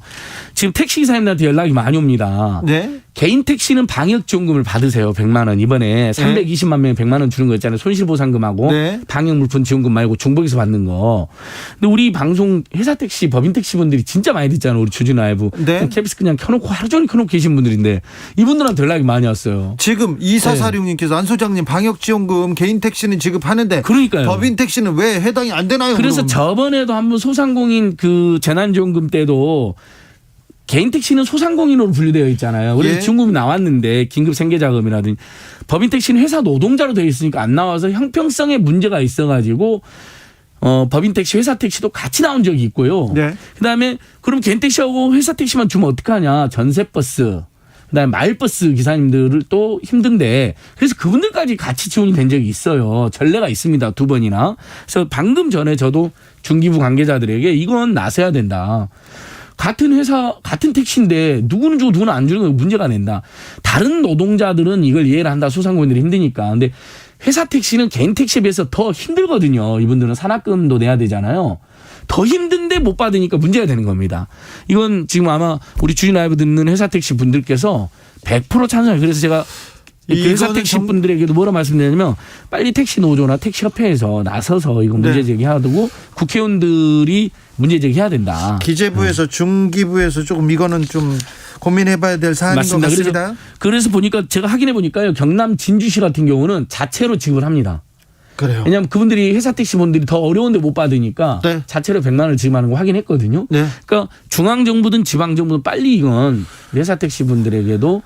지금 택시기사님들한테 연락이 많이 옵니다. 네. 개인 택시는 방역지원금을 받으세요. 100만 원. 이번에 320만 명에 100만 원 주는 거 있잖아요. 손실보상금하고 네. 방역물품 지원금 말고 중복에서 받는 거. 근데 우리 방송 회사 택시, 법인 택시 분들이 진짜 많이 듣잖아요. 우리 주진 라이브. 네. KBS 그냥 켜놓고 하루 종일 켜놓고 계신 분들인데 이분들한테 연락이 많이 왔어요. 지금 2446님께서 안 소장님 방역지원금 개인 택시는 지급하는데 그러니까요. 법인 택시는 왜 해당이 안 되나요? 그래서 그럼? 저번에도 한번 소상공인 그 재난지원금 때도 개인 택시는 소상공인으로 분류되어 있잖아요. 그래서 예. 지원금이 나왔는데 긴급 생계자금이라든지 법인 택시는 회사 노동자로 되어 있으니까 안 나와서 형평성에 문제가 있어가지고 법인 택시, 회사 택시도 같이 나온 적이 있고요. 네. 그다음에 그럼 개인 택시하고 회사 택시만 주면 어떡하냐. 전세버스. 그다음에 마을버스 기사님들을 또 힘든데 그래서 그분들까지 같이 지원이 된 적이 있어요. 전례가 있습니다. 2번이나. 그래서 방금 전에 저도 중기부 관계자들에게 이건 나서야 된다. 같은 회사 같은 택시인데 누구는 주고 누구는 안 주는 건 문제가 된다. 다른 노동자들은 이걸 이해를 한다. 소상공인들이 힘드니까. 근데 회사 택시는 개인 택시에 비해서 더 힘들거든요. 이분들은 산학금도 내야 되잖아요. 더 힘든데 못 받으니까 문제가 되는 겁니다. 이건 지금 아마 우리 주진 라이브 듣는 회사 택시 분들께서 100% 찬성해요. 그래서 제가 그 회사 택시 분들에게도 뭐라 말씀드리냐면 빨리 택시 노조나 택시협회에서 나서서 이거 문제 제기하고 국회의원들이 문제 제기해야 된다. 기재부에서 중기부에서 조금 이거는 좀 고민해봐야 될 사안인 맞습니다. 것 같습니다. 그래서 보니까 제가 확인해 보니까요. 경남 진주시 같은 경우는 자체로 지급을 합니다. 그래요. 왜냐하면 그분들이 회사 택시 분들이 더 어려운데 못 받으니까 자체로 100만 원을 지급하는 거 확인했거든요. 네. 그러니까 중앙정부든 지방정부든 빨리 이건 회사 택시 분들에게도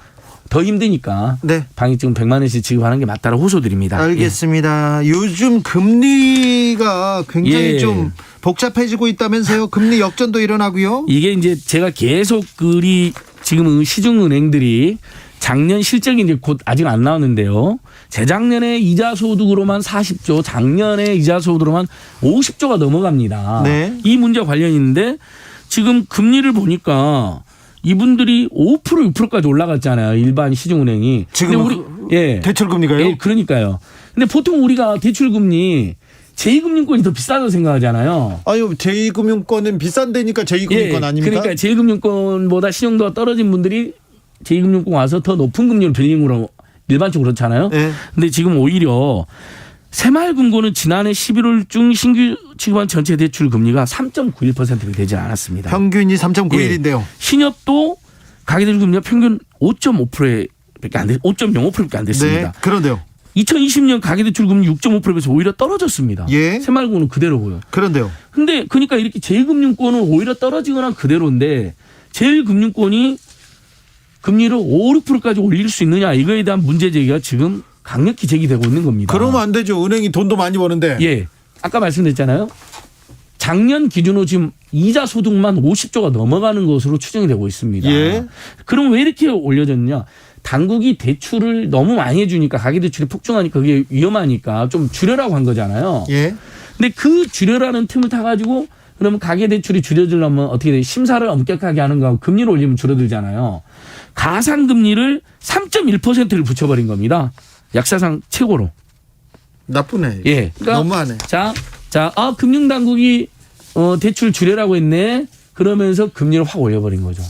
더 힘드니까 방역지금 100만 원씩 지급하는 게 맞다고 호소드립니다. 알겠습니다. 요즘 금리가 굉장히 좀 복잡해지고 있다면서요. 금리 역전도 일어나고요. 이게 이제 제가 계속 지금 시중은행들이 작년 실적이 이제 곧 아직 안 나왔는데요. 재작년에 이자 소득으로만 40조, 작년에 이자 소득으로만 50조가 넘어갑니다. 네. 이 문제와 관련이 있는데 지금 금리를 보니까 이분들이 5% 6%까지 올라갔잖아요. 일반 시중은행이. 지금 우리 대출금리가요? 예, 그러니까요. 근데 보통 우리가 대출금리 제2금융권이 더 비싸다고 생각하잖아요. 아유, 제2금융권은 비싼데니까 제2금융권 아닙니까? 그러니까 제1금융권보다 신용도가 떨어진 분들이 제2금융권 와서 더 높은 금리를 빌린 거로 일반적으로 그렇잖아요. 근데 지금 오히려 새마을금고는 지난해 11월 중 신규 취급한 전체 대출 금리가 3.91%가 되지 않았습니다. 평균이 3.91인데요. 신협도 가계대출 금리가 평균 5.5%밖에 안 됐, 5.05%밖에 안 됐습니다. 네, 그런데요. 2020년 가계대출 금리 6.5%에서 오히려 떨어졌습니다. 새마을금고는 그대로고요. 그런데요. 근데 그러니까 이렇게 제1금융권은 오히려 떨어지거나 그대로인데 제1금융권이 금리를 5, 6%까지 올릴 수 있느냐 이거에 대한 문제 제기가 지금 강력히 제기되고 있는 겁니다. 그러면 안 되죠. 은행이 돈도 많이 버는데. 예. 아까 말씀드렸잖아요. 작년 기준으로 지금 이자 소득만 50조가 넘어가는 것으로 추정이 되고 있습니다. 예. 그럼 왜 이렇게 올려졌냐? 당국이 대출을 너무 많이 해주니까 가계대출이 폭증하니까 그게 위험하니까 좀 줄여라고 한 거잖아요. 예. 근데 그 줄여라는 틈을 타가지고 그러면 가계대출이 줄여들려면 어떻게 돼? 심사를 엄격하게 하는 거하고 금리를 올리면 줄어들잖아요. 가상금리를 3.1%를 붙여버린 겁니다. 역사상 최고로. 나쁘네. 예. 그러니까 너무하네. 금융당국이 대출 줄여라고 했네. 그러면서 금리를 확 올려버린 거죠.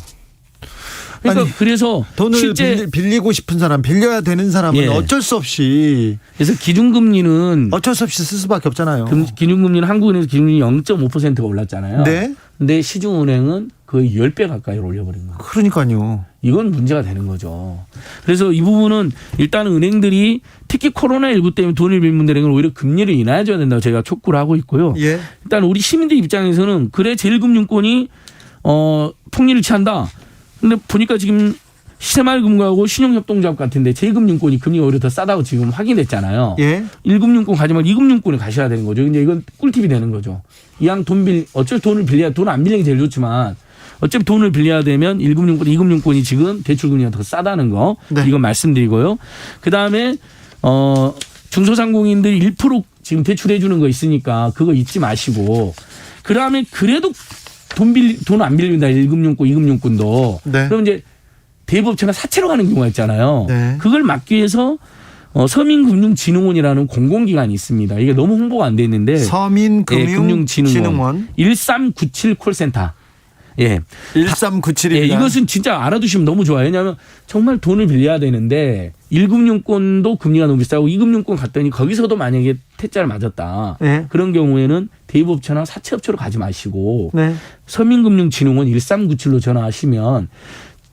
그러니까 아니, 그래서 돈을 실제 빌리고 싶은 사람, 빌려야 되는 사람은 어쩔 수 없이. 그래서 기준금리는 어쩔 수 없이 쓸 수밖에 없잖아요. 기준금리는 한국은행에서 기준금리 0.5%가 올랐잖아요. 네. 근데 시중은행은 거의 10배 가까이 올려버린 거예요. 그러니까요. 이건 문제가 되는 거죠. 그래서 이 부분은 일단 은행들이 특히 코로나19 때문에 돈을 빌린 분들에게는 오히려 금리를 인하해줘야 된다고 제가 촉구를 하고 있고요. 예. 일단 우리 시민들 입장에서는 그래 제1금융권이 폭리를 취한다. 근데 보니까 지금 새마을금고하고 신용협동조합 같은데 제2금융권이 금리가 오히려 더 싸다고 지금 확인됐잖아요. 예. 1금융권 가지 말고 2금융권에 가셔야 되는 거죠. 근데 이건 꿀팁이 되는 거죠. 이왕 어차피 돈을 빌려야, 돈 안 빌리는 게 제일 좋지만 어차피 돈을 빌려야 되면 1금융권, 2금융권이 지금 대출금리가 더 싸다는 거. 네. 이건 말씀드리고요. 그다음에 중소상공인들이 1% 지금 대출해 주는 거 있으니까 그거 잊지 마시고, 그다음에 그래도 돈 안 빌린다 1금융권, 2금융권도. 네. 그럼 이제 대부업체나 사채로 가는 경우가 있잖아요. 네. 그걸 막기 위해서 서민금융진흥원이라는 공공기관이 있습니다. 이게 너무 홍보가 안 돼 있는데 서민금융진흥원 1397 콜센터. 예. 1397입니다. 예, 이것은 진짜 알아두시면 너무 좋아요. 왜냐하면 정말 돈을 빌려야 되는데 1금융권도 금리가 너무 비싸고 2금융권 갔더니 거기서도 만약에 퇴짜를 맞았다. 네. 그런 경우에는 대부업체나 사채업체로 가지 마시고 네. 서민금융진흥원 1397로 전화하시면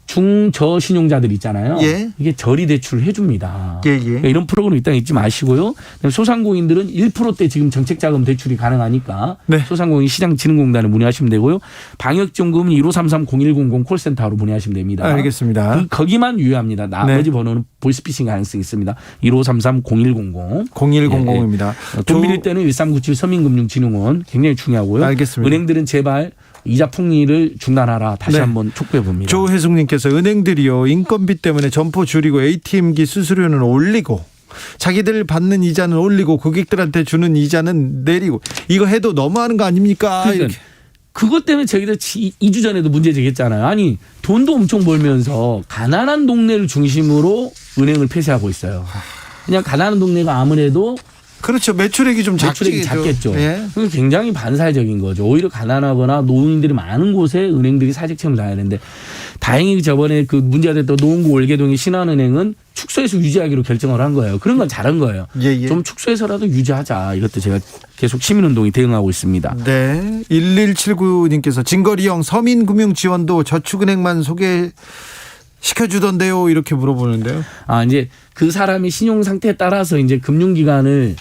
중저신용자들 있잖아요. 예. 이게 저리 대출을 해줍니다. 예. 그러니까 이런 프로그램 일단 잊지 마시고요. 소상공인들은 1%대 지금 정책자금 대출이 가능하니까 네. 소상공인 시장진흥공단에 문의하시면 되고요. 방역지원금은 1533-0100 콜센터로 문의하시면 됩니다. 알겠습니다. 거기만 유효합니다. 나머지 번호는 보이스피싱 가능성이 있습니다. 1533-0100. 0100입니다. 돈 빌릴 때는 1397 서민금융진흥원 굉장히 중요하고요. 알겠습니다. 은행들은 제발 이자 폭리를 중단하라 다시 네. 한번 촉구해 봅니다. 조혜숙님께서 은행들이요 인건비 때문에 점포 줄이고 ATM기 수수료는 올리고 자기들 받는 이자는 올리고 고객들한테 주는 이자는 내리고 이거 해도 너무하는 거 아닙니까? 그러니까 그것 때문에 저희들 2주 전에도 문제 제기했잖아요. 아니 돈도 엄청 벌면서 가난한 동네를 중심으로 은행을 폐쇄하고 있어요. 그냥 가난한 동네가 아무래도 그렇죠. 매출액이 좀 작겠죠. 예. 그게 굉장히 반사적인 거죠. 오히려 가난하거나 노인들이 많은 곳에 은행들이 사직 체험을 해야 되는데 다행히 저번에 그 문제가 됐던 노원구 월계동의 신한은행은 축소해서 유지하기로 결정을 한 거예요. 그런 건 잘한 거예요. 예. 좀 축소해서라도 유지하자. 이것도 제가 계속 시민운동에 대응하고 있습니다. 네. 1179님께서 진거리형 서민금융지원도 저축은행만 소개시켜주던데요. 이렇게 물어보는데요. 이제 그 사람의 신용 상태에 따라서 이제 금융기관을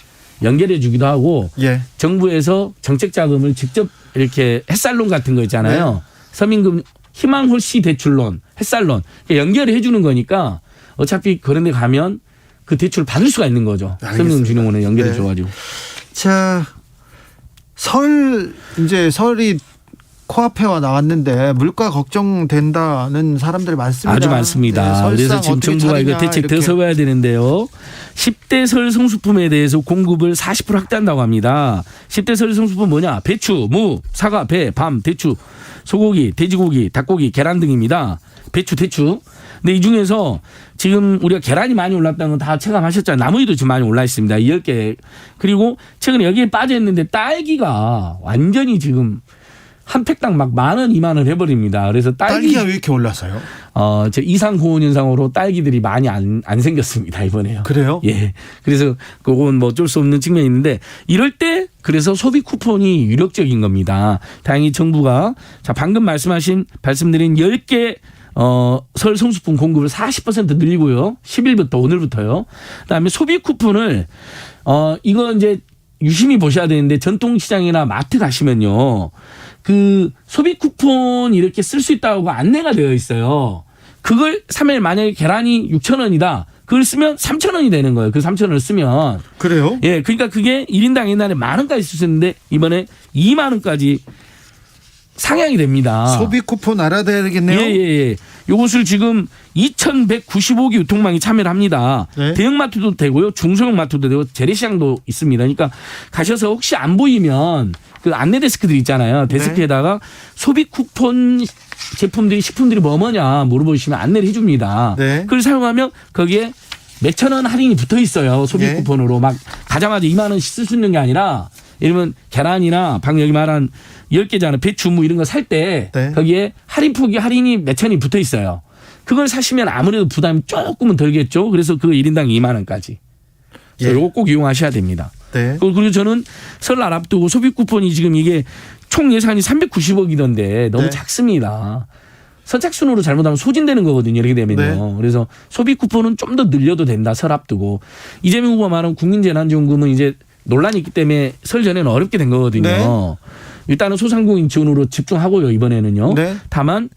연결해 주기도 하고 정부에서 정책 자금을 직접 이렇게 햇살론 같은 거 있잖아요. 네. 서민금 희망홀씨 대출론, 햇살론 연결해 주는 거니까 어차피 그런 데 가면 그 대출을 받을 수가 있는 거죠. 서민금융진흥원에 연결해 줘가지고. 자, 설이 코앞에 나왔는데 물가 걱정된다는 사람들이 많습니다. 아주 많습니다. 네, 그래서 지금 정부가 이거 대책 더 세워야 되는데요. 10대 설 성수품에 대해서 공급을 40% 확대한다고 합니다. 10대 설 성수품 뭐냐? 배추, 무, 사과, 배, 밤, 대추, 소고기, 돼지고기, 닭고기, 계란 등입니다. 배추, 대추. 근데 이 중에서 지금 우리가 계란이 많이 올랐다는 건 다 체감하셨잖아요. 나무위도 지금 많이 올라 있습니다. 10개. 그리고 최근에 여기에 빠져 있는데 딸기가 완전히 지금 한 팩당 막 10,000원, 20,000원 해버립니다. 그래서 딸기가 왜 이렇게 올라서요? 저 이상 고온 현상으로 딸기들이 많이 안 생겼습니다, 이번에요. 그래요? 예. 그래서 그건 뭐 어쩔 수 없는 측면이 있는데 이럴 때 그래서 소비 쿠폰이 유력적인 겁니다. 다행히 정부가 방금 말씀드린 10개 설 성수품 공급을 40% 늘리고요. 10일부터 오늘부터요. 그다음에 소비 쿠폰을 이거 이제 유심히 보셔야 되는데 전통시장이나 마트 가시면요. 그 소비 쿠폰 이렇게 쓸 수 있다고 안내가 되어 있어요. 그걸 사면 만약에 계란이 6,000원이다. 그걸 쓰면 3,000원이 되는 거예요. 그 3,000원을 쓰면. 그래요? 예. 그러니까 그게 1인당 옛날에 10,000원까지 쓸 수 있는데 이번에 20,000원까지 상향이 됩니다. 소비 쿠폰 알아둬야 되겠네요. 예. 요것을 지금 2,195개 유통망이 참여를 합니다. 네. 대형마트도 되고요. 중소형 마트도 되고 재래시장도 있습니다. 그러니까 가셔서 혹시 안 보이면 그 안내 데스크들 있잖아요. 데스크에다가 소비 쿠폰 제품들이 식품들이 뭐냐 물어보시면 안내를 해줍니다. 네. 그걸 사용하면 거기에 몇천 원 할인이 붙어 있어요. 소비 쿠폰으로 막 가자마자 20,000원씩 쓸 수 있는 게 아니라 이러면 계란이나 방금 여기 말한 10개잖아요. 배추 무 이런 거 살 때 거기에 할인폭이 할인이 몇천이 붙어 있어요. 그걸 사시면 아무래도 부담이 조금은 덜겠죠. 그래서 그거 1인당 20,000원까지. 이거 꼭 이용하셔야 됩니다. 네. 그리고 저는 설날 앞두고 소비 쿠폰이 지금 이게 총 예산이 390억이던데 너무 작습니다. 선착순으로 잘못하면 소진되는 거거든요. 이렇게 되면요. 그래서 소비 쿠폰은 좀 더 늘려도 된다. 설 앞두고. 이재명 후보가 말한 국민재난지원금은 이제 논란이 있기 때문에 설 전에는 어렵게 된 거거든요. 일단은 소상공인 지원으로 집중하고요 이번에는요. 네. 다만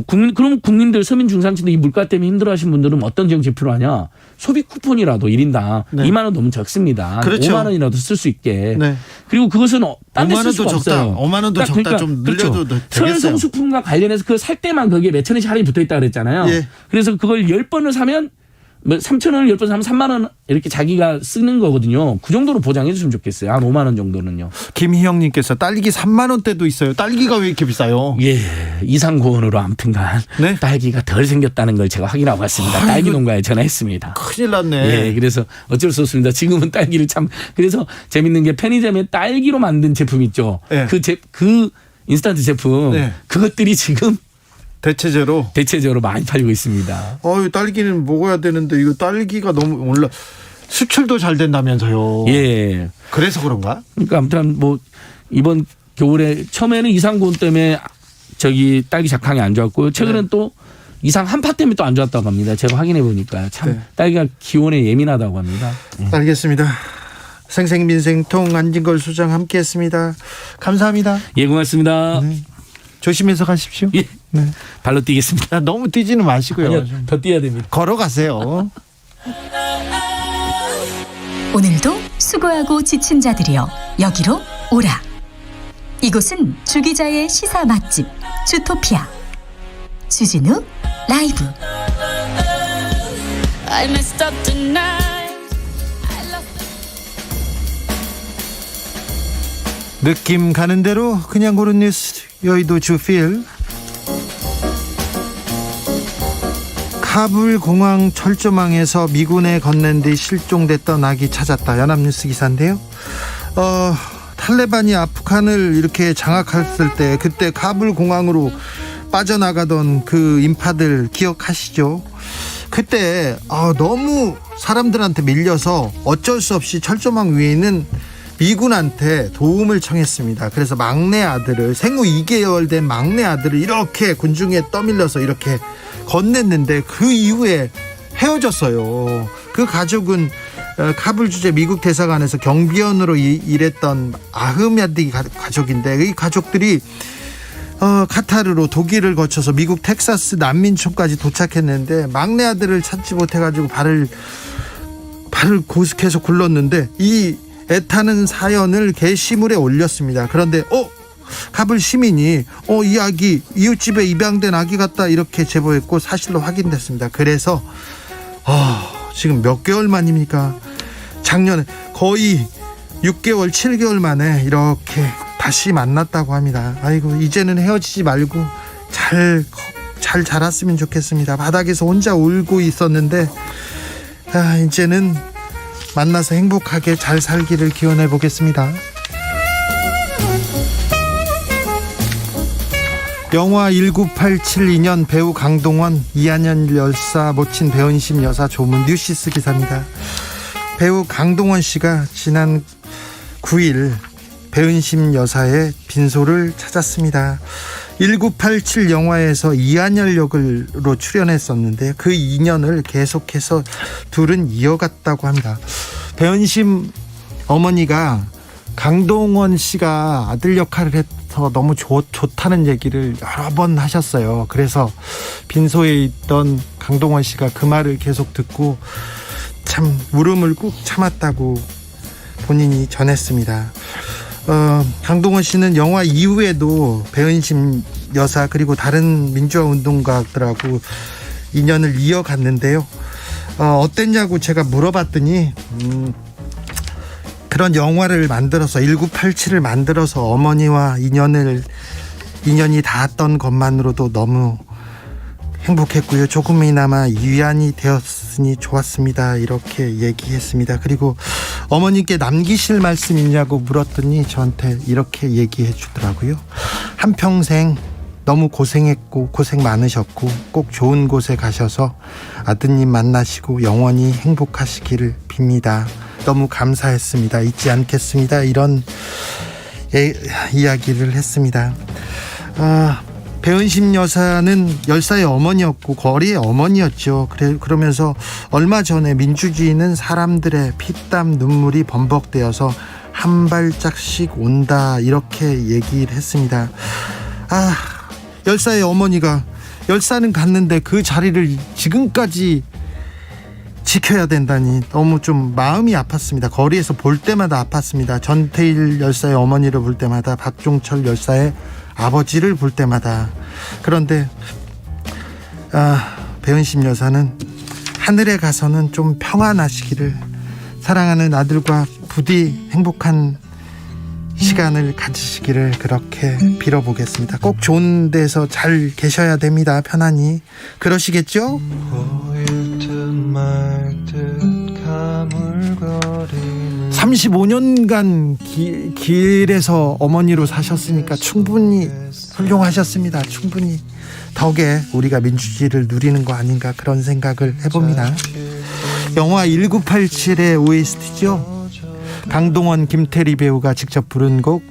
그럼 국민들 서민 중산층들 이 물가 때문에 힘들어하시는 분들은 어떤 정책 필요하냐? 소비 쿠폰이라도 1인당 네. 2만 원 너무 적습니다. 그렇죠. 5만 원이라도 쓸 수 있게. 네. 그리고 그것은 딴 데 5만 쓸 수가 원도 적다. 없어요. 5만 원도 적다. 그러니까 좀 늘려도 되겠어요. 설성수품과 관련해서 그 살 때만 거기에 몇 천원씩 할인이 붙어 있다 그랬잖아요. 예. 그래서 그걸 10번을 사면 3,000원을 10번 사면 3만 원 이렇게 자기가 쓰는 거거든요. 그 정도로 보장해 줬으면 좋겠어요. 한 5만 원 정도는요. 김희영님께서 딸기 3만 원대도 있어요. 딸기가 왜 이렇게 비싸요? 예, 이상고원으로 아무튼간 딸기가 덜 생겼다는 걸 제가 확인하고 왔습니다. 딸기 농가에 전화했습니다. 큰일 났네. 예, 그래서 어쩔 수 없습니다. 지금은 딸기를 그래서 재밌는 게 편의점에 딸기로 만든 제품 있죠. 네. 그 인스턴트 제품 네. 그것들이 지금 대체제로 많이 팔리고 있습니다. 딸기는 먹어야 되는데 이거 딸기가 너무 올라 수출도 잘 된다면서요. 예. 그래서 그런가? 그러니까 아무튼 뭐 이번 겨울에 처음에는 이상고온 때문에 딸기 작황이 안 좋았고요. 최근엔 또 이상 한파 때문에 또 안 좋았다고 합니다. 제가 확인해 보니까 참 딸기가 기온에 예민하다고 합니다. 알겠습니다. 생생민생통 안진걸 소장 함께했습니다. 감사합니다. 예, 고맙습니다. 조심해서 가십시오. 예. 네. 발로 뛰겠습니다. 너무 뛰지는 마시고요. 아니요, 더 뛰어야 됩니다. 걸어가세요. 오늘도 수고하고 지친 자들이여 여기로 오라. 이곳은 주기자의 시사 맛집 주토피아 주진우 라이브. 느낌 가는 대로 그냥 고른 뉴스 여의도 주필. 카불 공항 철조망에서 미군에 건넨 뒤 실종됐던 아기 찾았다. 연합뉴스 기사인데요. 탈레반이 아프간을 이렇게 장악했을 때 그때 카불 공항으로 빠져나가던 그 인파들 기억하시죠? 그때 너무 사람들한테 밀려서 어쩔 수 없이 철조망 위에 있는 미군한테 도움을 청했습니다. 그래서 막내 아들을 생후 2개월 된 막내 아들을 이렇게 군중에 떠밀려서 이렇게 건넸는데 그 이후에 헤어졌어요. 그 가족은 카불 주재 미국 대사관에서 경비원으로 일했던 아흐메디 가족인데 이 가족들이 카타르로 독일을 거쳐서 미국 텍사스 난민촌까지 도착했는데 막내 아들을 찾지 못해가지고 발을 계속 굴렀는데 이 애타는 사연을 게시물에 올렸습니다. 그런데 카불 시민이 이 아기 이웃집에 입양된 아기 같다 이렇게 제보했고 사실로 확인됐습니다. 그래서 지금 몇 개월 만입니까? 작년에 거의 6개월 7개월 만에 이렇게 다시 만났다고 합니다. 아이고 이제는 헤어지지 말고 잘 자랐으면 좋겠습니다. 바닥에서 혼자 울고 있었는데 이제는 만나서 행복하게 잘 살기를 기원해 보겠습니다. 영화 1987 배우 강동원, 이한열 열사 모친 배은심 여사 조문 뉴시스 기사입니다. 배우 강동원 씨가 지난 9일 배은심 여사의 빈소를 찾았습니다. 1987 영화에서 이한열 역으로 출연했었는데 그 인연을 계속해서 둘은 이어갔다고 합니다. 배은심 어머니가 강동원 씨가 아들 역할을 해서 너무 좋다는 얘기를 여러 번 하셨어요. 그래서 빈소에 있던 강동원 씨가 그 말을 계속 듣고 참 울음을 꾹 참았다고 본인이 전했습니다. 강동원 씨는 영화 이후에도 배은심 여사 그리고 다른 민주화 운동가들하고 인연을 이어갔는데요. 어땠냐고 제가 물어봤더니 그런 영화를 만들어서 1987을 만들어서 어머니와 인연이 닿았던 것만으로도 너무 행복했고요. 조금이나마 위안이 되었으니 좋았습니다. 이렇게 얘기했습니다. 그리고 어머님께 남기실 말씀 있냐고 물었더니 저한테 이렇게 얘기해 주더라고요. 한평생 너무 고생했고 고생 많으셨고 꼭 좋은 곳에 가셔서 아드님 만나시고 영원히 행복하시기를 빕니다. 너무 감사했습니다. 잊지 않겠습니다. 이런 이야기를 했습니다. 배은심 여사는 열사의 어머니였고 거리의 어머니였죠. 그러면서 얼마 전에 민주주의는 사람들의 피땀 눈물이 범벅되어서 한 발짝씩 온다 이렇게 얘기를 했습니다. 열사의 어머니가 열사는 갔는데 그 자리를 지금까지 지켜야 된다니 너무 좀 마음이 아팠습니다. 거리에서 볼 때마다 아팠습니다. 전태일 열사의 어머니를 볼 때마다, 박종철 열사의 아버지를 볼 때마다. 그런데 배은심 여사는 하늘에 가서는 좀 평안하시기를, 사랑하는 아들과 부디 행복한 시간을 가지시기를 그렇게 빌어보겠습니다. 꼭 좋은 데서 잘 계셔야 됩니다. 편안히. 그러시겠죠? 35년간 길에서 어머니로 사셨으니까 충분히 훌륭하셨습니다. 충분히. 덕에 우리가 민주주의를 누리는 거 아닌가 그런 생각을 해봅니다. 영화 1987의 OST죠. 강동원, 김태리 배우가 직접 부른 곡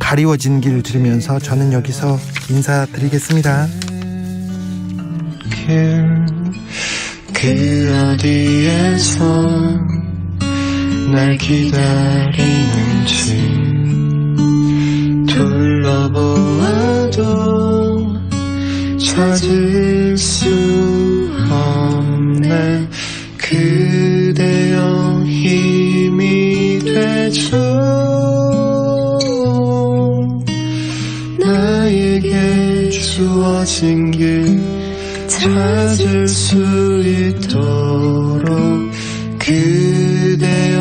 가리워진 길 들으면서 저는 여기서 인사드리겠습니다. 그 어디에서 날 기다리는지 둘러보아도 찾을 수 없네. 그대여 힘이 되죠. 나에게 주어진 길 찾을 수 있도록 그대여